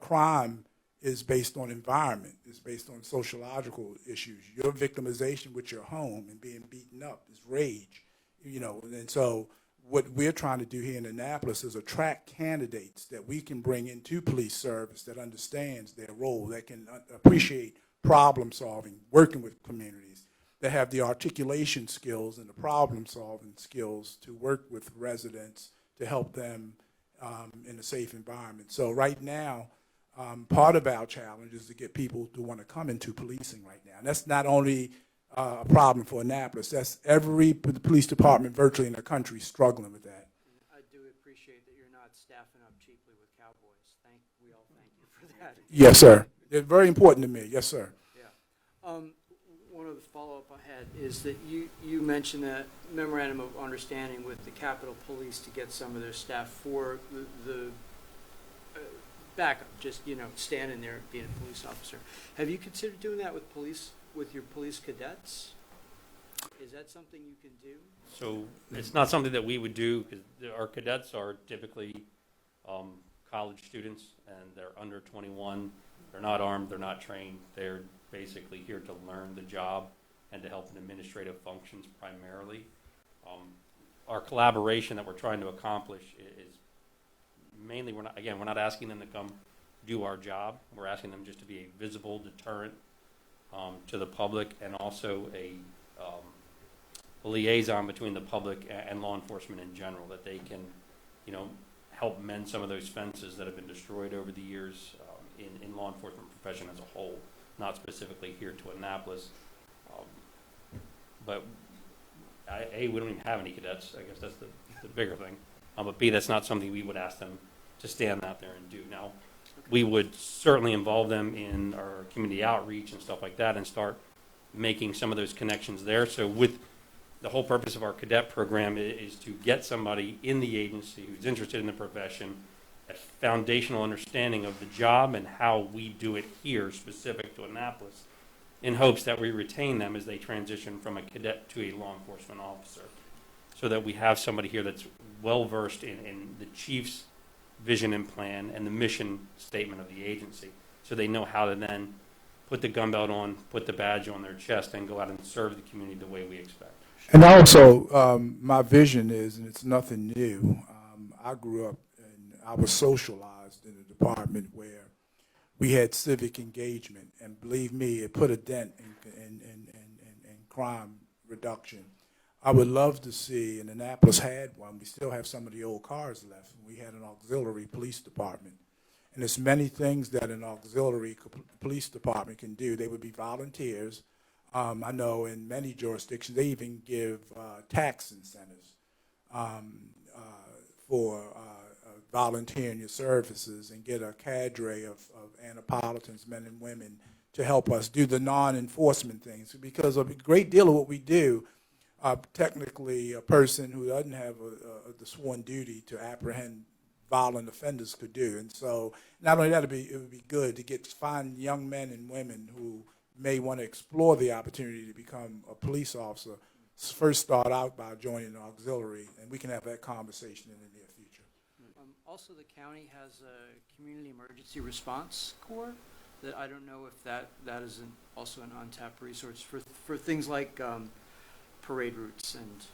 Crime is based on environment. It's based on sociological issues. Your victimization with your home and being beaten up is rage, you know. And so what we're trying to do here in Annapolis is attract candidates that we can bring into police service that understands their role, that can appreciate problem solving, working with communities, that have the articulation skills and the problem solving skills to work with residents to help them in a safe environment. So right now, part of our challenge is to get people to want to come into policing right now. And that's not only a problem for Annapolis, that's every police department virtually in the country struggling with that. I do appreciate that you're not staffing up cheaply with cowboys. We all thank you for that. Yes, sir. It's very important to me. Yes, sir. Yeah. One of the follow-up I had is that you mentioned that memorandum of understanding with the Capitol Police to get some of their staff for the backup, just, you know, standing there being a police officer. Have you considered doing that with your police cadets? Is that something you can do? So it's not something that we would do, because our cadets are typically college students, and they're under 21. They're not armed, they're not trained. They're basically here to learn the job and to help in administrative functions primarily. Our collaboration that we're trying to accomplish is mainly, we're not asking them to come do our job. We're asking them just to be a visible deterrent to the public, and also a liaison between the public and law enforcement in general, that they can, you know, help mend some of those fences that have been destroyed over the years in law enforcement profession as a whole, not specifically here to Annapolis. But A, we don't even have any cadets. I guess that's the bigger thing. But B, that's not something we would ask them to stand out there and do. Now, we would certainly involve them in our community outreach and stuff like that and start making some of those connections there. So with the whole purpose of our cadet program is to get somebody in the agency who's interested in the profession, a foundational understanding of the job and how we do it here specific to Annapolis, in hopes that we retain them as they transition from a cadet to a law enforcement officer, so that we have somebody here that's well-versed in the chief's vision and plan and the mission statement of the agency, so they know how to then put the gun belt on, put the badge on their chest, and go out and serve the community the way we expect. And also, my vision is, and it's nothing new, I grew up and I was socialized in a department where we had civic engagement, and believe me, it put a dent in crime reduction. I would love to see, and Annapolis had one, we still have some of the old cars left. We had an auxiliary police department. And there's many things that an auxiliary police department can do. They would be volunteers. I know in many jurisdictions, they even give tax incentives for volunteering your services, and get a cadre of Annapolitans, men and women, to help us do the non-enforcement things. Because a great deal of what we do, technically a person who doesn't have the sworn duty to apprehend violent offenders could do. And so not only that, it would be good to find young men and women who may want to explore the opportunity to become a police officer, first start out by joining an auxiliary, and we can have that conversation in the near future. Also, the county has a community emergency response corps that I don't know if that is also an untapped resource for things like parade routes and...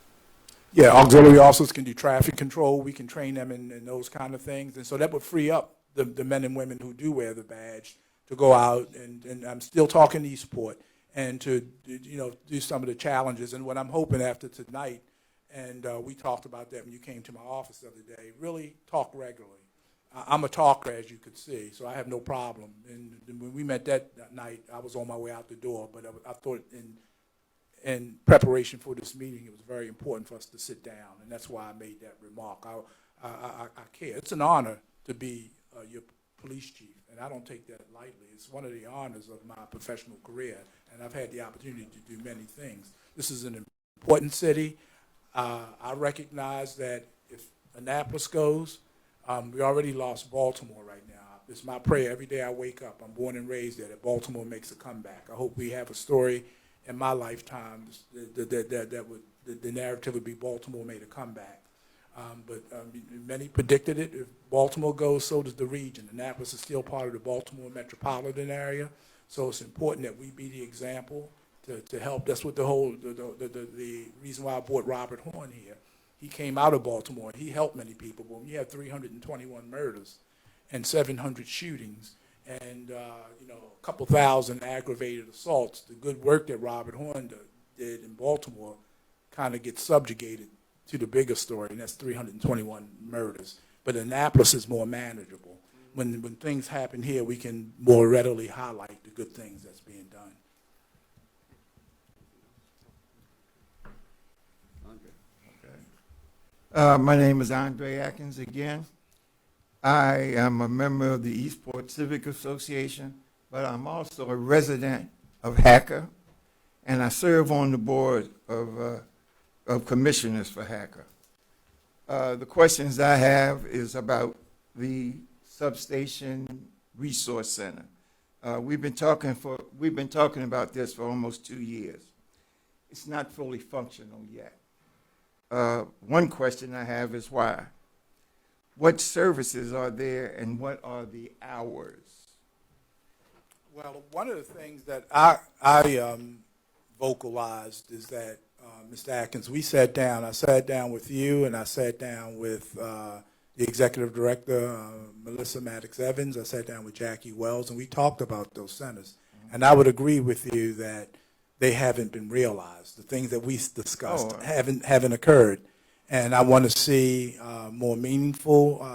Yeah, auxiliary officers can do traffic control. We can train them in those kind of things. And so that would free up the men and women who do wear the badge to go out, and I'm still talking Eastport, and to do some of the challenges. And what I'm hoping after tonight, and we talked about that when you came to my office the other day, really talk regularly. I'm a talker, as you could see, so I have no problem. And when we met that night, I was on my way out the door, but I thought in preparation for this meeting, it was very important for us to sit down, and that's why I made that remark. I care. It's an honor to be your police chief, and I don't take that lightly. It's one of the honors of my professional career, and I've had the opportunity to do many things. This is an important city. I recognize that if Annapolis goes, we already lost Baltimore right now. It's my prayer every day I wake up, I'm born and raised there, that Baltimore makes a comeback. I hope we have a story in my lifetime that would, the narrative would be Baltimore made a comeback. But many predicted it. If Baltimore goes, so does the region. Annapolis is still part of the Baltimore metropolitan area, so it's important that we be the example to help. That's what the reason why I brought Robert Horn here. He came out of Baltimore, and he helped many people. But when you have 321 murders and 700 shootings, and a couple thousand aggravated assaults, the good work that Robert Horn did in Baltimore kind of gets subjugated to the bigger story, and that's 321 murders. But Annapolis is more manageable. When things happen here, we can more readily highlight the good things that's being done. My name is Andre Atkins again. I am a member of the Eastport Civic Association, but I'm also a resident of Hacker, and I serve on the board of commissioners for Hacker. The questions I have is about the substation resource center. We've been talking about this for almost 2 years. It's not fully functional yet. One question I have is why? What services are there, and what are the hours? Well, one of the things that I vocalized is that, Mr. Atkins, we sat down. I sat down with you, and I sat down with the executive director, Melissa Maddox Evans. I sat down with Jackie Wells, and we talked about those centers. And I would agree with you that they haven't been realized. The things that we discussed haven't occurred. And I want to see more meaningful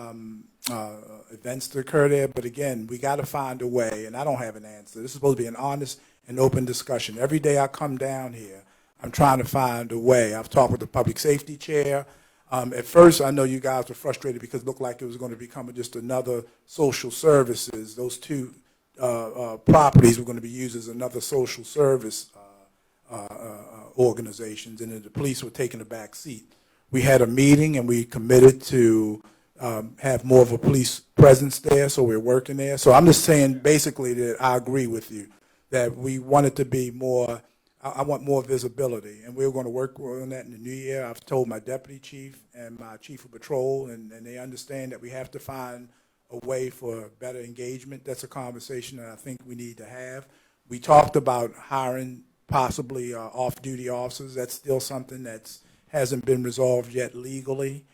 events to occur there. But again, we got to find a way, and I don't have an answer. This is supposed to be an honest and open discussion. Every day I come down here, I'm trying to find a way. I've talked with the public safety chair. At first, I know you guys were frustrated because it looked like it was going to become just another social services. Those two properties were going to be used as another social service organizations, and then the police were taking a back seat. We had a meeting, and we committed to have more of a police presence there, so we're working there. So I'm just saying basically that I agree with you, that we want it to be more, I want more visibility, and we're going to work on that in the new year. I've told my deputy chief and my chief of patrol, and they understand that we have to find a way for better engagement. That's a conversation that I think we need to have. We talked about hiring possibly off-duty officers. That's still something that hasn't been resolved yet legally.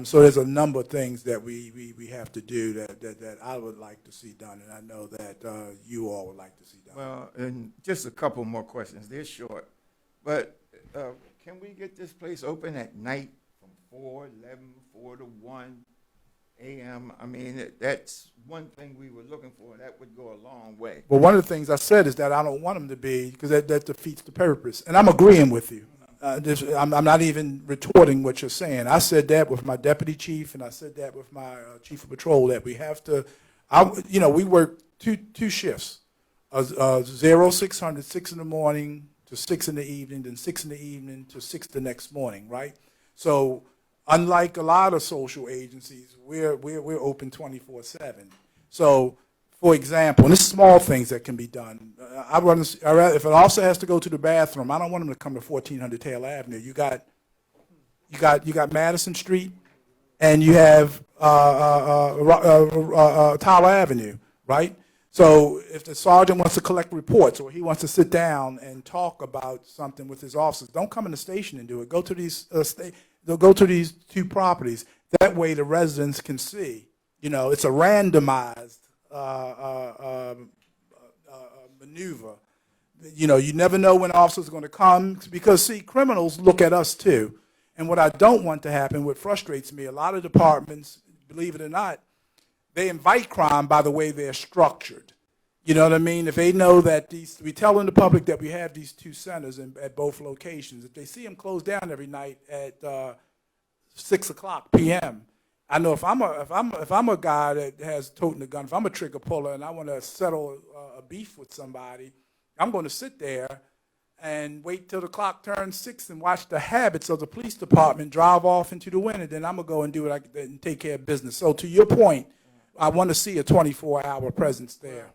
So there's a number of things that we have to do that I would like to see done, and I know that you all would like to see done. Well, and just a couple more questions. They're short. But can we get this place open at night from 4 to 1 a.m.? I mean, that's one thing we were looking for. That would go a long way. Well, one of the things I said is that I don't want them to be, because that defeats the purpose. And I'm agreeing with you. I'm not even retorting what you're saying. I said that with my deputy chief, and I said that with my chief of patrol, that we have to, we work two shifts, 0600, 6 in the morning to 6 in the evening, then 6 in the evening to 6 the next morning, right? So unlike a lot of social agencies, we're open 24/7. So, for example, and this is small things that can be done. If an officer has to go to the bathroom, I don't want him to come to 1400 Taylor Avenue. You got Madison Street, and you have Tyler Avenue, right? So if the sergeant wants to collect reports or he wants to sit down and talk about something with his officers, don't come in the station and do it. Go to these they'll go to these two properties. That way the residents can see. It's a randomized maneuver. You never know when officers are going to come because, see, criminals look at us too. And what I don't want to happen, what frustrates me, a lot of departments, believe it or not, they invite crime by the way they're structured. You know what I mean? If they know that we tell in the public that we have these two centers at both locations, if they see them closed down every night at 6:00 p.m., I know if I'm a guy that has toting a gun, if I'm a trigger puller and I want to settle a beef with somebody, I'm going to sit there and wait till the clock turns 6 and watch the habits of the police department drive off into the wind, and then I'm going to go and do it and take care of business. So to your point, I want to see a 24-hour presence there.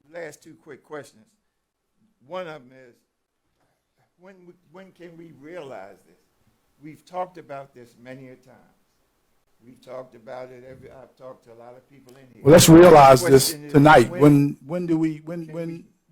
Last two quick questions. One of them is, when can we realize this? We've talked about this many a time. We've talked about it. I've talked to a lot of people in here. Well, let's realize this Question is, tonight. when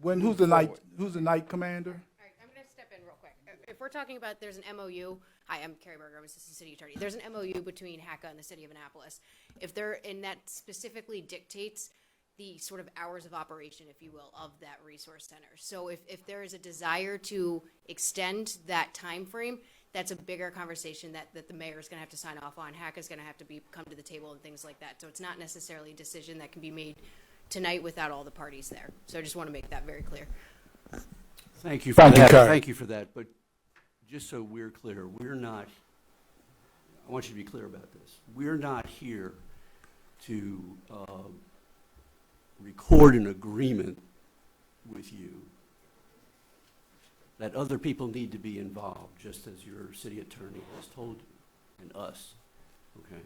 Who's the night commander? All right, I'm going to step in real quick. If we're talking about there's an MOU, hi, I'm Carrie Berger, I'm Assistant City Attorney. There's an MOU between HACA and the City of Annapolis. And that specifically dictates the sort of hours of operation, if you will, of that resource center. So if there is a desire to extend that time frame, that's a bigger conversation that the mayor is going to have to sign off on. HACA is going to have to come to the table and things like that. So it's not necessarily a decision that can be made tonight without all the parties there. So I just want to make that very clear. Thank you for that. Thank you for that. But just so we're clear, I want you to be clear about this. We're not here to record an agreement with you that other people need to be involved, just as your city attorney has told you and us, okay?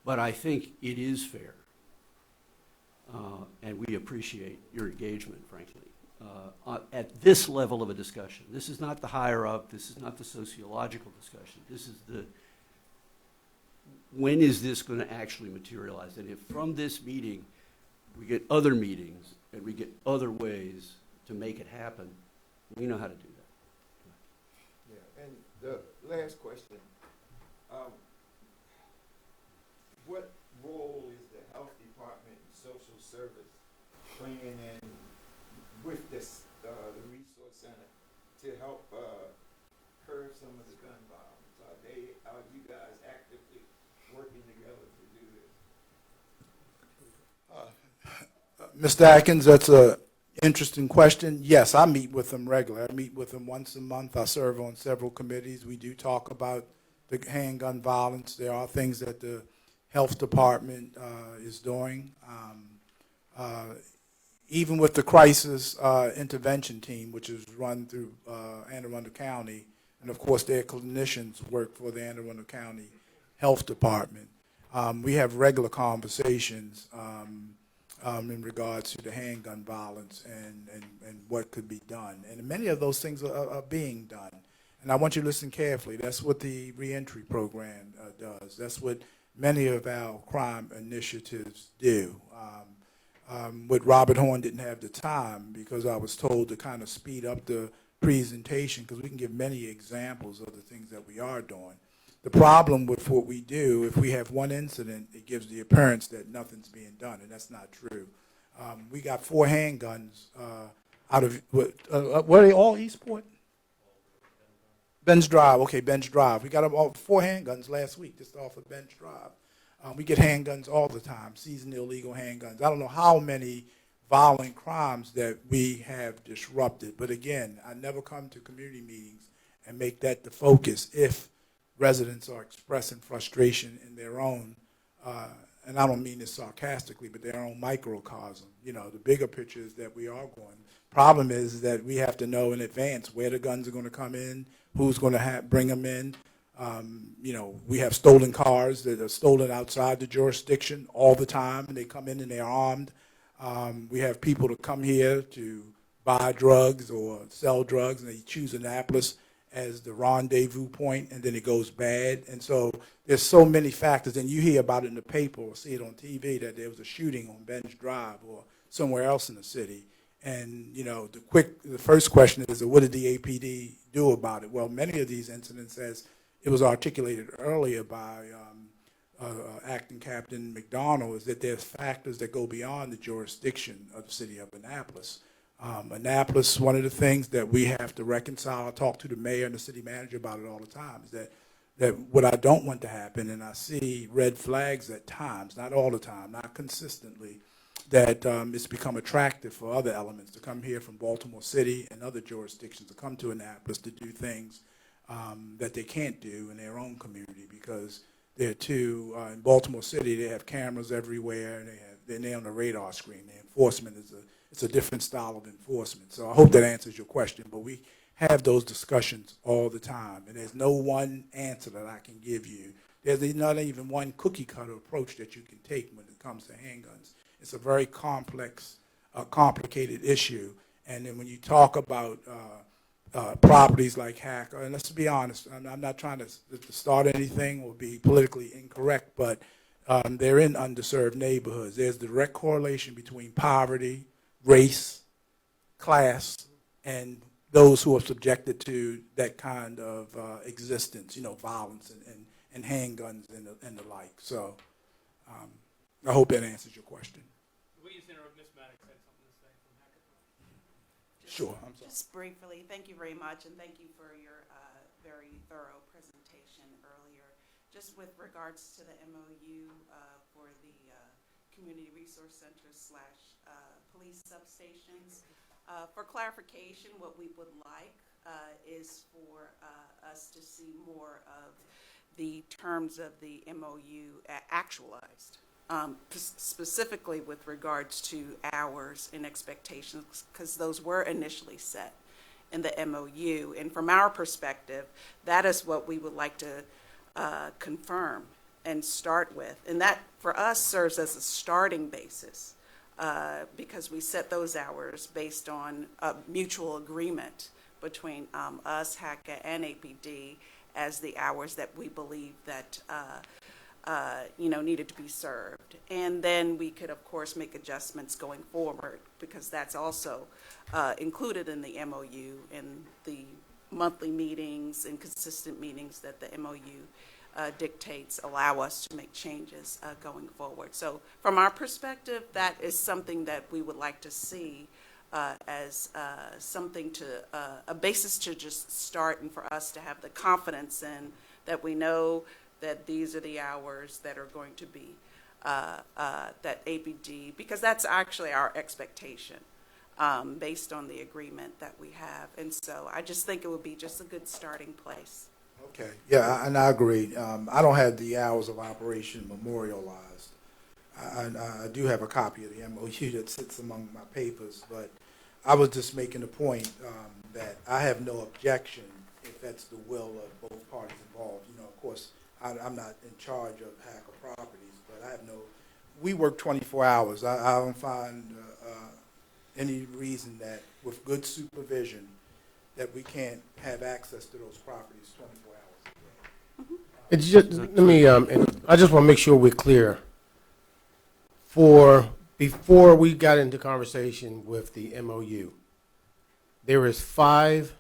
But I think it is fair, and we appreciate your engagement, frankly, at this level of a discussion. This is not the higher up, this is not the sociological discussion, this is the, when is this going to actually materialize? And if from this meeting we get other meetings and we get other ways to make it happen, we know how to do that. Yeah, and the last question, what role is the health department and social service playing in with this, the resource center to help curb some of the gun violence? Mr. Atkins, that's a interesting question. Yes, I meet with them regularly. I meet with them once a month. I serve on several committees. We do talk about the handgun violence. There are things that the health department is doing. Even with the crisis intervention team, which is run through Anne Arundel County, and of course their clinicians work for the Anne Arundel County Health Department. We have regular conversations in regards to the handgun violence and what could be done. And many of those things are being done. And I want you to listen carefully. That's what the reentry program does. That's what many of our crime initiatives do. What Robert Horn didn't have the time, because I was told to kind of speed up the presentation, because we can give many examples of the things that we are doing. The problem with what we do, if we have one incident, it gives the appearance that nothing's being done, and that's not true. We got 4 handguns out of, what are they all Eastport? Bench Drive, okay, Bench Drive. We got all 4 handguns last week just off of Bench Drive. We get handguns all the time, seasoned illegal handguns. I don't know how many violent crimes that we have disrupted. But again, I never come to community meetings and make that the focus if residents are expressing frustration in their own, and I don't mean this sarcastically, but their own microcosm. You know, the bigger picture is that we are going. Problem is that we have to know in advance where the guns are going to come in, who's going to bring them in. You know, we have stolen cars that are stolen outside the jurisdiction all the time, and they come in and they're armed. We have people that come here to buy drugs or sell drugs, and they choose Annapolis as the rendezvous point, and then it goes bad. And so there's so many factors, and you hear about it in the paper or see it on TV that there was a shooting on Bench Drive or somewhere else in the city. And, you know, the first question is, what did the APD do about it? Well, many of these incidents, as it was articulated earlier by Acting Captain McDonald, is that there's factors that go beyond the jurisdiction of the city of Annapolis. Annapolis, one of the things that we have to reconcile, I talk to the mayor and the city manager about it all the time, is that what I don't want to happen, and I see red flags at times, not all the time, not consistently, that it's become attractive for other elements to come here from Baltimore City and other jurisdictions to come to Annapolis to do things that they can't do in their own community, because they're too, in Baltimore City, they have cameras everywhere, and they're on the radar screen. The enforcement it's a different style of enforcement. So I hope that answers your question, but we have those discussions all the time, and there's no one answer that I can give you. There's not even one cookie-cutter approach that you can take when it comes to handguns. It's a very complex, complicated issue, and then when you talk about properties like Hacker, and let's be honest, I'm not trying to start anything or be politically incorrect, but they're in underserved neighborhoods. There's direct correlation between poverty, race, class, and those who are subjected to that kind of existence, you know, violence and handguns and the like. So I hope that answers your question. Miss Maddox had something to say from Hacker. Sure, I'm sorry. Just briefly, thank you very much, and thank you for your very thorough presentation earlier. Just with regards to the MOU for the Community Resource Center / police substations, for clarification, what we would like is for us to see more of the terms of the MOU actualized. Specifically with regards to hours and expectations, because those were initially set in the MOU. And from our perspective, that is what we would like to confirm and start with. And that, for us, serves as a starting basis because we set those hours based on a mutual agreement between us, HACA, and APD as the hours that we believe that needed to be served. And then we could, of course, make adjustments going forward, because that's also included in the MOU and the monthly meetings and consistent meetings that the MOU dictates allow us to make changes going forward. So from our perspective, that is something that we would like to see as something to, a basis to just start, and for us to have the confidence in that we know that these are the hours that are going to be that APD, because that's actually our expectation based on the agreement that we have. And so I just think it would be just a good starting place. Okay, yeah, and I agree. I don't have the hours of operation memorialized. I do have a copy of the MOU that sits among my papers, but I was just making the point that I have no objection if that's the will of both parties involved. You know, of course, I'm not in charge of Hacker Properties, but I have no. We work 24 hours. I don't find any reason that with good supervision that we can't have access to those properties 24 hours a day. It's just, let me, and I just want to make sure we're clear. Before we got into conversation with the MOU, there is 5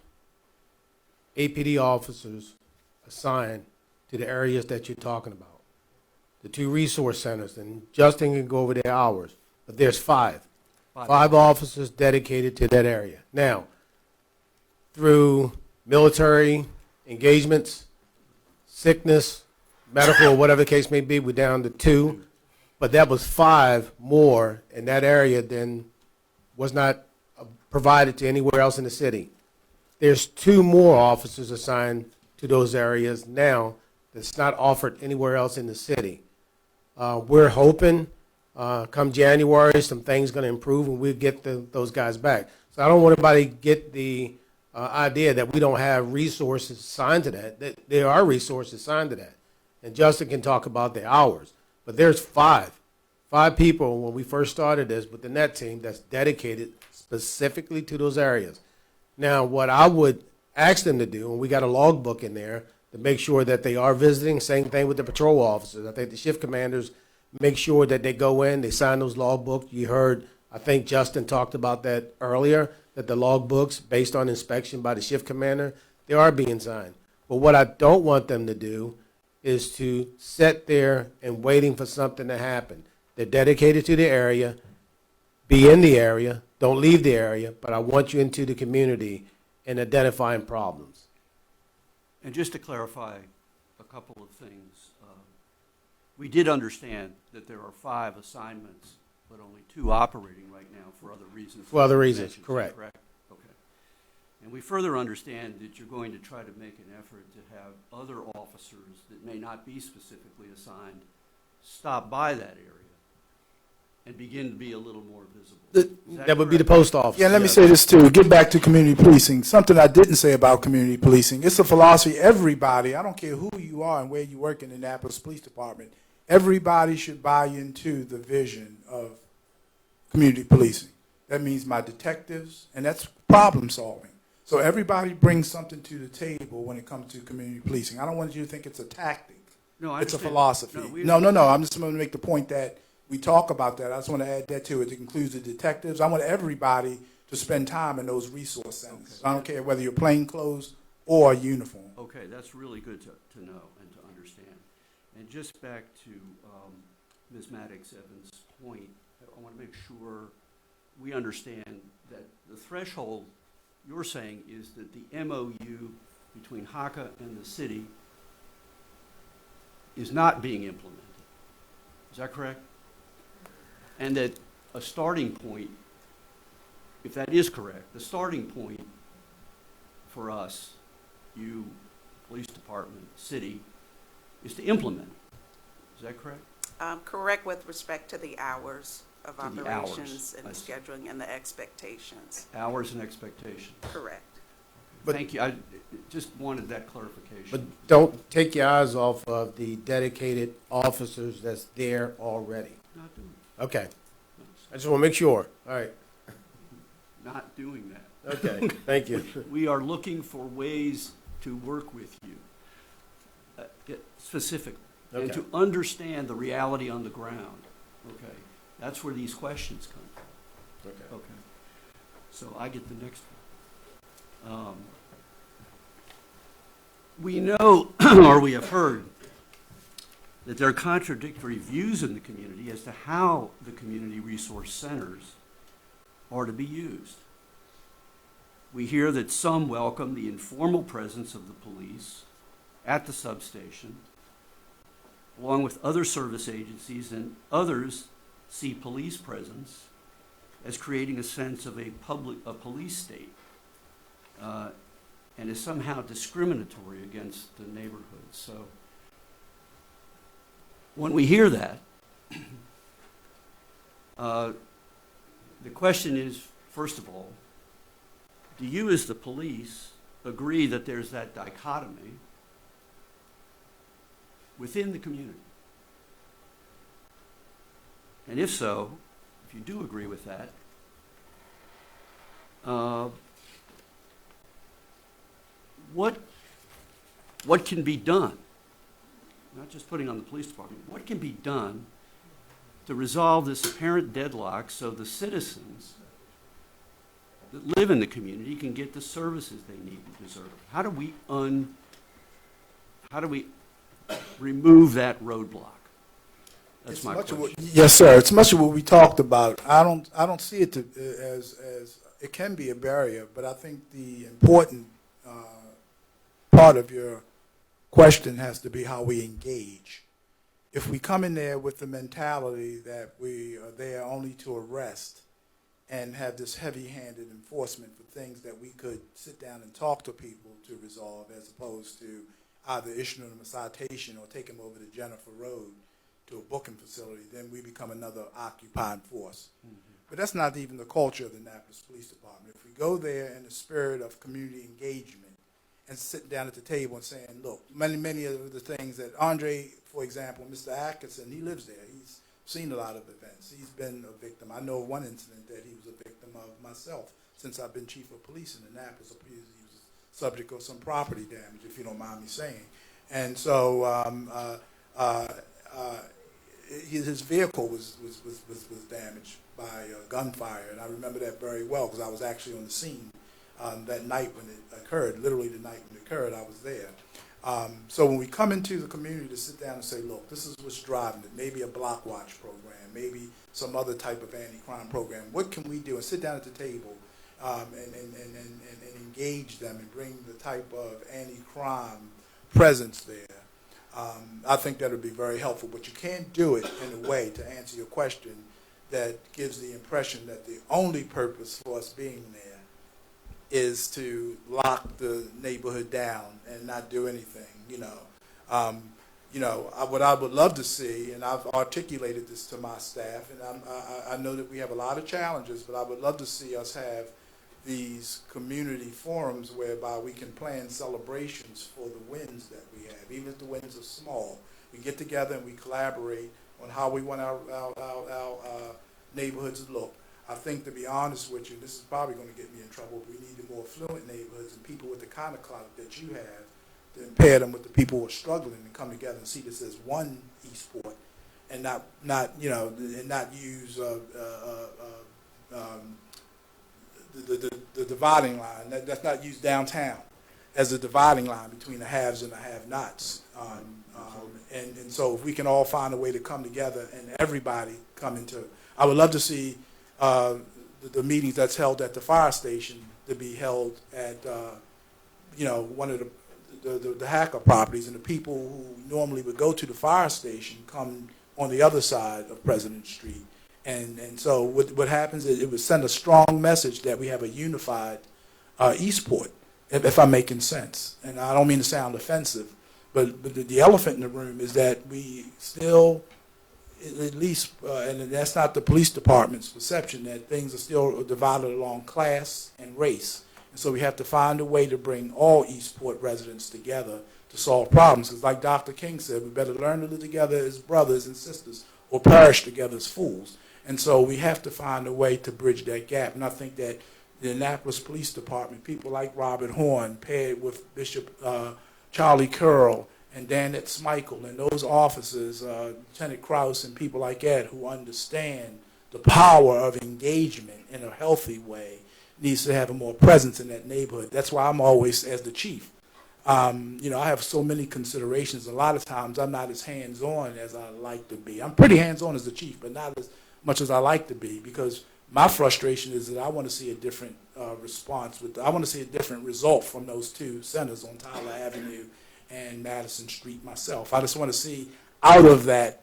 APD officers assigned to the areas that you're talking about. The 2 resource centers, and Justin can go over their hours, but there's 5. 5 officers dedicated to that area. Now, through military engagements, sickness, medical, or whatever the case may be, we're down to 2. But that was 5 more in that area than was not provided to anywhere else in the city. There's 2 more officers assigned to those areas now that's not offered anywhere else in the city. We're hoping come January some things going to improve and we'll get those guys back. So I don't want anybody to get the idea that we don't have resources assigned to that. There are resources assigned to that. And Justin can talk about the hours. But there's 5 people when we first started this with the net team that's dedicated specifically to those areas. Now, what I would ask them to do, and we got a logbook in there to make sure that they are visiting, same thing with the patrol officers. I think the shift commanders make sure that they go in, they sign those logbooks. You heard, I think Justin talked about that earlier, that the logbooks, based on inspection by the shift commander, they are being signed. But what I don't want them to do is to sit there and waiting for something to happen. They're dedicated to the area, be in the area, don't leave the area, but I want you into the community and identifying problems. And just to clarify a couple of things, we did understand that there are 5 assignments, but only 2 operating right now for other reasons. For other reasons, correct. Correct. Okay. And we further understand that you're going to try to make an effort to have other officers that may not be specifically assigned stop by that area and begin to be a little more visible. That would be the post office. Yeah, let me say this too. Get back to community policing. Something I didn't say about community policing. It's a philosophy. Everybody, I don't care who you are and where you work in the Annapolis Police Department, everybody should buy into the vision of community policing. That means my detectives, and that's problem solving. So everybody brings something to the table when it comes to community policing. I don't want you to think it's a tactic. No, I it's a understand. philosophy. No. I'm just going to make the point that we talk about that. I just want to add that to it. It includes the detectives. I want everybody to spend time in those resource centers. Okay. I don't care whether you're plain clothes or uniform. Okay, that's really good to know and to understand. And just back to Ms. Maddox-Evans' point, I want to make sure we understand that the threshold you're saying is that the MOU between HACA and the city is not being implemented. Is that correct? And that a starting point, if that is correct, the starting point for us, you, police department, city, is to implement it. Is that correct? Correct with respect to the hours of To the operations hours. and the scheduling and the expectations. Hours and expectations. Correct. Thank you. I just wanted that clarification. But don't take your eyes off of the dedicated officers that's there already. Not doing Okay. I just want to make sure. All right. Not doing that. Okay. Thank you. We are looking for ways to work with you, specifically, and Okay. to understand the reality on the ground. Okay. That's where these questions come from. Okay. Okay. So I get the next one. We know, or we have heard, that there are contradictory views in the community as to how the community resource centers are to be used. We hear that some welcome the informal presence of the police at the substation along with other service agencies and others, see police presence as creating a sense of a police state, and is somehow discriminatory against the neighborhood. So when we hear that, the question is, first of all, do you as the police agree that there's that dichotomy within the community? And if so, if you do agree with that, what can be done? Not just putting on the police department. What can be done to resolve this apparent deadlock so the citizens that live in the community can get the services they need and deserve? How do we remove that roadblock? That's my question. Yes, sir. It's much of what we talked about. I don't see it as it can be a barrier, but I think the important part of your question has to be how we engage. If we come in there with the mentality that we are there only to arrest and have this heavy-handed enforcement for things that we could sit down and talk to people to resolve, as opposed to either issuing them a citation or taking them over to Jennifer Road to a booking facility, then we become another occupying force. Mm-hmm. But that's not even the culture of the Annapolis Police Department. If we go there in the spirit of community engagement and sit down at the table and saying, look, many of the things that Andre, for example, Mr. Atkinson, he lives there. He's seen a lot of events. He's been a victim. I know of one incident that he was a victim of myself since I've been chief of police in Annapolis. He was subject of some property damage, if you don't mind me saying. And so his vehicle was damaged by gunfire, and I remember that very well because I was actually on the scene that night when it occurred. Literally the night when it occurred, I was there. So when we come into the community to sit down and say, look, this is what's driving it, maybe a block watch program, maybe some other type of anti-crime program, what can we do? And sit down at the table and engage them and bring the type of anti-crime presence there. I think that would be very helpful, but you can't do it in a way, to answer your question, that gives the impression that the only purpose for us being there is to lock the neighborhood down and not do anything. What I would love to see, and I've articulated this to my staff, and I know that we have a lot of challenges, but I would love to see us have these community forums whereby we can plan celebrations for the wins that we have, even if the wins are small. We get together and we collaborate on how we want our neighborhoods to look. I think, to be honest with you, this is probably going to get me in trouble, but we need the more affluent neighborhoods and people with the kind of clout that you have to pair them with the people who are struggling and come together and see this as one Eastport and not use the dividing line. That's not use downtown as a dividing line between the haves and the have-nots. And so if we can all find a way to come together and everybody come into, I would love to see the meetings that's held at the fire station to be held at one of the Hacker properties, and the people who normally would go to the fire station come on the other side of President Street. And so what happens is it would send a strong message that we have a unified Eastport, if I'm making sense. And I don't mean to sound offensive, but the elephant in the room is that we still, at least, and that's not the police department's perception, that things are still divided along class and race. And so we have to find a way to bring all Eastport residents together to solve problems. Because like Dr. King said, we better learn to live together as brothers and sisters or perish together as fools. And so we have to find a way to bridge that gap. And I think that the Annapolis Police Department, people like Robert Horn, paired with Bishop Charlie Curl and Danette Smichael, and those officers, Lieutenant Krause and people like that who understand the power of engagement in a healthy way, needs to have a more presence in that neighborhood. That's why I'm always, as the chief, I have so many considerations. A lot of times I'm not as hands-on as I like to be. I'm pretty hands-on as the chief, but not as much as I like to be, because my frustration is that I want to see a different response. I want to see a different result from those two centers on Tyler Avenue and Madison Street myself. I just want to see out of that,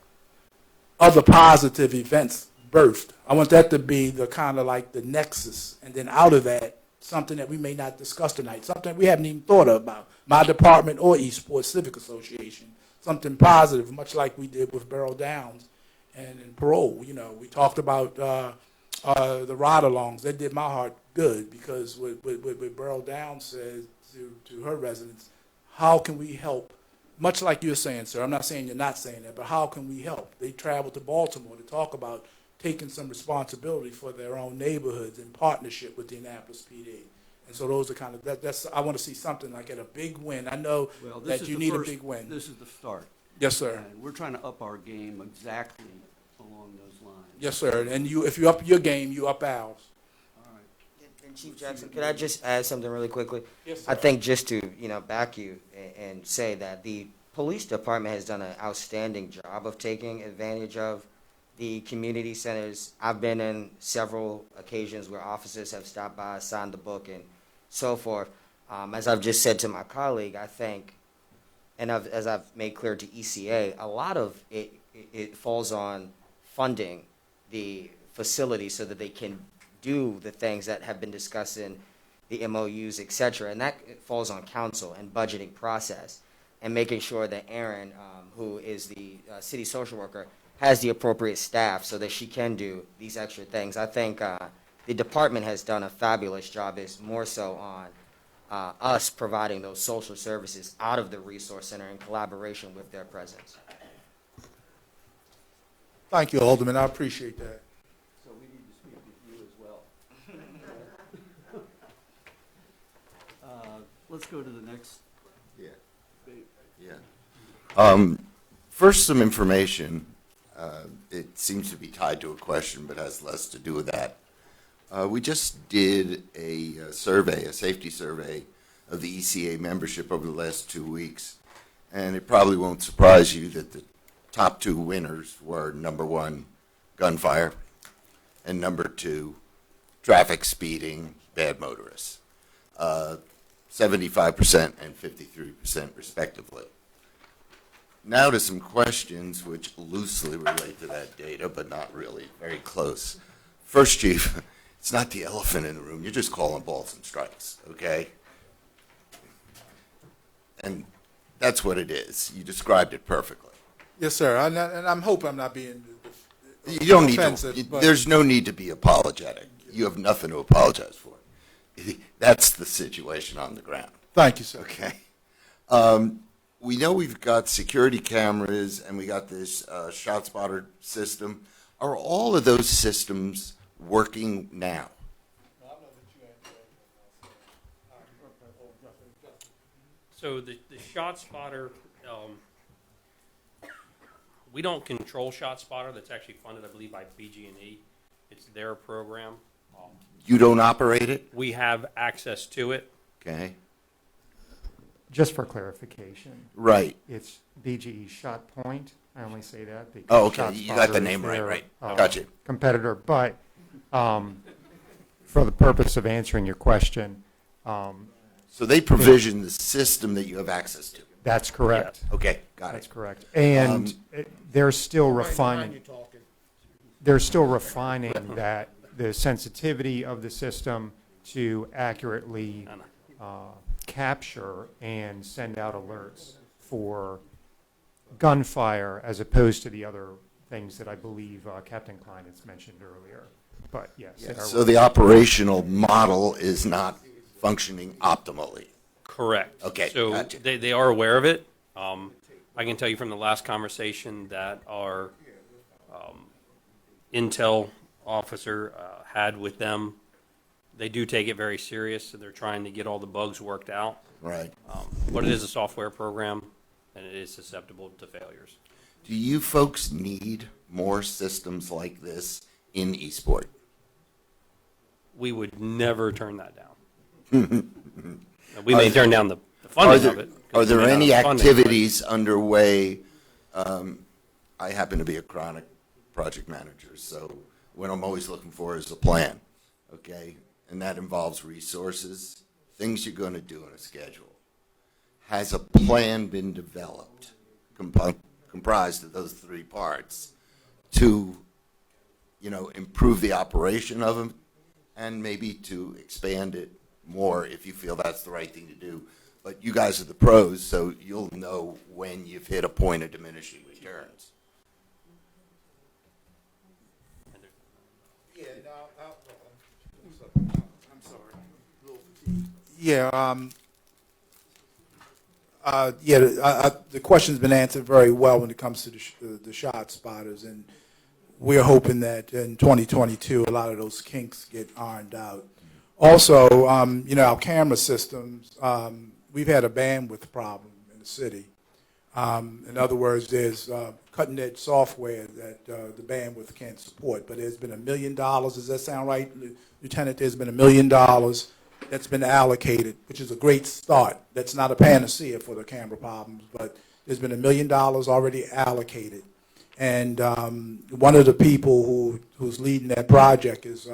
other positive events birthed. I want that to be the kind of like the nexus, and then out of that, something that we may not discuss tonight, something we haven't even thought about, my department or Eastport Civic Association, something positive, much like we did with Barrel Downs and parole. You know, we talked about the ride-alongs. That did my heart good, because what Barrel Downs said to her residents, how can we help? Much like you're saying, sir, I'm not saying you're not saying that, but how can we help? They traveled to Baltimore to talk about taking some responsibility for their own neighborhoods in partnership with the Annapolis PD. And so those are kind of, that's I want to see something like at a big win. I know that you need a big win. This is the start. Yes, sir. And we're trying to up our game exactly along those lines. Yes, sir. And you, if you up your game, you up ours. All right. And Chief Jackson, could I just add something really quickly? Yes, sir. I think just to, back you and say that the police department has done an outstanding job of taking advantage of the community centers. I've been in several occasions where officers have stopped by, signed the book, and so forth. As I've just said to my colleague, I think, and as I've made clear to ECA, a lot of it falls on funding the facility so that they can do the things that have been discussed in the MOUs, et cetera. And that falls on council and budgeting process and making sure that Erin, who is the city social worker, has the appropriate staff so that she can do these extra things. I think the department has done a fabulous job. It's more so on us providing those social services out of the resource center in collaboration with their presence. Thank you, Alderman. I appreciate that. So we need to speak with you as well. Let's go to the next. Yeah. First, some information. It seems to be tied to a question, but has less to do with that. We just did a survey, a safety survey of the ECA membership over the last 2 weeks, and it probably won't surprise you that the top two winners were, number one, gunfire, and number two, traffic speeding, bad motorists. 75% and 53% respectively. Now to some questions which loosely relate to that data, but not really, very close. First, Chief, it's not the elephant in the room. You're just calling balls and strikes, okay? And that's what it is. You described it perfectly. Yes, sir. And I'm hoping I'm not being You don't need offensive. to, But there's no need to be apologetic. You have nothing to apologize for. That's the situation on the ground. Thank you, sir. Okay. We know we've got security cameras and we got this shot spotter system. Are all of those systems working now? So the shot spotter, we don't control shot spotter. That's actually funded, I believe, by BG&E. It's their program. You don't operate it? We have access to it. Okay. Just for clarification. Right. It's BGE Shot Point. I only say that because Oh, okay. Shot You got the Spotter is name right, their, right. Gotcha. competitor. But for the purpose of answering your question, So they provision the system that you have access to? that's correct. Okay, got it. That's correct. And they're still refining. They're still refining that the sensitivity of the system to accurately capture and send out alerts for gunfire as opposed to the other things that I believe Captain Klein has mentioned earlier. But yes. they are So the operational model is not functioning optimally? Correct. Okay, So gotcha. they are aware of it. I can tell you from the last conversation that our intel officer had with them, they do take it very serious, so they're trying to get all the bugs worked out. Right. But it is a software program, and it is susceptible to failures. Do you folks need more systems like this in Eastport? We would never turn that down. We may turn down the funding of it. Are there We may not any have funding, but- activities underway? I happen to be a chronic project manager, so what I'm always looking for is a plan, okay? And that involves resources, things you're going to do in a schedule. Has a plan been developed comprised of those three parts to, improve the operation of them and maybe to expand it more if you feel that's the right thing to do. But you guys are the pros, so you'll know when you've hit a point of diminishing returns. Yeah, I'm sorry. Yeah, the question's been answered very well when it comes to the shot spotters, and we're hoping that in 2022 a lot of those kinks get ironed out. Also, our camera systems, we've had a bandwidth problem in the city. In other words, there's cutting-edge software that the bandwidth can't support, but there's been $1 million. Does that sound right, Lieutenant? There's been $1 million that's been allocated, which is a great start. That's not a panacea for the camera problems, but there's been $1 million already allocated. And one of the people who's leading that project is,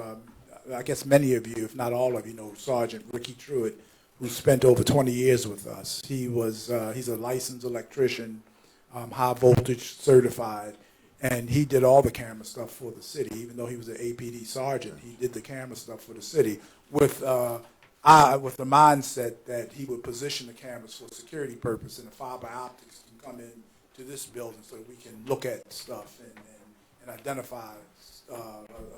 I guess many of you, if not all of you, know Sergeant Ricky Truitt, who spent over 20 years with us. He's a licensed electrician, high voltage certified, and he did all the camera stuff for the city. Even though he was an APD sergeant, he did the camera stuff for the city with the mindset that he would position the cameras for security purpose, and the fiber optics can come in to this building so that we can look at stuff and identify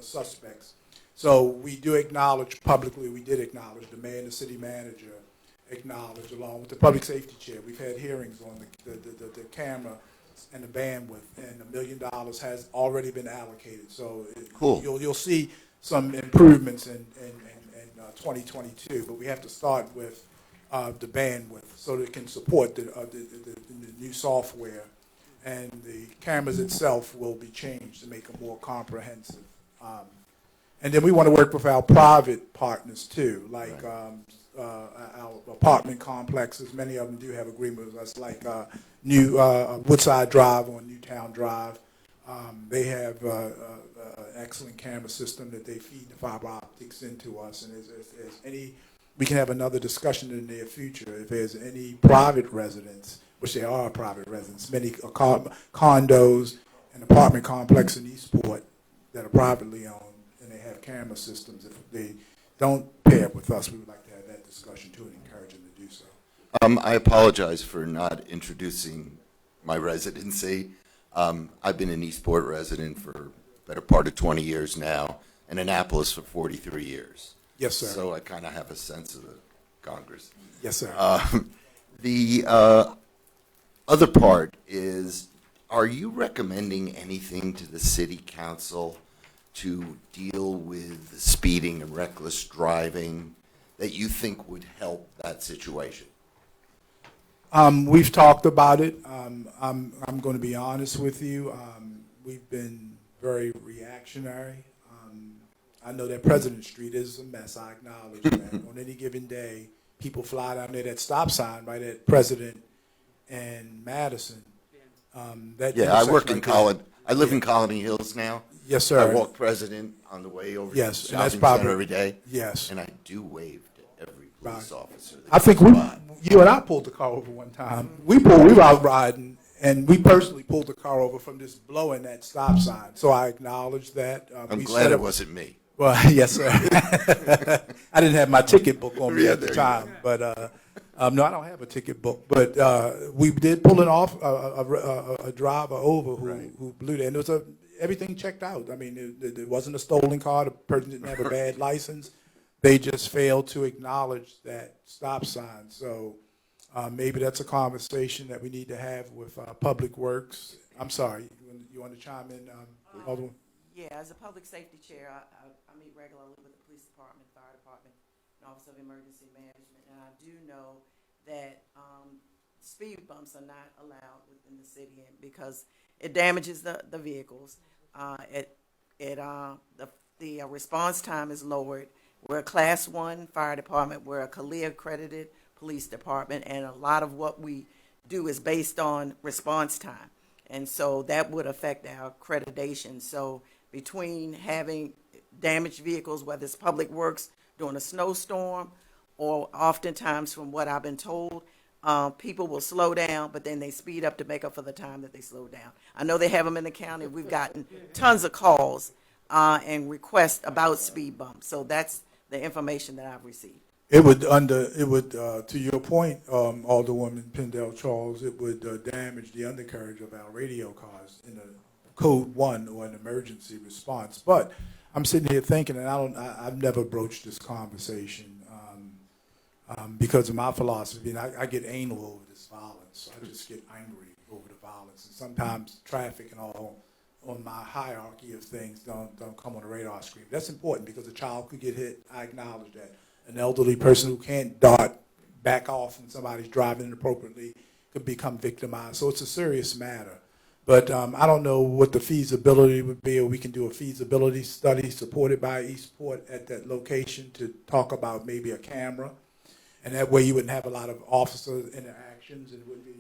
suspects. So we do acknowledge publicly, we did acknowledge, the mayor and the city manager acknowledged, along with the public safety chair. We've had hearings on the camera and the bandwidth, and $1 million has already been allocated. So Cool. You'll see some improvements in 2022, but we have to start with the bandwidth so that it can support the new software, and the cameras itself will be changed to make them more comprehensive. And then we want to work with our private partners too, like our apartment complexes. Many of them do have agreements with us, like New Woodside Drive on Newtown Drive. They have an excellent camera system that they feed the fiber optics into us. And we can have another discussion in the near future if there's any private residents, which there are private residents, many condos and apartment complex in Eastport that are privately owned, and they have camera systems. If they don't pair up with us, we would like to have that discussion too and encourage them to do so. I apologize for not introducing my residency. I've been an Eastport resident for the better part of 20 years now, and Annapolis for 43 years. Yes, sir. So I kind of have a sense of the Congress. Yes, sir. The other part is, are you recommending anything to the city council to deal with speeding and reckless driving that you think would help that situation? We've talked about it. I'm going to be honest with you. We've been very reactionary. I know that President Street is a mess. I acknowledge that. On any given day, people fly down there, that stop sign right at President and Madison. I work in I live in Colony Hills now. Yes, sir. I walk President on the way over to the shopping center every day. Yes. And I do wave to every police officer. I think you and I pulled the car over one time. We were out riding, and we personally pulled the car over from just blowing that stop sign. So I acknowledge that. I'm glad it wasn't me. Well, yes, sir. I didn't have my ticket book on me at the time, but no, I don't have a ticket book. But we did pull it off a driver over who blew that, and it was everything checked out. I mean, it wasn't a stolen car. The person didn't have a bad license. They just failed to acknowledge that stop sign. So maybe that's a conversation that we need to have with Public Works. I'm sorry, you want to chime in, Alderman? Yeah, as a public safety chair, I meet regularly with the police department, fire department, and Office of Emergency Management, and I do know that speed bumps are not allowed within the city because it damages the vehicles. The response time is lowered. We're a Class 1 fire department. We're a CALEA accredited police department, and a lot of what we do is based on response time. And so that would affect our accreditation. So between having damaged vehicles, whether it's Public Works during a snowstorm, or oftentimes from what I've been told, people will slow down, but then they speed up to make up for the time that they slowed down. I know they have them in the county. We've gotten tons of calls and requests about speed bumps. So that's the information that I've received. It would, to your point, Alderwoman Pendell Charles, it would damage the undercarriage of our radio cars in a code 1 or an emergency response. But I'm sitting here thinking, and I've never broached this conversation because of my philosophy, and I get anal over this violence. I just get angry over the violence, and sometimes traffic and all on my hierarchy of things don't come on the radar screen. That's important because a child could get hit. I acknowledge that. An elderly person who can't back off when somebody's driving inappropriately could become victimized. So it's a serious matter. But I don't know what the feasibility would be, or we can do a feasibility study supported by Eastport at that location to talk about maybe a camera. And that way you wouldn't have a lot of officer interactions, and would be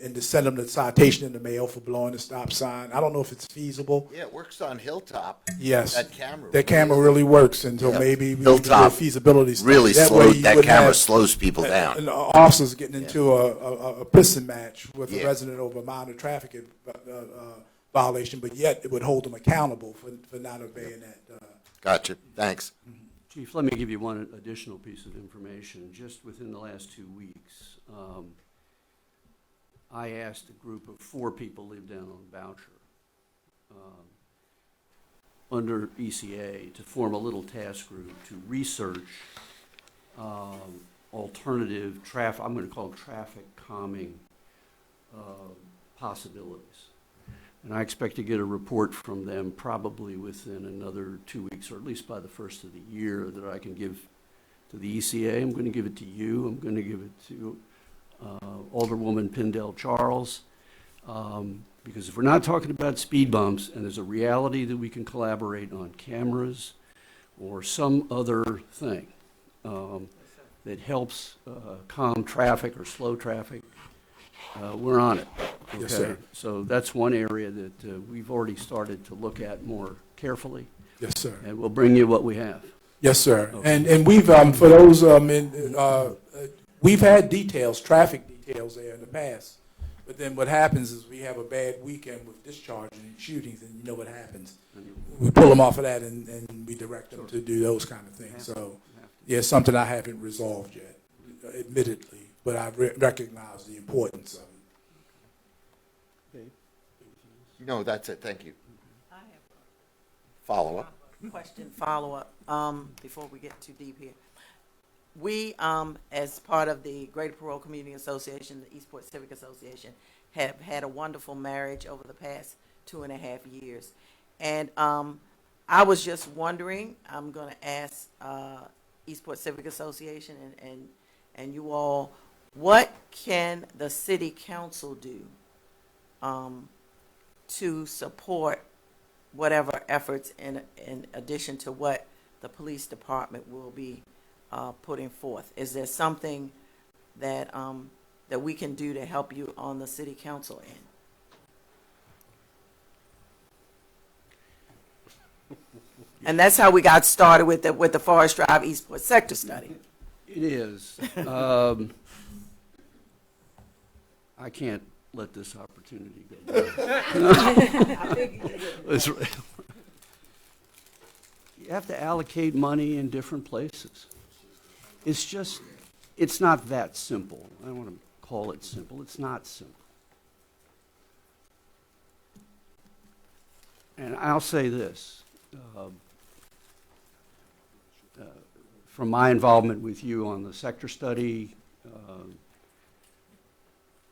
and to send them the citation in the mail for blowing the stop sign. I don't know if it's feasible. Yeah, it works on Hilltop. Yes. That camera Really works, and so maybe we could do a feasibility study. Really that way you that wouldn't camera have, slows people down. And officers getting into a pissing match with a resident over a minor traffic violation, but yet it would hold them accountable for not obeying that. Gotcha. Thanks. Chief, let me give you one additional piece of information. Just within the last 2 weeks, I asked a group of 4 people who live down on Boucher under ECA to form a little task group to research alternative traffic, I'm going to call them traffic calming possibilities. And I expect to get a report from them probably within another 2 weeks, or at least by the first of the year, that I can give to the ECA. I'm going to give it to you. I'm going to give it to Alderwoman Pendell Charles. Because if we're not talking about speed bumps, and there's a reality that we can collaborate on cameras or some other thing that helps calm traffic or slow traffic, we're on it. Okay? Yes, sir. So that's one area that we've already started to look at more carefully. Yes, sir. And we'll bring you what we have. Yes, sir. Okay. And we've for those we've had details, traffic details there in the past. But then what happens is we have a bad weekend with discharging and shootings, and you know what happens. We pull them off of that, and we direct them to do those kind of things. So, yeah, something I haven't resolved yet, admittedly, but I recognize the importance of it. No, that's it. Thank you. I have Follow-up. question follow-up before we get too deep here. We, as part of the Greater Parole Community Association, the Eastport Civic Association, have had a wonderful marriage over the past 2.5 years. And I was just wondering, I'm going to ask Eastport Civic Association and you all, what can the city council do to support whatever efforts in addition to what the police department will be putting forth? Is there something that that we can do to help you on the city council end? And that's how we got started with the Forest Drive Eastport sector study. It is. I can't let this opportunity go by. You have to allocate money in different places. It's not that simple. I don't want to call it simple. It's not simple. And I'll say this. From my involvement with you on the sector study,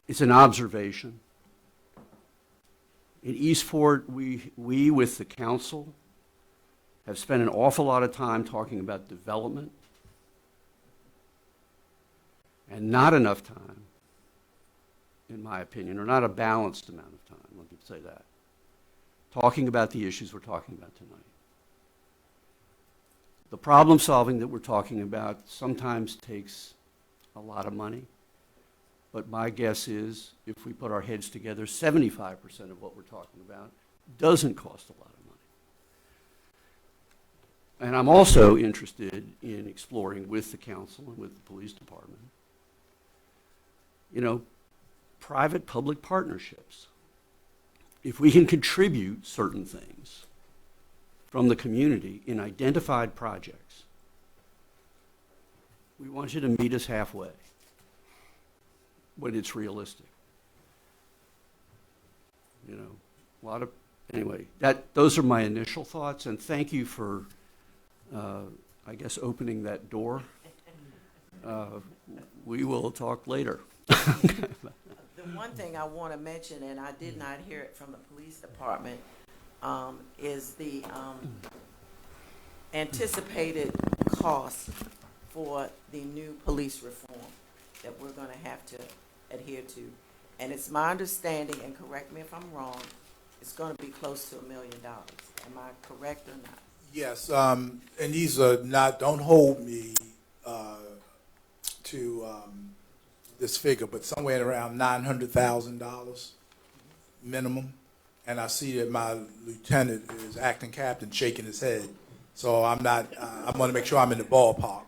it's an observation. In Eastport, we with the council have spent an awful lot of time talking about development and not enough time, in my opinion, or not a balanced amount of time, let me say that, talking about the issues we're talking about tonight. The problem solving that we're talking about sometimes takes a lot of money, but my guess is if we put our heads together, 75% of what we're talking about doesn't cost a lot of money. And I'm also interested in exploring with the council and with the police department you know, private-public partnerships. If we can contribute certain things from the community in identified projects, we want you to meet us halfway when it's realistic. You know, anyway, those are my initial thoughts, and thank you for, I guess, opening that door. We will talk later. The one thing I want to mention, and I did not hear it from the police department, is the anticipated cost for the new police reform that we're going to have to adhere to. And it's my understanding, and correct me if I'm wrong, it's going to be close to $1 million. Am I correct or not? Yes, and these are not, don't hold me to this figure, but somewhere around $900,000 minimum. And I see that my lieutenant is acting captain shaking his head. So I'm not, I want to make sure I'm in the ballpark.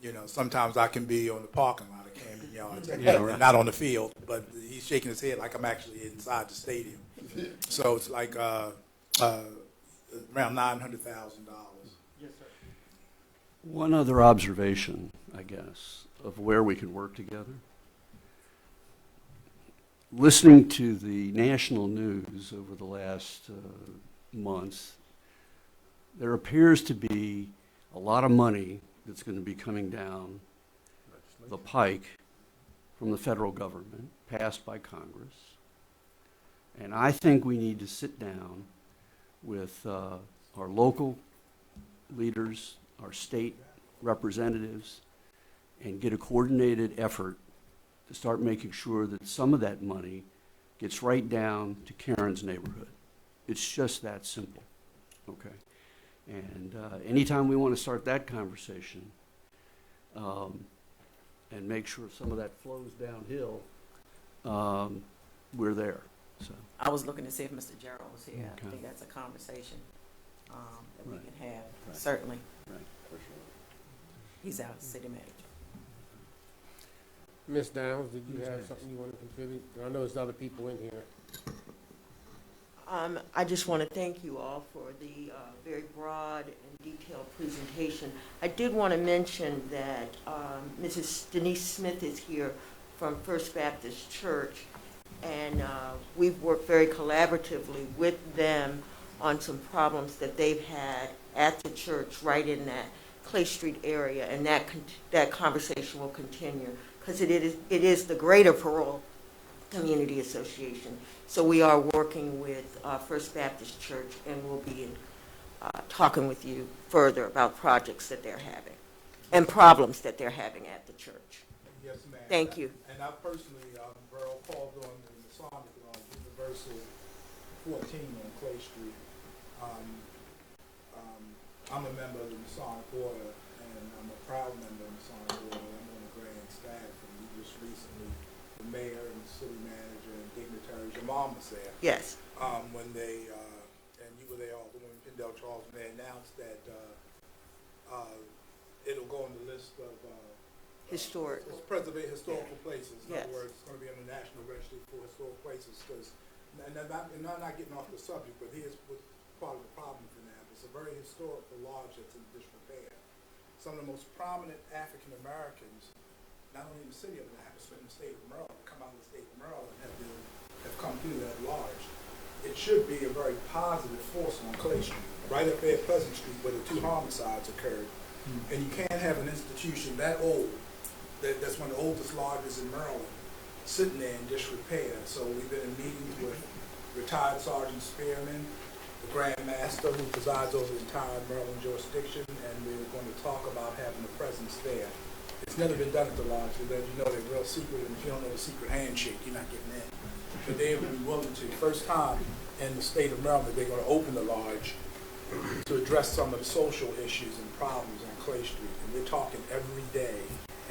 You know, sometimes I can be on the parking lot of Camden Yards, and not on the field, but he's shaking his head like I'm actually inside the stadium. So it's like around $900,000. Yes, sir. One other observation, I guess, of where we can work together. Listening to the national news over the last months, there appears to be a lot of money that's going to be coming down the pike from the federal government, passed by Congress. And I think we need to sit down with our local leaders, our state representatives, and get a coordinated effort to start making sure that some of that money gets right down to Karen's neighborhood. It's just that simple, okay? And anytime we want to start that conversation and make sure some of that flows downhill, we're there. So I was looking to see if Mr. Gerald was here. Okay. I think that's a conversation that we Right. can have, Right. certainly. Right, for sure. He's our city manager. Ms. Downs, did you have something you want to contribute? I know there's other people in here. I just want to thank you all for the very broad and detailed presentation. I did want to mention that Mrs. Denise Smith is here from First Baptist Church, and we've worked very collaboratively with them on some problems that they've had at the church right in that Clay Street area, and that conversation will continue because it is the Greater Parole Community Association. So we are working with First Baptist Church, and we'll be talking with you further about projects that they're having and problems that they're having at the church. Yes, ma'am. Thank you. And I personally, Burl, called on the Masonic Universal 14 on Clay Street. I'm a member of the Masonic Order, and I'm a proud member of the Masonic Order. I'm on the grand staff, and we just recently, the mayor and the city manager and dignitaries, your mom was there. Yes. When they, and you were there all the way in Pendle, Charles, when they announced that it'll go on the list of Historic. It's preservate historical places. In Yes. other words, it's going to be on the National Registry for Historic Places. Because, and I'm not getting off the subject, but here's what's part of the problem for now. It's a very historical lodge that's in disrepair. Some of the most prominent African Americans, not only in the city of Annapolis, but in the state of Maryland, come out of the state of Maryland, have come through that lodge. It should be a very positive force on Clay Street, right up there at Pleasant Street, where the 2 homicides occurred. And you can't have an institution that old, that's one of the oldest lodges in Maryland, sitting there in disrepair. So we've been in meetings with retired Sergeant Spearman, the Grand Master who presides over the entire Maryland jurisdiction, and we're going to talk about having a presence there. It's never been done at the lodge because, you know, they're real secret, and if you don't know the secret handshake, you're not getting in. But they would be willing to. First time in the state of Maryland, they're going to open the lodge to address some of the social issues and problems on Clay Street. And we're talking every day.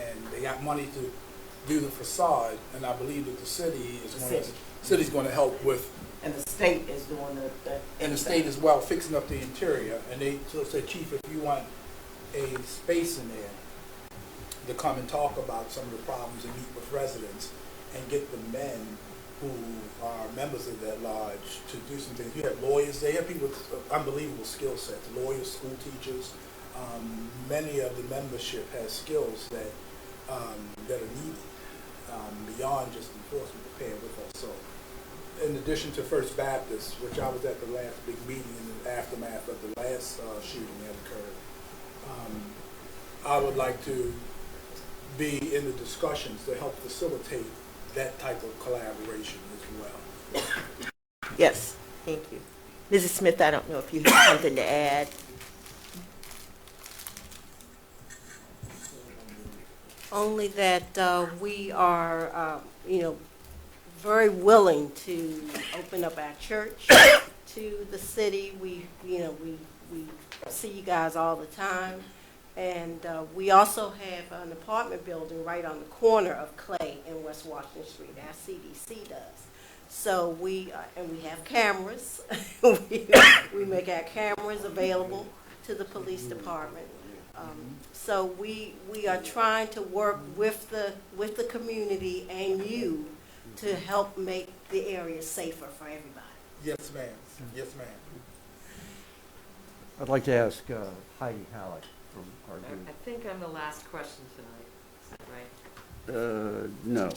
And they got money to do the facade, and I believe that the city is city's going to help with. And the state is doing the And the state as well, fixing up the interior. And they said, Chief, if you want a space in there, to come and talk about some of the problems and meet with residents and get the men who are members of that lodge to do some things. You have lawyers, they have people with unbelievable skill sets, lawyers, school teachers. Many of the membership has skills that that are needed beyond just enforcement prepared with us. So in addition to First Baptist, which I was at the last big meeting in the aftermath of the last shooting that occurred, I would like to be in the discussions to help facilitate that type of collaboration as well. Yes, thank you. Mrs. Smith, I don't know if you have something to add. Only that we are, very willing to open up our church to the city. We see you guys all the time. And we also have an apartment building right on the corner of Clay and West Washington Street. Our CDC does. So we have cameras. we make our cameras available to the police department. So we are trying to work with the community and you to help make the area safer for everybody. Yes, ma'am. Yes, ma'am. I'd like to ask Heidi Halleck from our group. I think I'm the last question tonight. Is that right? No.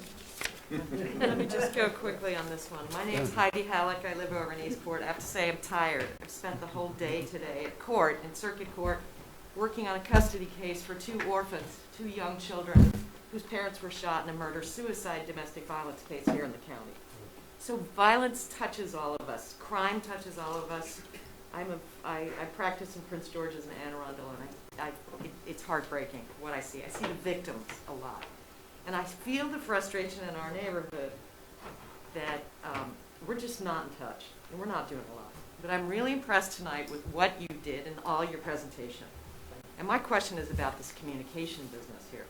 Let me just go quickly on this one. My name's Heidi Halleck. I live over in Eastport. I have to say I'm tired. I've spent the whole day today at court, in circuit court, working on a custody case for 2 orphans, 2 young children whose parents were shot in a murder-suicide domestic violence case here in the county. So violence touches all of us. Crime touches all of us. I practice in Prince George's and Anne Arundel, and it's heartbreaking what I see. I see the victims a lot. And I feel the frustration in our neighborhood that we're just not in touch, and we're not doing a lot. But I'm really impressed tonight with what you did in all your presentation. And my question is about this communication business here.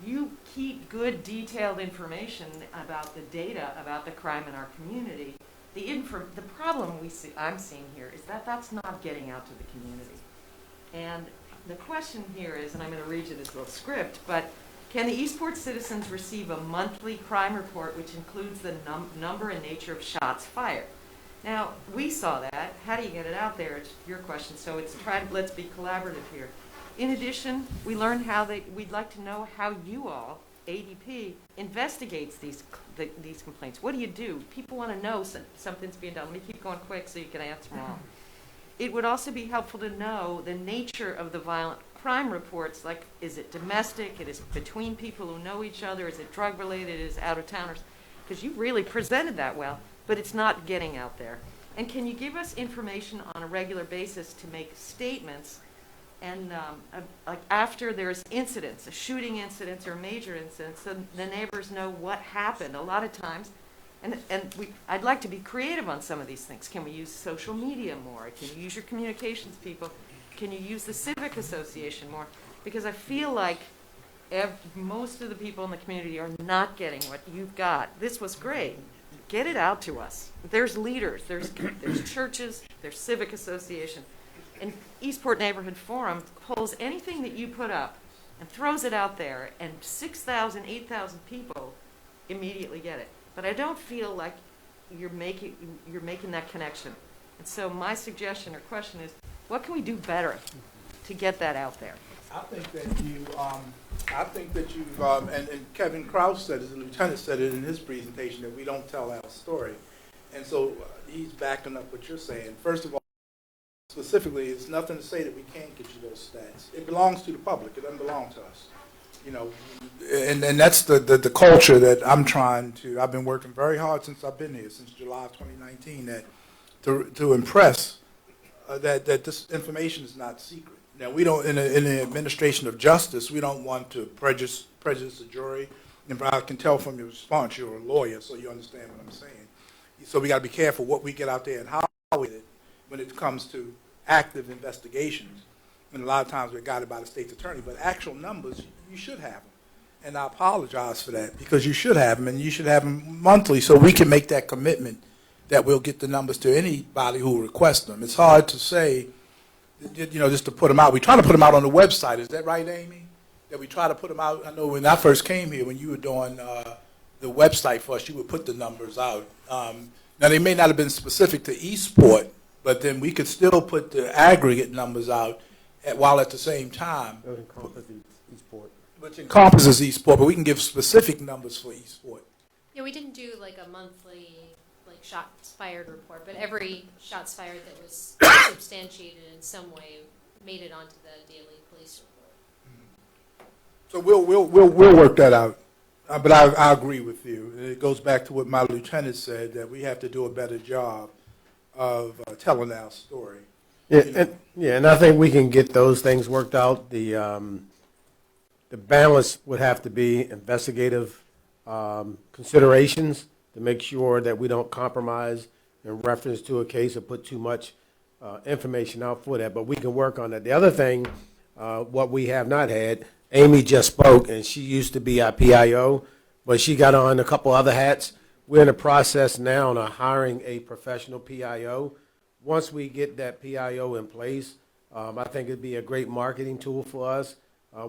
You keep good, detailed information about the data about the crime in our community. The problem I'm seeing here is that that's not getting out to the community. And the question here is, and I'm going to read you this little script, but can the Eastport citizens receive a monthly crime report which includes the number and nature of shots fired? Now, we saw that. How do you get it out there? It's your question. So let's be collaborative here. In addition, we learned we'd like to know how you all, ADP, investigates these complaints. What do you do? People want to know something's being done. Let me keep going quick so you can answer them all. It would also be helpful to know the nature of the violent crime reports, like is it domestic, it is between people who know each other, is it drug related, is it out of towners? Because you really presented that well, but it's not getting out there. And can you give us information on a regular basis to make statements and like after there's incidents, a shooting incidents or major incidents, so the neighbors know what happened a lot of times. And I'd like to be creative on some of these things. Can we use social media more? Can you use your communications people? Can you use the civic association more? Because I feel like most of the people in the community are not getting what you've got. This was great. Get it out to us. There's leaders, there's churches, there's civic association. And Eastport Neighborhood Forum pulls anything that you put up and throws it out there, and 6,000, 8,000 people immediately get it. But I don't feel like you're making that connection. And so my suggestion or question is, what can we do better to get that out there? I think that you, and Kevin Krause said it, the lieutenant said it in his presentation, that we don't tell our story. And so he's backing up what you're saying. First of all, specifically, it's nothing to say that we can't get you those stats. It belongs to the public. It doesn't belong to us. You know, and that's the culture that I've been working very hard since I've been here, since July of 2019, to impress that this information is not secret. Now, we don't, in the administration of justice, we don't want to prejudice the jury. And I can tell from your response, you're a lawyer, so you understand what I'm saying. So we got to be careful what we get out there and how we do it when it comes to active investigations. And a lot of times we're guided by the state's attorney, but actual numbers, you should have them. And I apologize for that, because you should have them, and you should have them monthly so we can make that commitment that we'll get the numbers to anybody who requests them. It's hard to say, you know, just to put them out. We try to put them out on the website. Is that right, Amy? that we try to put them out. I know when I first came here, when you were doing the website for us, you would put the numbers out. Now, they may not have been specific to Eastport, but then we could still put the aggregate numbers out while at the same time. That would encompass Eastport. Which encompasses Eastport, but we can give specific numbers for Eastport. Yeah, we didn't do like a monthly like shots fired report, but every shots fired that was substantiated in some way made it onto the daily police report. So we'll work that out. But I agree with you. It goes back to what my lieutenant said, that we have to do a better job of telling our story. Yeah, and I think we can get those things worked out. The balance would have to be investigative considerations to make sure that we don't compromise in reference to a case or put too much information out for that. But we can work on that. The other thing, what we have not had, Amy just spoke, and she used to be our PIO, but she got on a couple other hats. We're in the process now of hiring a professional PIO. Once we get that PIO in place, I think it'd be a great marketing tool for us.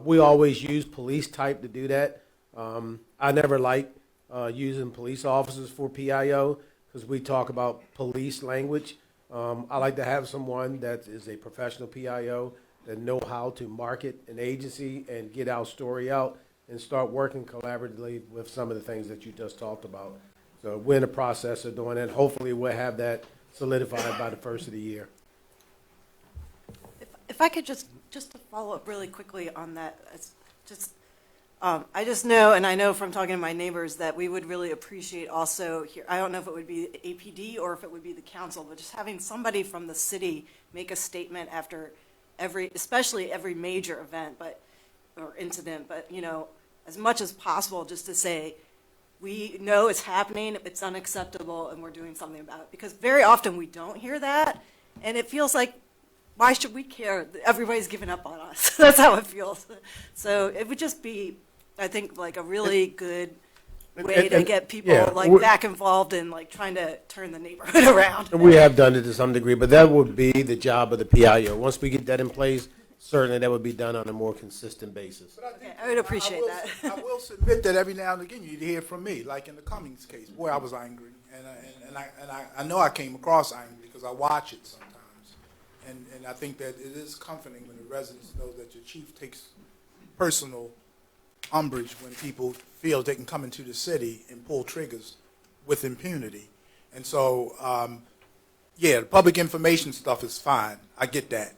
We always use police type to do that. I never like using police officers for PIO because we talk about police language. I like to have someone that is a professional PIO that know how to market an agency and get our story out and start working collaboratively with some of the things that you just talked about. So we're in the process of doing it. Hopefully we'll have that solidified by the first of the year. If I could just to follow up really quickly on that, it's just I just know, and I know from talking to my neighbors, that we would really appreciate also here. I don't know if it would be APD or if it would be the council, but just having somebody from the city make a statement after especially every major event, or incident, but you know, as much as possible, just to say, we know it's happening, it's unacceptable, and we're doing something about it. Because very often we don't hear that, and it feels like, why should we care? Everybody's giving up on us. That's how it feels. So it would just be, I think, like a really good way to get people back involved in like trying to turn the neighborhood around. And we have done it to some degree, but that would be the job of the PIO. Once we get that in place, certainly that would be done on a more consistent basis. Okay, I would appreciate that. I will submit that every now and again you'd hear from me, like in the Cummings case. Boy, I was angry, and I know I came across angry because I watch it sometimes. And I think that it is comforting when the residents know that your chief takes personal umbrage when people feel they can come into the city and pull triggers with impunity. And so, the public information stuff is fine. I get that.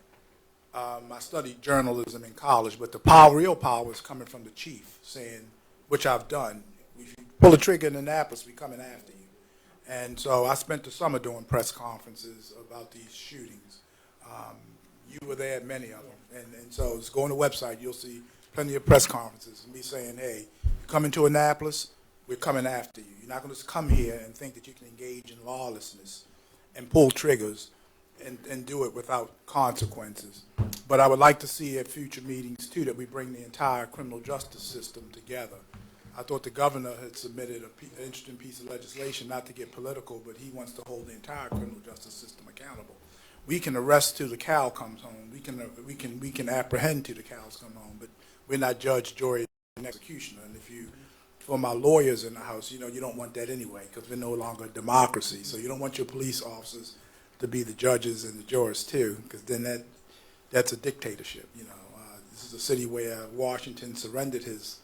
I studied journalism in college, but the real power is coming from the chief saying, which I've done, if you pull a trigger in Annapolis, we're coming after you. And so I spent the summer doing press conferences about these shootings. You were there at many of them. And so just go on the website, you'll see plenty of press conferences and me saying, hey, you come into Annapolis, we're coming after you. You're not going to just come here and think that you can engage in lawlessness and pull triggers and do it without consequences. But I would like to see at future meetings, too, that we bring the entire criminal justice system together. I thought the governor had submitted an interesting piece of legislation, not to get political, but he wants to hold the entire criminal justice system accountable. We can arrest till the cow comes home. We can apprehend till the cows come home, but we're not judge, jury, and executioner. And for my lawyers in the house, you don't want that anyway, because we're no longer a democracy. So you don't want your police officers to be the judges and the jurors too, because then that's a dictatorship. This is a city where Washington surrendered his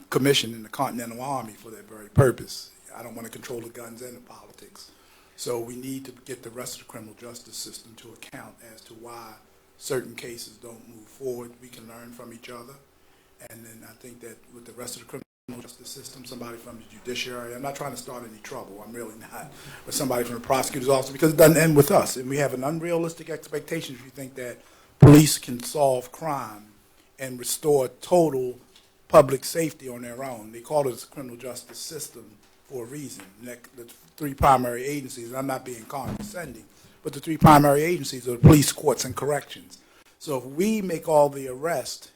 commission in the Continental Army for that very purpose. I don't want to control the guns and the politics. So we need to get the rest of the criminal justice system to account as to why certain cases don't move forward. We can learn from each other. And then I think that with the rest of the criminal justice system, somebody from the judiciary, I'm not trying to start any trouble, I'm really not, but somebody from the prosecutor's office, because it doesn't end with us. And we have an unrealistic expectation if you think that police can solve crime and restore total public safety on their own. They call it the criminal justice system for a reason. The three primary agencies, and I'm not being condescending, but the three primary agencies are the police, courts, and corrections. So if we make all the arrests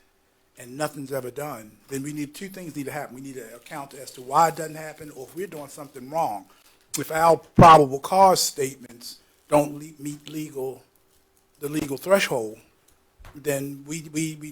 and nothing's ever done, then two things need to happen. We need to account as to why it doesn't happen, or if we're doing something wrong. If our probable cause statements don't meet the legal threshold, then we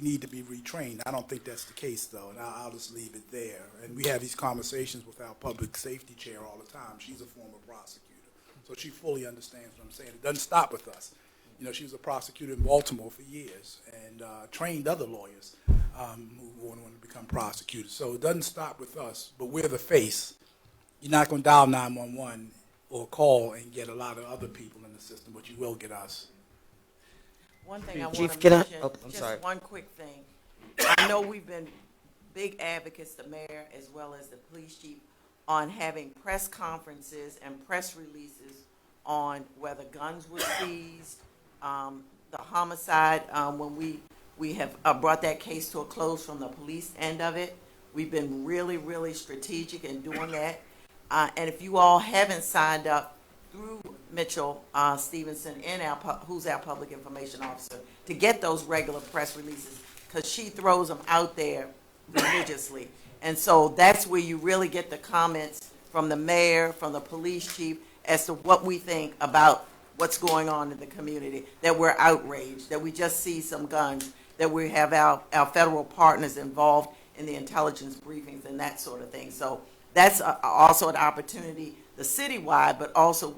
need to be retrained. I don't think that's the case, though, and I'll just leave it there. And we have these conversations with our public safety chair all the time. She's a former prosecutor, so she fully understands what I'm saying. It doesn't stop with us. You know, she was a prosecutor in Baltimore for years and trained other lawyers who want to become prosecutors. So it doesn't stop with us, but we're the face. You're not going to dial 911 or call and get a lot of other people in the system, but you will get us. One thing I want Chief, to can I- mention, oh, I'm just sorry. one quick thing. I know we've been big advocates, the mayor as well as the police chief, on having press conferences and press releases on whether guns were seized, the homicide, when we have brought that case to a close from the police end of it. We've been really, really strategic in doing that. And if you all haven't signed up through Mitchell Stevenson, who's our public information officer, to get those regular press releases, because she throws them out there religiously. And so that's where you really get the comments from the mayor, from the police chief, as to what we think about what's going on in the community, that we're outraged, that we just see some guns, that we have our federal partners involved in the intelligence briefings and that sort of thing. So that's also an opportunity, the citywide, but also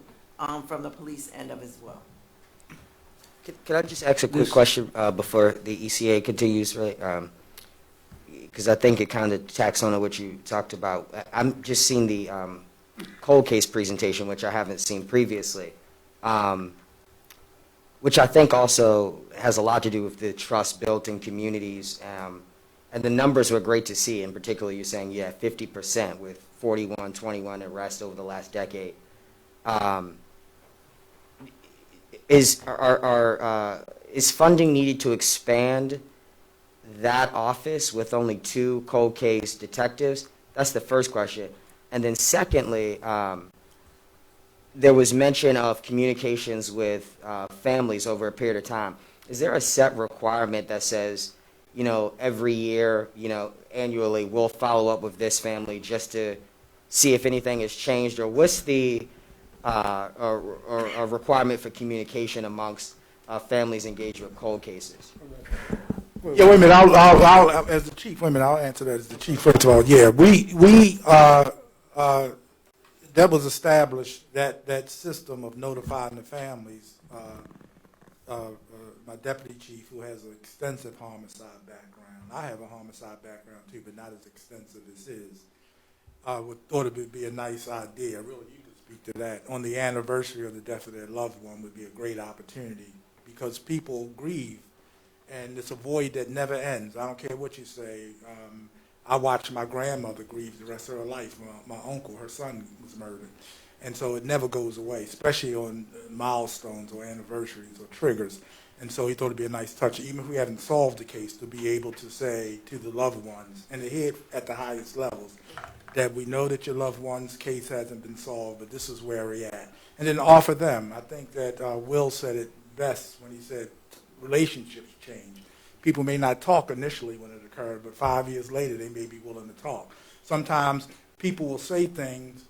from the police end of it as well. Can I just ask a quick question before the ECA continues, right? Because I think it kind of tacks on to what you talked about. I'm just seeing the cold case presentation, which I haven't seen previously, which I think also has a lot to do with the trust built in communities. And the numbers were great to see. In particular, you're saying, 50% with 41, 21 arrests over the last decade. Is funding needed to expand that office with only 2 cold case detectives? That's the first question. And then secondly, there was mention of communications with families over a period of time. Is there a set requirement that says, every year, annually, we'll follow up with this family just to see if anything has changed? Or what's the a requirement for communication amongst families engaged with cold cases? Yeah, wait a minute. I'll as the chief. Wait a minute. I'll answer that as the chief. First of all, we that was established, that system of notifying the families. My deputy chief, who has an extensive homicide background, I have a homicide background too, but not as extensive as his. Thought it would be a nice idea. Really, you could speak to that. On the anniversary of the death of their loved one would be a great opportunity, because people grieve, and it's a void that never ends. I don't care what you say. I watched my grandmother grieve the rest of her life. My uncle, her son, was murdered. And so it never goes away, especially on milestones or anniversaries or triggers. And so he thought it'd be a nice touch, even if we haven't solved the case, to be able to say to the loved ones, and to hear at the highest levels, that we know that your loved one's case hasn't been solved, but this is where we're at. And then offer them. I think that Will said it best when he said relationships change. People may not talk initially when it occurred, but 5 years later they may be willing to talk. Sometimes people will say things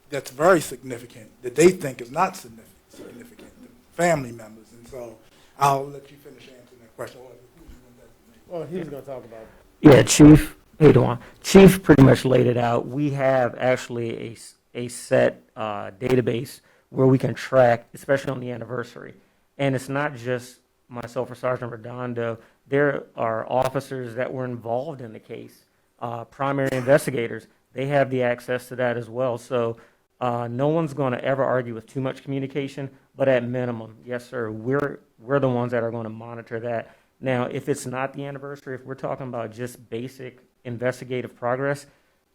that's very significant that they think is not significant, family members. And so I'll let you finish answering that question. Well, he was going to talk about. Yeah, Chief. Hey, Dewan. Chief pretty much laid it out. We have actually a set database where we can track, especially on the anniversary. And it's not just myself or Sergeant Redondo. There are officers that were involved in the case, primary investigators. They have the access to that as well. So no one's going to ever argue with too much communication, but at minimum, yes, sir, we're the ones that are going to monitor that. Now, if it's not the anniversary, if we're talking about just basic investigative progress,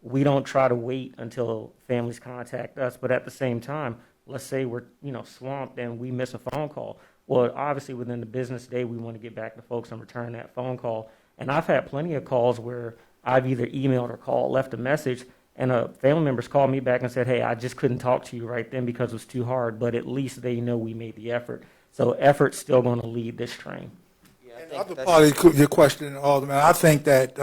we don't try to wait until families contact us. But at the same time, let's say we're swamped and we miss a phone call. Well, obviously within the business day, we want to get back to folks and return that phone call. And I've had plenty of calls where I've either emailed or called, left a message, and a family member's called me back and said, hey, I just couldn't talk to you right then because it was too hard, but at least they know we made the effort. So effort's still going to lead this train. And the other part of your question, Alderman, I think that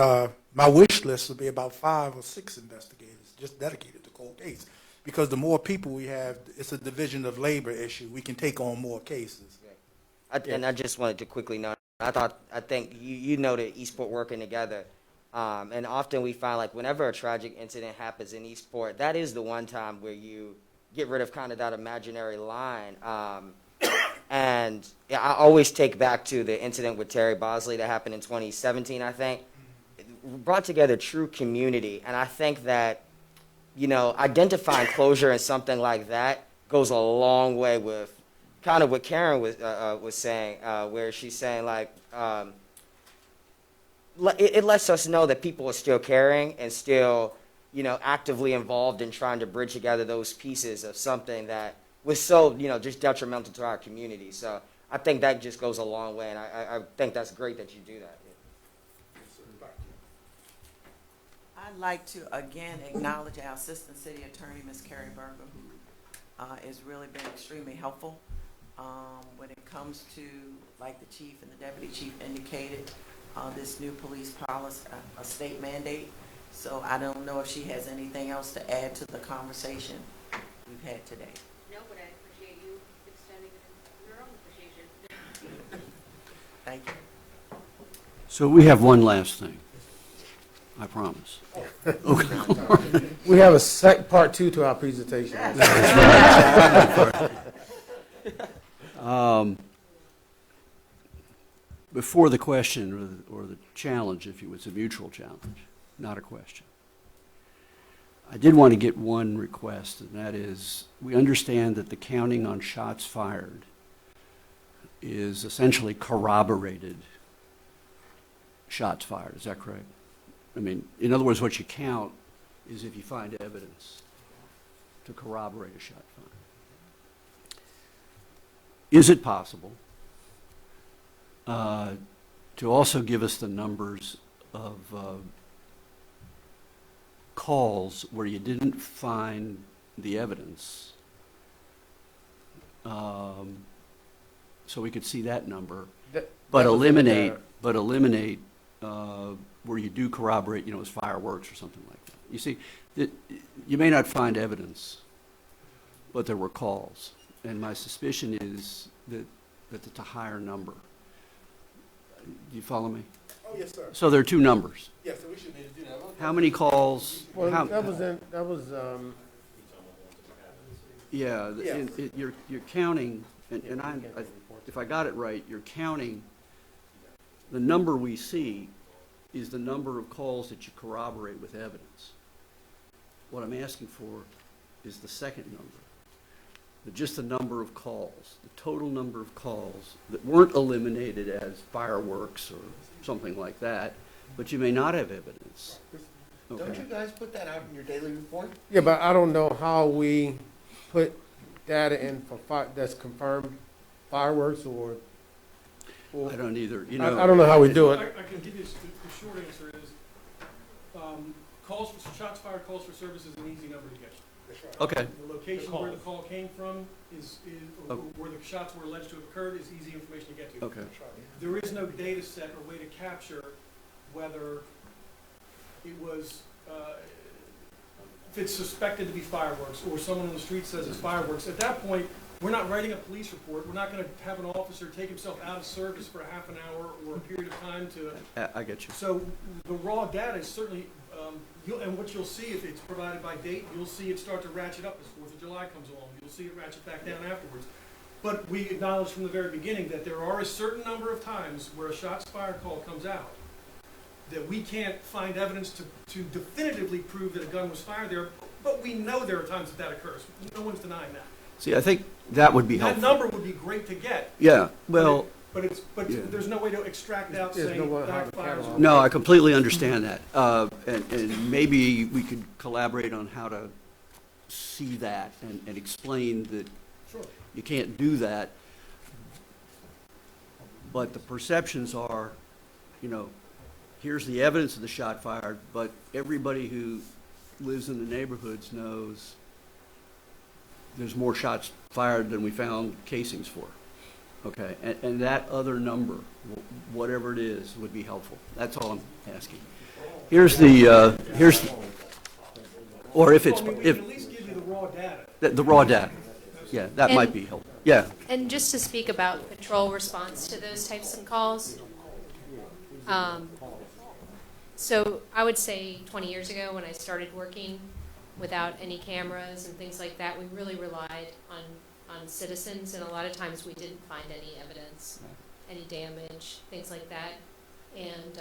my wish list would be about 5 or 6 investigators just dedicated to cold case. Because the more people we have, it's a division of labor issue. We can take on more cases. And I just wanted to quickly note, I think you noted Eastport working together. And often we find like whenever a tragic incident happens in Eastport, that is the one time where you get rid of kind of that imaginary line. And yeah, I always take back to the incident with Terry Bosley that happened in 2017, I think. It brought together true community. And I think that, you know, identifying closure in something like that goes a long way with kind of what Karen was saying, where she's saying like, it lets us know that people are still caring and still, you know, actively involved in trying to bridge together those pieces of something that was so, you know, just detrimental to our community. So I think that just goes a long way, and I think that's great that you do that. I'd like to again acknowledge our Assistant City Attorney, Ms. Carrie Berger, who has really been extremely helpful when it comes to, like the chief and the deputy chief indicated, this new police policy, a state mandate. So I don't know if she has anything else to add to the conversation we've had today. No, but I appreciate you extending your own appreciation. Thank you. So we have one last thing, I promise. Okay. We have a part two to our presentation. Before the question or the challenge, if you would, it's a mutual challenge, not a question. I did want to get one request, and that is, we understand that the counting on shots fired is essentially corroborated shots fired. Is that correct? I mean, in other words, what you count is if you find evidence to corroborate a shot fired. Is it possible to also give us the numbers of calls where you didn't find the evidence, so we could see that number, but eliminate where you do corroborate, you know, as fireworks or something like that. You see, you may not find evidence, but there were calls, and my suspicion is that it's a higher number. Do you follow me? Oh, yes, sir. So there are two numbers. Yes, so we should need to do that. How many calls? Well, You're counting, and if I got it right, you're counting the number we see is the number of calls that you corroborate with evidence. What I'm asking for is the second number, just the number of calls, the total number of calls that weren't eliminated as fireworks or something like that, but you may not have evidence. Okay. Don't you guys put that out in your daily report? Yeah, but I don't know how we put data in for that's confirmed fireworks or I don't either. You know, I don't know how we do it. I can give you the short answer is calls for shots fired, calls for service is an easy number to get. Okay. The location where the call came from is where the shots were alleged to have occurred is easy information to get to. Okay. There is no data set or way to capture whether it was if it's suspected to be fireworks or someone on the street says it's fireworks. At that point, we're not writing a police report. We're not going to have an officer take himself out of service for a half an hour or a period of time to. I get you. So the raw data is certainly, and what you'll see if it's provided by date, you'll see it start to ratchet up as 4th of July comes along. You'll see it ratchet back down afterwards. But we acknowledge from the very beginning that there are a certain number of times where a shots fired call comes out that we can't find evidence to definitively prove that a gun was fired there, but we know there are times that occurs. No one's denying that. See, I think that would be helpful. That number would be great to get. Yeah, well. But there's no way to extract out saying that fires. No, I completely understand that. And maybe we could collaborate on how to see that and explain that you can't do that. But the perceptions are, you know, here's the evidence of the shot fired, but everybody who lives in the neighborhoods knows there's more shots fired than we found casings for. Okay, and that other number, whatever it is, would be helpful. That's all I'm asking. Or if it's, we can at least give you the raw data. The raw data, yeah, that might be helpful. Yeah. And just to speak about patrol response to those types of calls, so I would say 20 years ago when I started working without any cameras and things like that, we really relied on citizens, and a lot of times we didn't find any evidence, any damage, things like that. And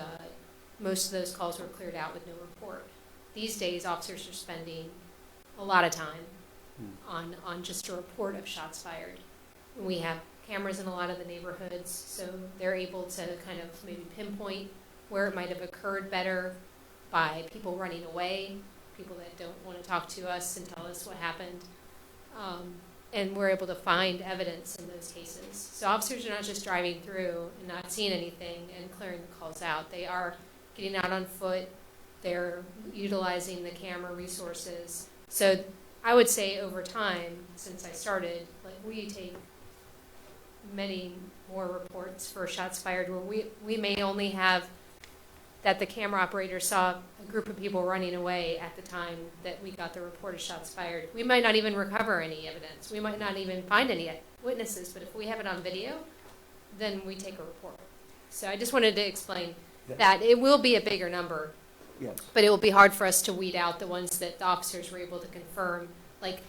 most of those calls were cleared out with no report. These days, officers are spending a lot of time on just a report of shots fired. We have cameras in a lot of the neighborhoods, so they're able to kind of maybe pinpoint where it might have occurred better by people running away, people that don't want to talk to us and tell us what happened. And we're able to find evidence in those cases. So officers are not just driving through and not seeing anything and clearing the calls out. They are getting out on foot. They're utilizing the camera resources. So I would say over time, since I started, like we take many more reports for shots fired where we may only have that the camera operator saw a group of people running away at the time that we got the report of shots fired. We might not even recover any evidence. We might not even find any witnesses, but if we have it on video, then we take a report. So I just wanted to explain that it will be a bigger number, Yes. but it will be hard for us to weed out the ones that the officers were able to confirm. Like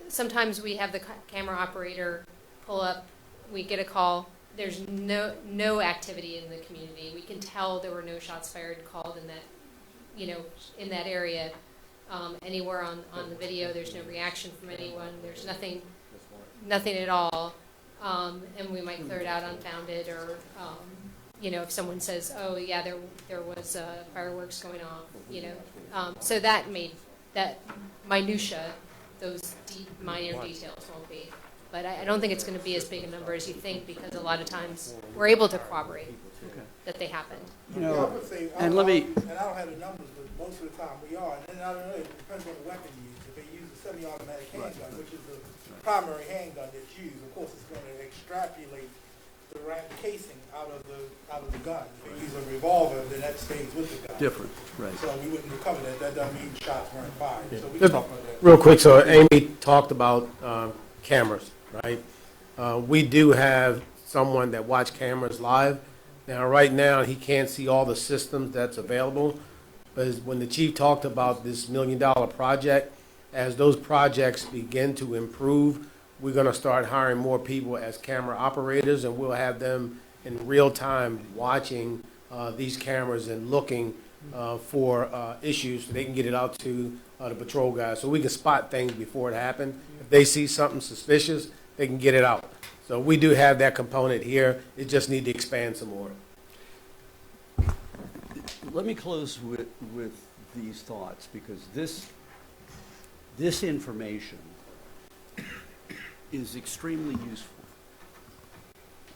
sometimes we have the camera operator pull up, we get a call, there's no activity in the community. We can tell there were no shots fired called in that, in that area. Anywhere on the video, there's no reaction from anyone. There's nothing at all. And we might clear it out unfounded, or if someone says, "Oh yeah, there was fireworks going off," so that made that minutia, those minor details won't be. But I don't think it's going to be as big a number as you think, because a lot of times we're able to corroborate that they happened. And I let me. And I don't have the numbers, but most of the time we are. And then I don't know, it depends on the weapon you use. If they use a semi-automatic handgun, which is the primary handgun that's used, of course it's going to extrapolate the casing out of the gun. If they use a revolver, then that stays with the gun. Different, right. So we wouldn't recover that. That doesn't mean shots weren't fired. So we Just can talk about that. real quick, so Amy talked about cameras, right? We do have someone that watch cameras live. Now, right now, he can't see all the systems that's available, but when the chief talked about this $1 million project, as those projects begin to improve, we're going to start hiring more people as camera operators, and we'll have them in real time watching these cameras and looking for issues so they can get it out to the patrol guys, so we can spot things before it happens. If they see something suspicious, they can get it out. So we do have that component here. It just need to expand some more. Let me close with these thoughts, because this information is extremely useful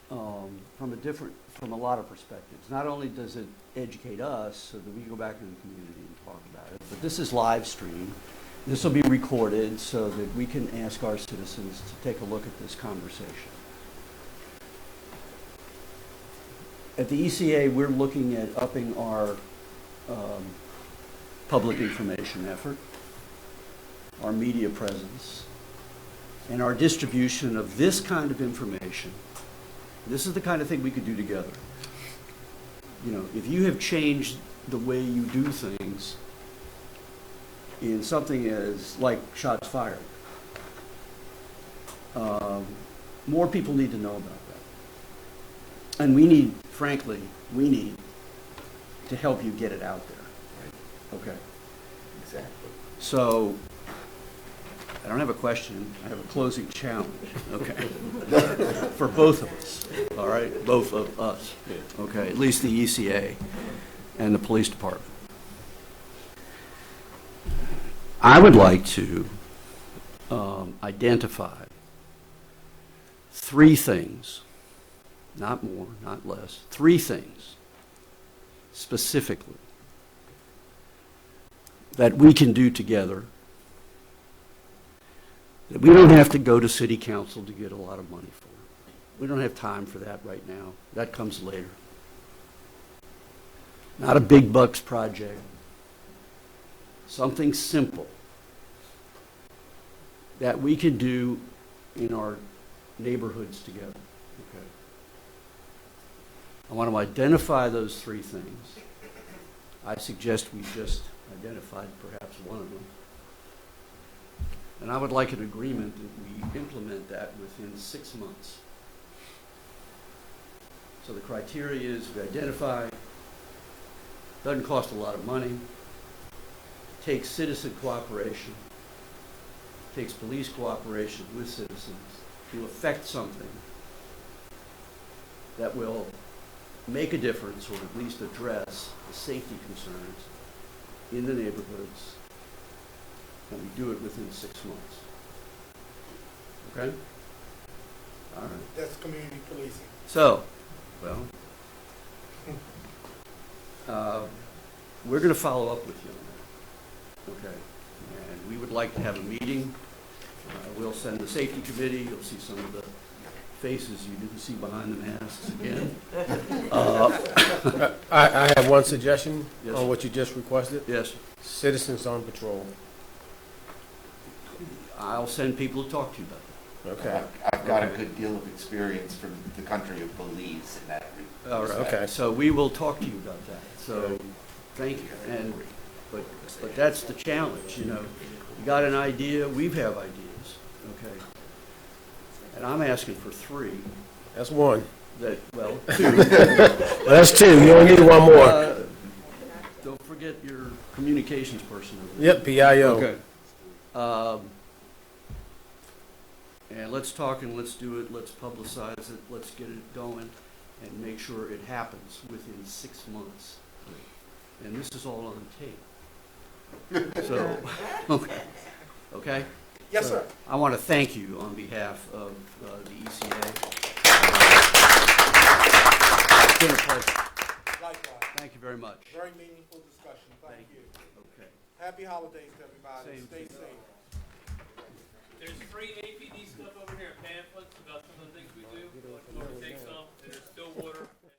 from a lot of perspectives. Not only does it educate us so that we can go back in the community and talk about it, but this is live stream. This will be recorded so that we can ask our citizens to take a look at this conversation. At the ECA, we're looking at upping our public information effort, our media presence, and our distribution of this kind of information. This is the kind of thing we could do together. If you have changed the way you do things in something as like shots fired, more people need to know about that. And frankly, we need to help you get it out there. Right? Okay. Exactly. So, I don't have a question, I have a closing challenge, okay? For both of us, all right? Both of us, okay? At least the ECA and the police department. I would like to identify 3 things, not more, not less, 3 things specifically that we can do together, that we don't have to go to city council to get a lot of money for. We don't have time for that right now. That comes later. Not a big bucks project. Something simple that we can do in our neighborhoods together. Okay. I want to identify those three things. I suggest we just identified perhaps one of them. And I would like an agreement that we implement that within 6 months. So the criteria is we identify, doesn't cost a lot of money, takes citizen cooperation, takes police cooperation with citizens to affect something that will make a difference or at least address the safety concerns in the neighborhoods, and we do it within 6 months. Okay? All right. That's community policing. So, well, we're going to follow up with you on that. Okay? And we would like to have a meeting. We'll send the safety committee. You'll see some of the faces you didn't see behind the masks again. I have one suggestion Yes, on sir. what you just requested. Yes. Citizens on patrol. I'll send people to talk to you about that. Okay. I've got a good deal of experience from the country of Belize in that All right. respect. Okay. So we will talk to you about that. So thank you. And but that's the challenge. You know, you got an idea. We have ideas. Okay. And I'm asking for 3. That's one. That well, 2. Well, that's 2. You only need one more. Don't forget your communications person over there. Yep, PIO. Okay. And let's talk and let's do it. Let's publicize it. Let's get it going and make sure it happens within 6 months. And this is all on tape. So, okay. Okay? Yes, So, sir. I want to thank you on behalf of the ECA. It's been a pleasure. Likewise. Thank you very much. Very meaningful discussion. Thank you. Okay. Happy holidays to everybody. Same Stay to you. safe.